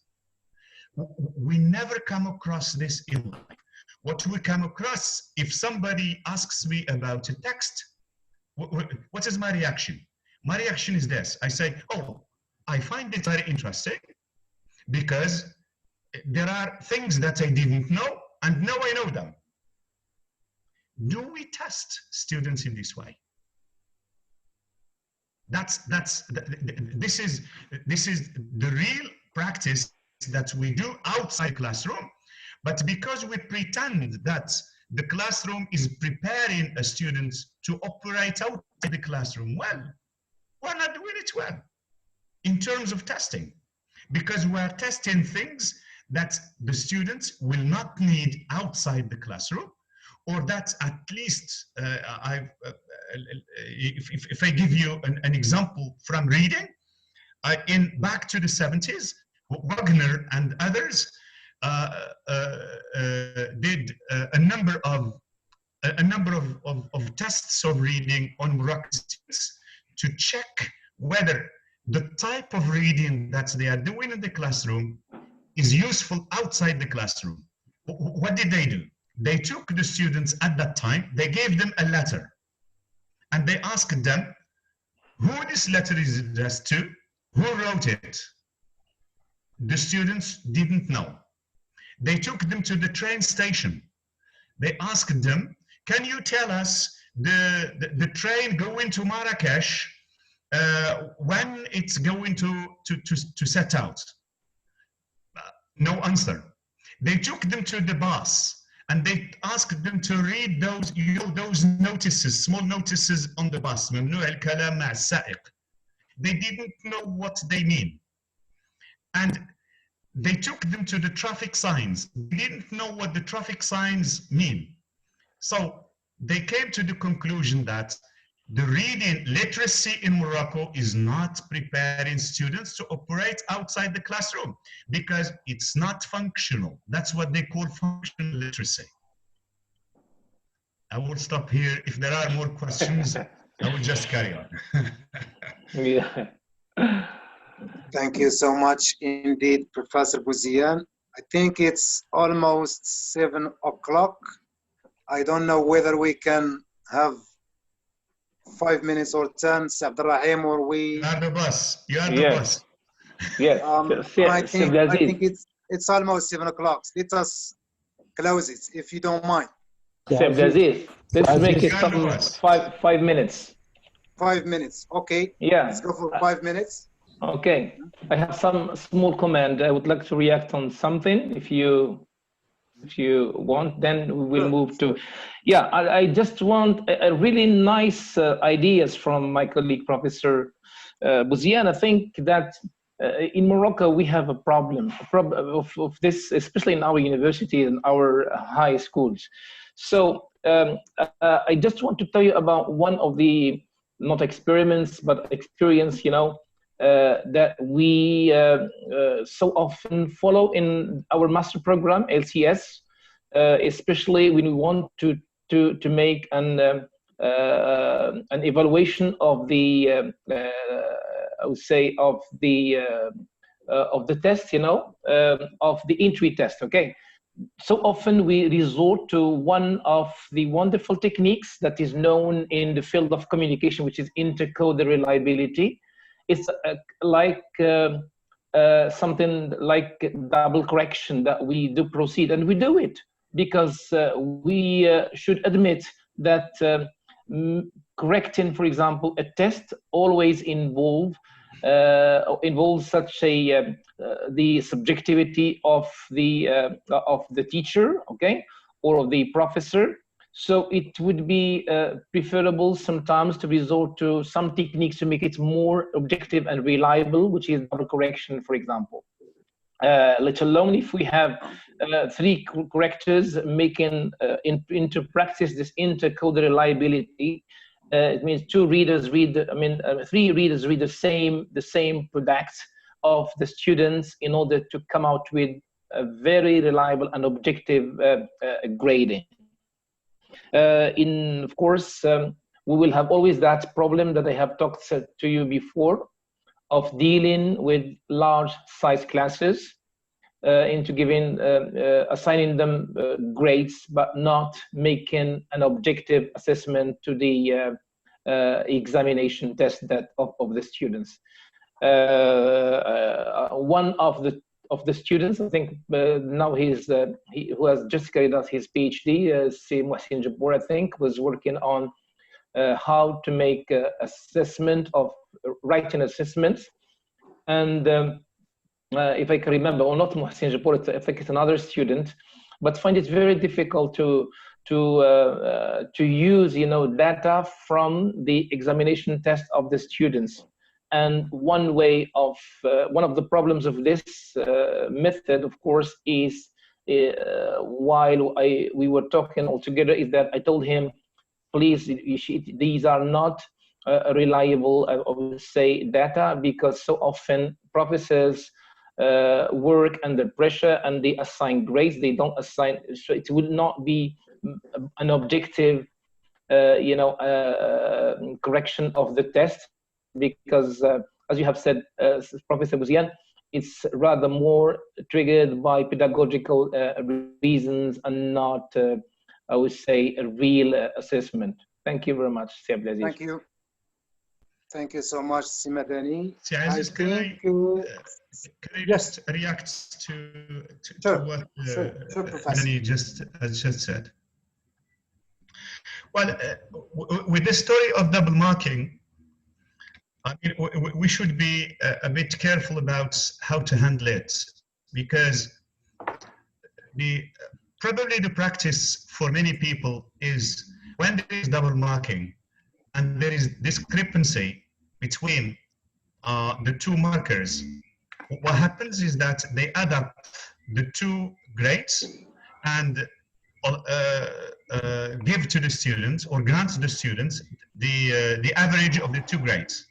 We never come across this in life. What we come across, if somebody asks me about a text, what is my reaction? My reaction is this. I say, oh, I find it very interesting because there are things that I didn't know, and now I know them. Do we test students in this way? This is the real practice that we do outside classroom, but because we pretend that the classroom is preparing a student to operate outside the classroom well, we're not doing it well in terms of testing, because we're testing things that the students will not need outside the classroom, or that at least if I give you an example from reading, in back to the 70s, Wagner and others did a number of tests of reading on Moroccan students to check whether the type of reading that they are doing in the classroom is useful outside the classroom. What did they do? They took the students at that time, they gave them a letter, and they asked them who this letter is addressed to, who wrote it. The students didn't know. They took them to the train station. They asked them, can you tell us the train going to Marrakesh when it's going to set out? No answer. They took them to the bus and they asked them to read those, those notices, small notices on the bus. They didn't know what they mean. And they took them to the traffic signs. They didn't know what the traffic signs mean. So they came to the conclusion that the reading literacy in Morocco is not preparing students to operate outside the classroom because it's not functional. That's what they call functional literacy. I will stop here. If there are more questions, I will just carry on. Yeah. Thank you so much indeed, Professor Bouziane. I think it's almost 7 o'clock. I don't know whether we can have 5 minutes or 10, Abderrahim, or we... You are the boss. You are the Yes. boss. Yes. I think it's almost 7 o'clock. Let us close it, if you don't mind. Abdelaziz, let's make it some 5 minutes. 5 minutes, okay. Yeah. Let's go for 5 minutes. Okay. I have some small comment. I would like to react on something. If you want, then we will move to. Yeah, I just want a really nice ideas from my colleague, Professor Bouziane. I think that in Morocco, we have a problem of this, especially in our university and our high schools. So I just want to tell you about one of the, not experiments, but experience, you know, that we so often follow in our master program, LCS, especially when we want to make an evaluation of the, I would say, of the test, you know, of the entry test, okay? So often we resort to one of the wonderful techniques that is known in the field of communication, which is intercoder reliability. It's like something like double correction that we do proceed, and we do it because we should admit that correcting, for example, a test always involves such a the subjectivity of the teacher, okay, or of the professor. So it would be preferable sometimes to resort to some techniques to make it more objective and reliable, which is double correction, for example. Let alone if we have 3 correctors making into practice this intercoder reliability. It means 2 readers read, 3 readers read the same product of the students in order to come out with a very reliable and objective grading. Of course, we will have always that problem that I have talked to you before of dealing with large size classes into giving, assigning them grades, but not making an objective assessment to the examination test that of the students. One of the students, I think now who has just carried out his PhD, Sidi Mohsin Jabbour, I think, was working on how to make assessment of writing assessments. And if I can remember, or not Mohsin Jabbour, I think it's another student, but find it very difficult to use, you know, data from the examination test of the students. And one of the problems of this method, of course, is while we were talking all together, is that I told him, please, these are not reliable, I would say, data, because so often professors work under pressure and they assign grades. They don't assign, so it will not be an objective, correction of the test, because as you have said, Professor Bouziane, it's rather more triggered by pedagogical reasons and not, I would say, a real assessment. Thank you very much, Sir Abdelaziz. Thank you. Thank you so much, Simadani. Can I just react to what Simadani just said? Well, with the story of double marking, I mean, we should be a bit careful about how to handle it, because probably the practice for many people is when there is double marking and there is discrepancy between the two markers, what happens is that they add up the two grades and give to the students, or grant to the students, the average of the two grades.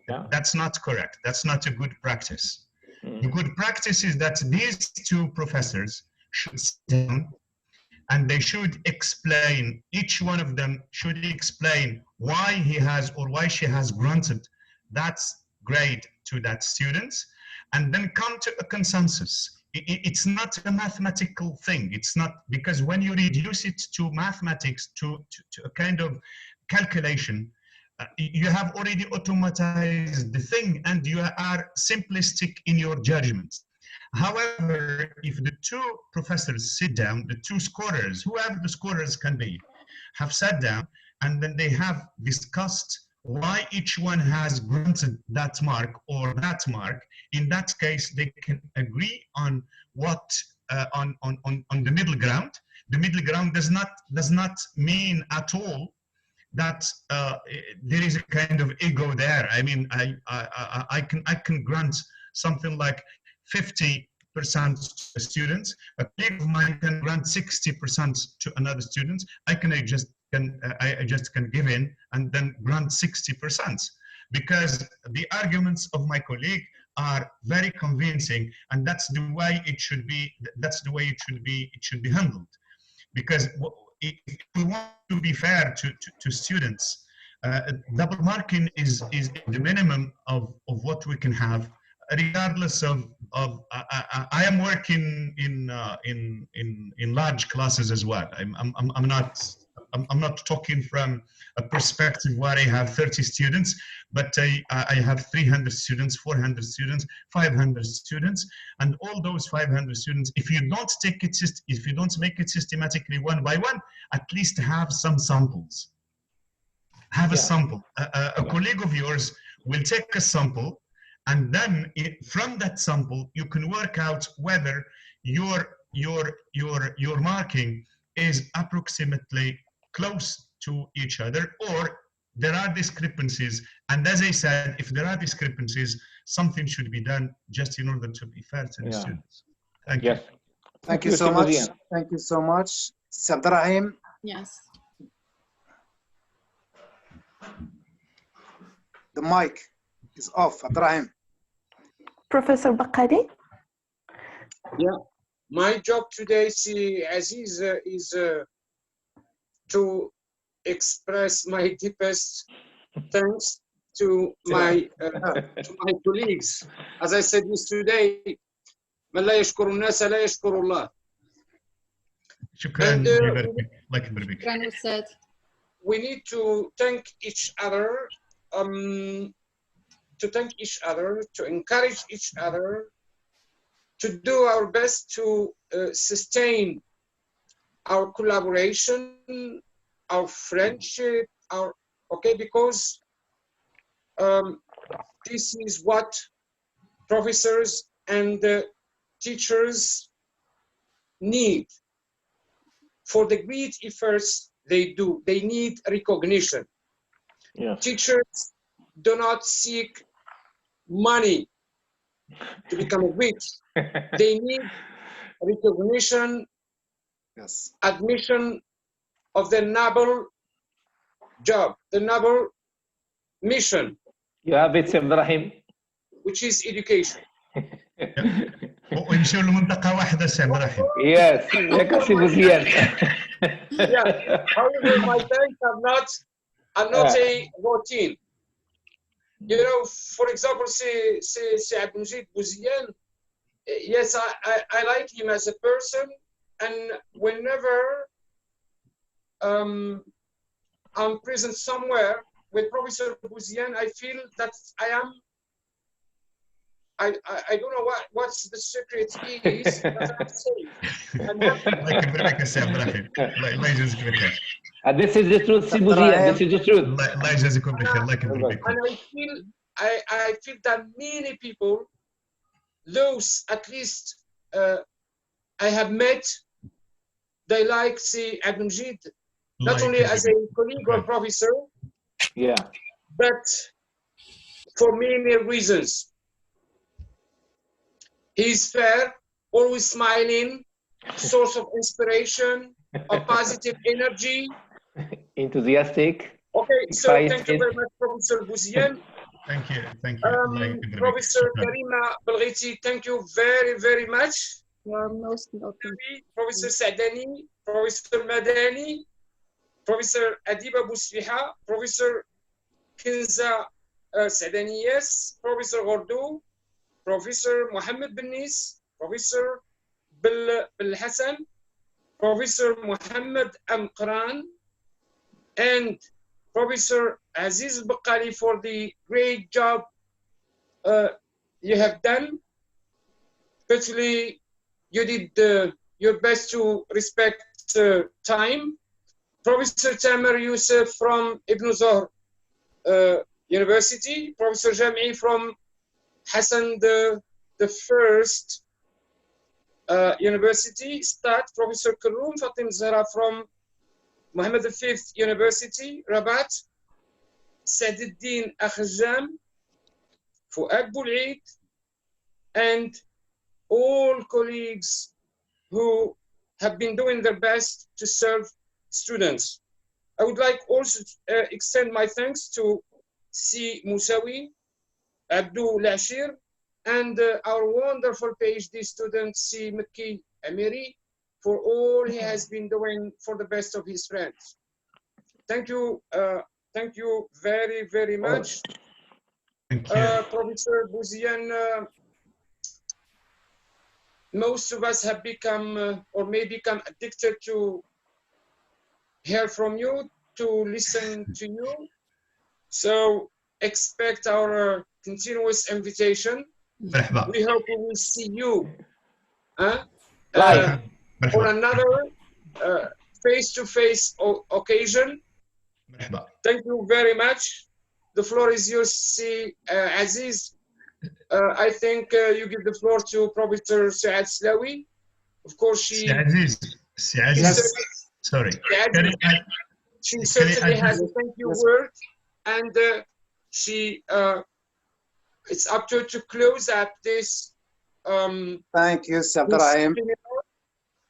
Yeah. That's not correct. That's not a good practice. The good practice is that these two professors should sit down and they should explain, each one of them should explain why he has or why she has granted that grade to that student, and then come to a consensus. It's not a mathematical thing. It's not, because when you reduce it to mathematics, to a kind of calculation, you have already automatized the thing and you are simplistic in your judgment. However, if the two professors sit down, the two scorers, whoever the scorers can be, have sat down and then they have discussed why each one has granted that mark or that mark, in that case, they can agree on what, on the middle ground. The middle ground does not mean at all that there is a kind of ego there. I mean, I can grant something like 50% to students. A colleague of mine can grant 60% to another student. I just can give in and then grant 60%, because the arguments of my colleague are very convincing, and that's the way it should be. That's the way it should be handled, because if we want to be fair to students, double marking is the minimum of what we can have, regardless of I am working in large classes as well. I'm not talking from a perspective where I have 30 students, but I have 300 students, 400 students, 500 students, and all those 500 students, if you don't make it systematically one by one, at least have some samples. Have a sample. A colleague of yours will take a sample, and then from that sample you can work out whether your marking is approximately close to each other, or there are discrepancies. And as I said, if there are discrepancies, something should be done just in order to be fair to the students. Thank you. Thank you so much. Thank you so much. Abderrahim. Yes. The mic is off. Abderrahim. Professor Bakari? Yeah. My job today, Aziz, is to express my deepest thanks to my colleagues. As I said yesterday, من لا يشكر الناس لا يشكر الله. شكرا الله يكبر بك. We need to thank each other, to encourage each other, to do our best to sustain our collaboration, our friendship, because this is what professors and teachers need for the great efforts they do. They need recognition. Yeah. Teachers do not seek money to become rich. They need recognition, yes, admission of the noble job, the noble mission. You have it, Abderrahim. Which is education. ونمشيو لمنطقة واحدة سي عبدالرحيم. Yes, ياك سي بوزيان. Yeah. However, my thanks are not a routine. You know, for example, say Abdelmajid Bouziane. Yes, I like him as a person, and whenever I'm present somewhere with Professor Bouziane, I feel that I don't know what's the secret is, but I'm safe. الله يكبر بك يا سي عبد الرحيم. الله يجازيك بخير. This is the truth, سي بوزيان. This is the truth. الله يجازيكم بخير. الله يكبر بك. And I feel that many people, those at least I have met, they like see Abdelmajid not only as a colleague or professor, but for many reasons. He's fair, always smiling, source of inspiration, of positive energy. Enthusiastic. Okay, so excited. thank you very much, Professor Bouziane. Thank you, thank you. Professor Karima Belghiti, thank you very, very much. You are most welcome. Professor Sadani, Professor Madani, Professor Adiba Bousfiha, Professor Kinza Sadani, yes, Professor Gordo, Professor Mohamed Benis, Professor Hassan, Professor Mohamed Amqran, and Professor Aziz Bakali for the great job you have done. Especially, you did your best to respect time. Professor Tamer Youssef from Ibn Zohr University, Professor Jam'i from Hassan the first University, Professor Karoum Fatim Zahra from Mohamed V University, Rabat, Saduddin Akhjam, Fouad Boul'id, and all colleagues who have been doing their best to serve students. I would like also to extend my thanks to Si Moussawi, Abdou Lashir, and our wonderful PhD student, Si Mekki Amiri, for all he has been doing for the best of his friends. Thank you very, very much. Thank you. Professor Bouziane, most of us have become or may become addicted to hear from you, to listen to you. So expect our continuous invitation. We hope we will see you on another face-to-face occasion. Thank you very much. The floor is yours, Aziz. I think you give the floor to Professor Saad Slawi. Of course, she. Sorry. She certainly has a thank you word, and it's up to her to close up this. Thank you, Abderrahim.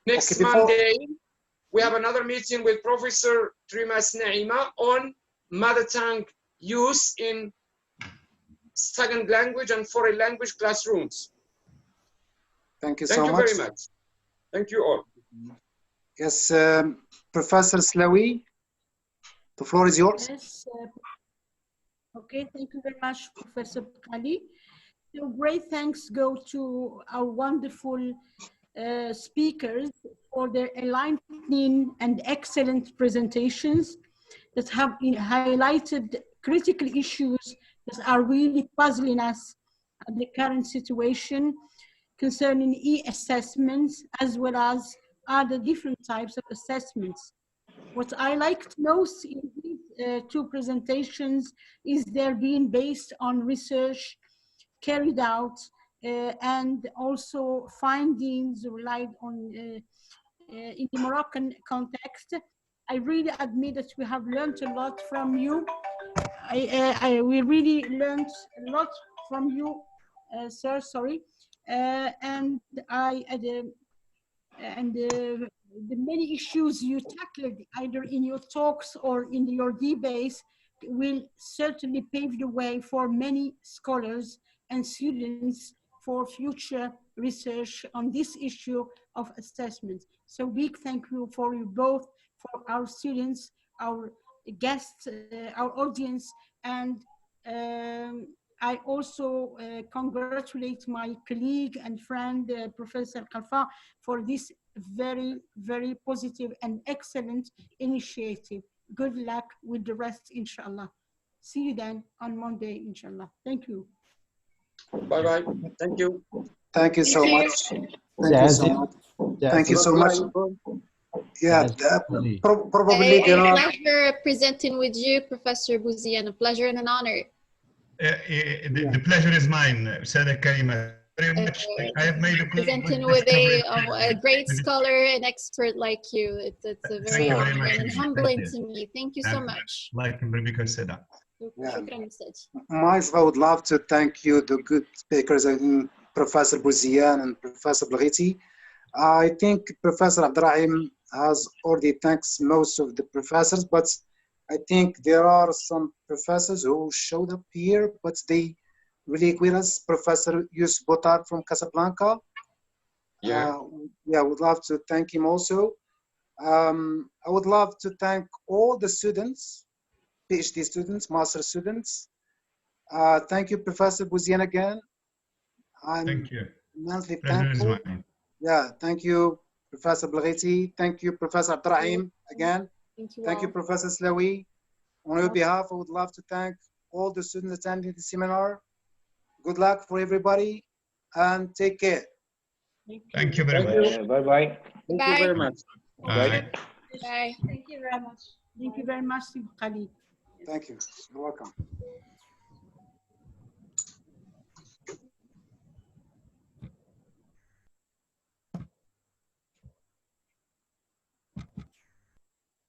Next Monday, we have another meeting with Professor Trimas Naima on mother tongue use in second language and foreign language classrooms. Thank you so much. Thank you very much. Thank you all. Yes, Professor Slawi. The floor is yours. Yes. Okay, thank you very much, Professor Kali. So great thanks go to our wonderful speakers for their enlightening and excellent presentations that have highlighted critical issues that are really puzzling us at the current situation concerning e-assessments as well as other different types of assessments. What I liked most in these two presentations is they're being based on research carried out and also findings relied on in the Moroccan context. I really admit that we have learned a lot from you. We really learned a lot from you, sir, sorry. And the many issues you tackled either in your talks or in your debates will certainly pave the way for many scholars and students for future research on this issue of assessment. So big thank you for you both, for our students, our guests, our audience, and I also congratulate my colleague and friend, Professor KARFA, for this very, very positive and excellent initiative. Good luck with the rest, inshallah. See you then on Monday, inshallah. Thank you. Bye-bye. Thank you. Thank you so much. Thank you so much. Thank you so much. Yeah, probably there a are. pleasure presenting with you, Professor Bouziane. A pleasure and an honor. The pleasure is mine, Sada Karima. Very much. I have made a presenting with a great scholar and expert like you. It's a very honoring and humbling to me. Thank you so much. Like Rebecca said. Myself, I would love to thank you, the good speakers, Professor Bouziane and Professor Belghiti. I think Professor Abderrahim has already thanked most of the professors, but I think there are some professors who showed up here, but they really with us. Professor Yusuf Botar from Casablanca. Yeah, I would love to thank him also. I would love to thank all the students, PhD students, master students. Thank you, Professor Bouziane again. Thank you. Immensely thankful. Yeah, thank you, Professor Belghiti. Thank you, Professor Abderrahim again. Thank you, Professor Slawi. On your behalf, I would love to thank all the students attending the seminar. Good luck for everybody and take care. Thank you very much. Bye-bye. Thank you very much. Bye. Bye. Thank you very much. Thank you very much, Khalid. Thank you. You're welcome.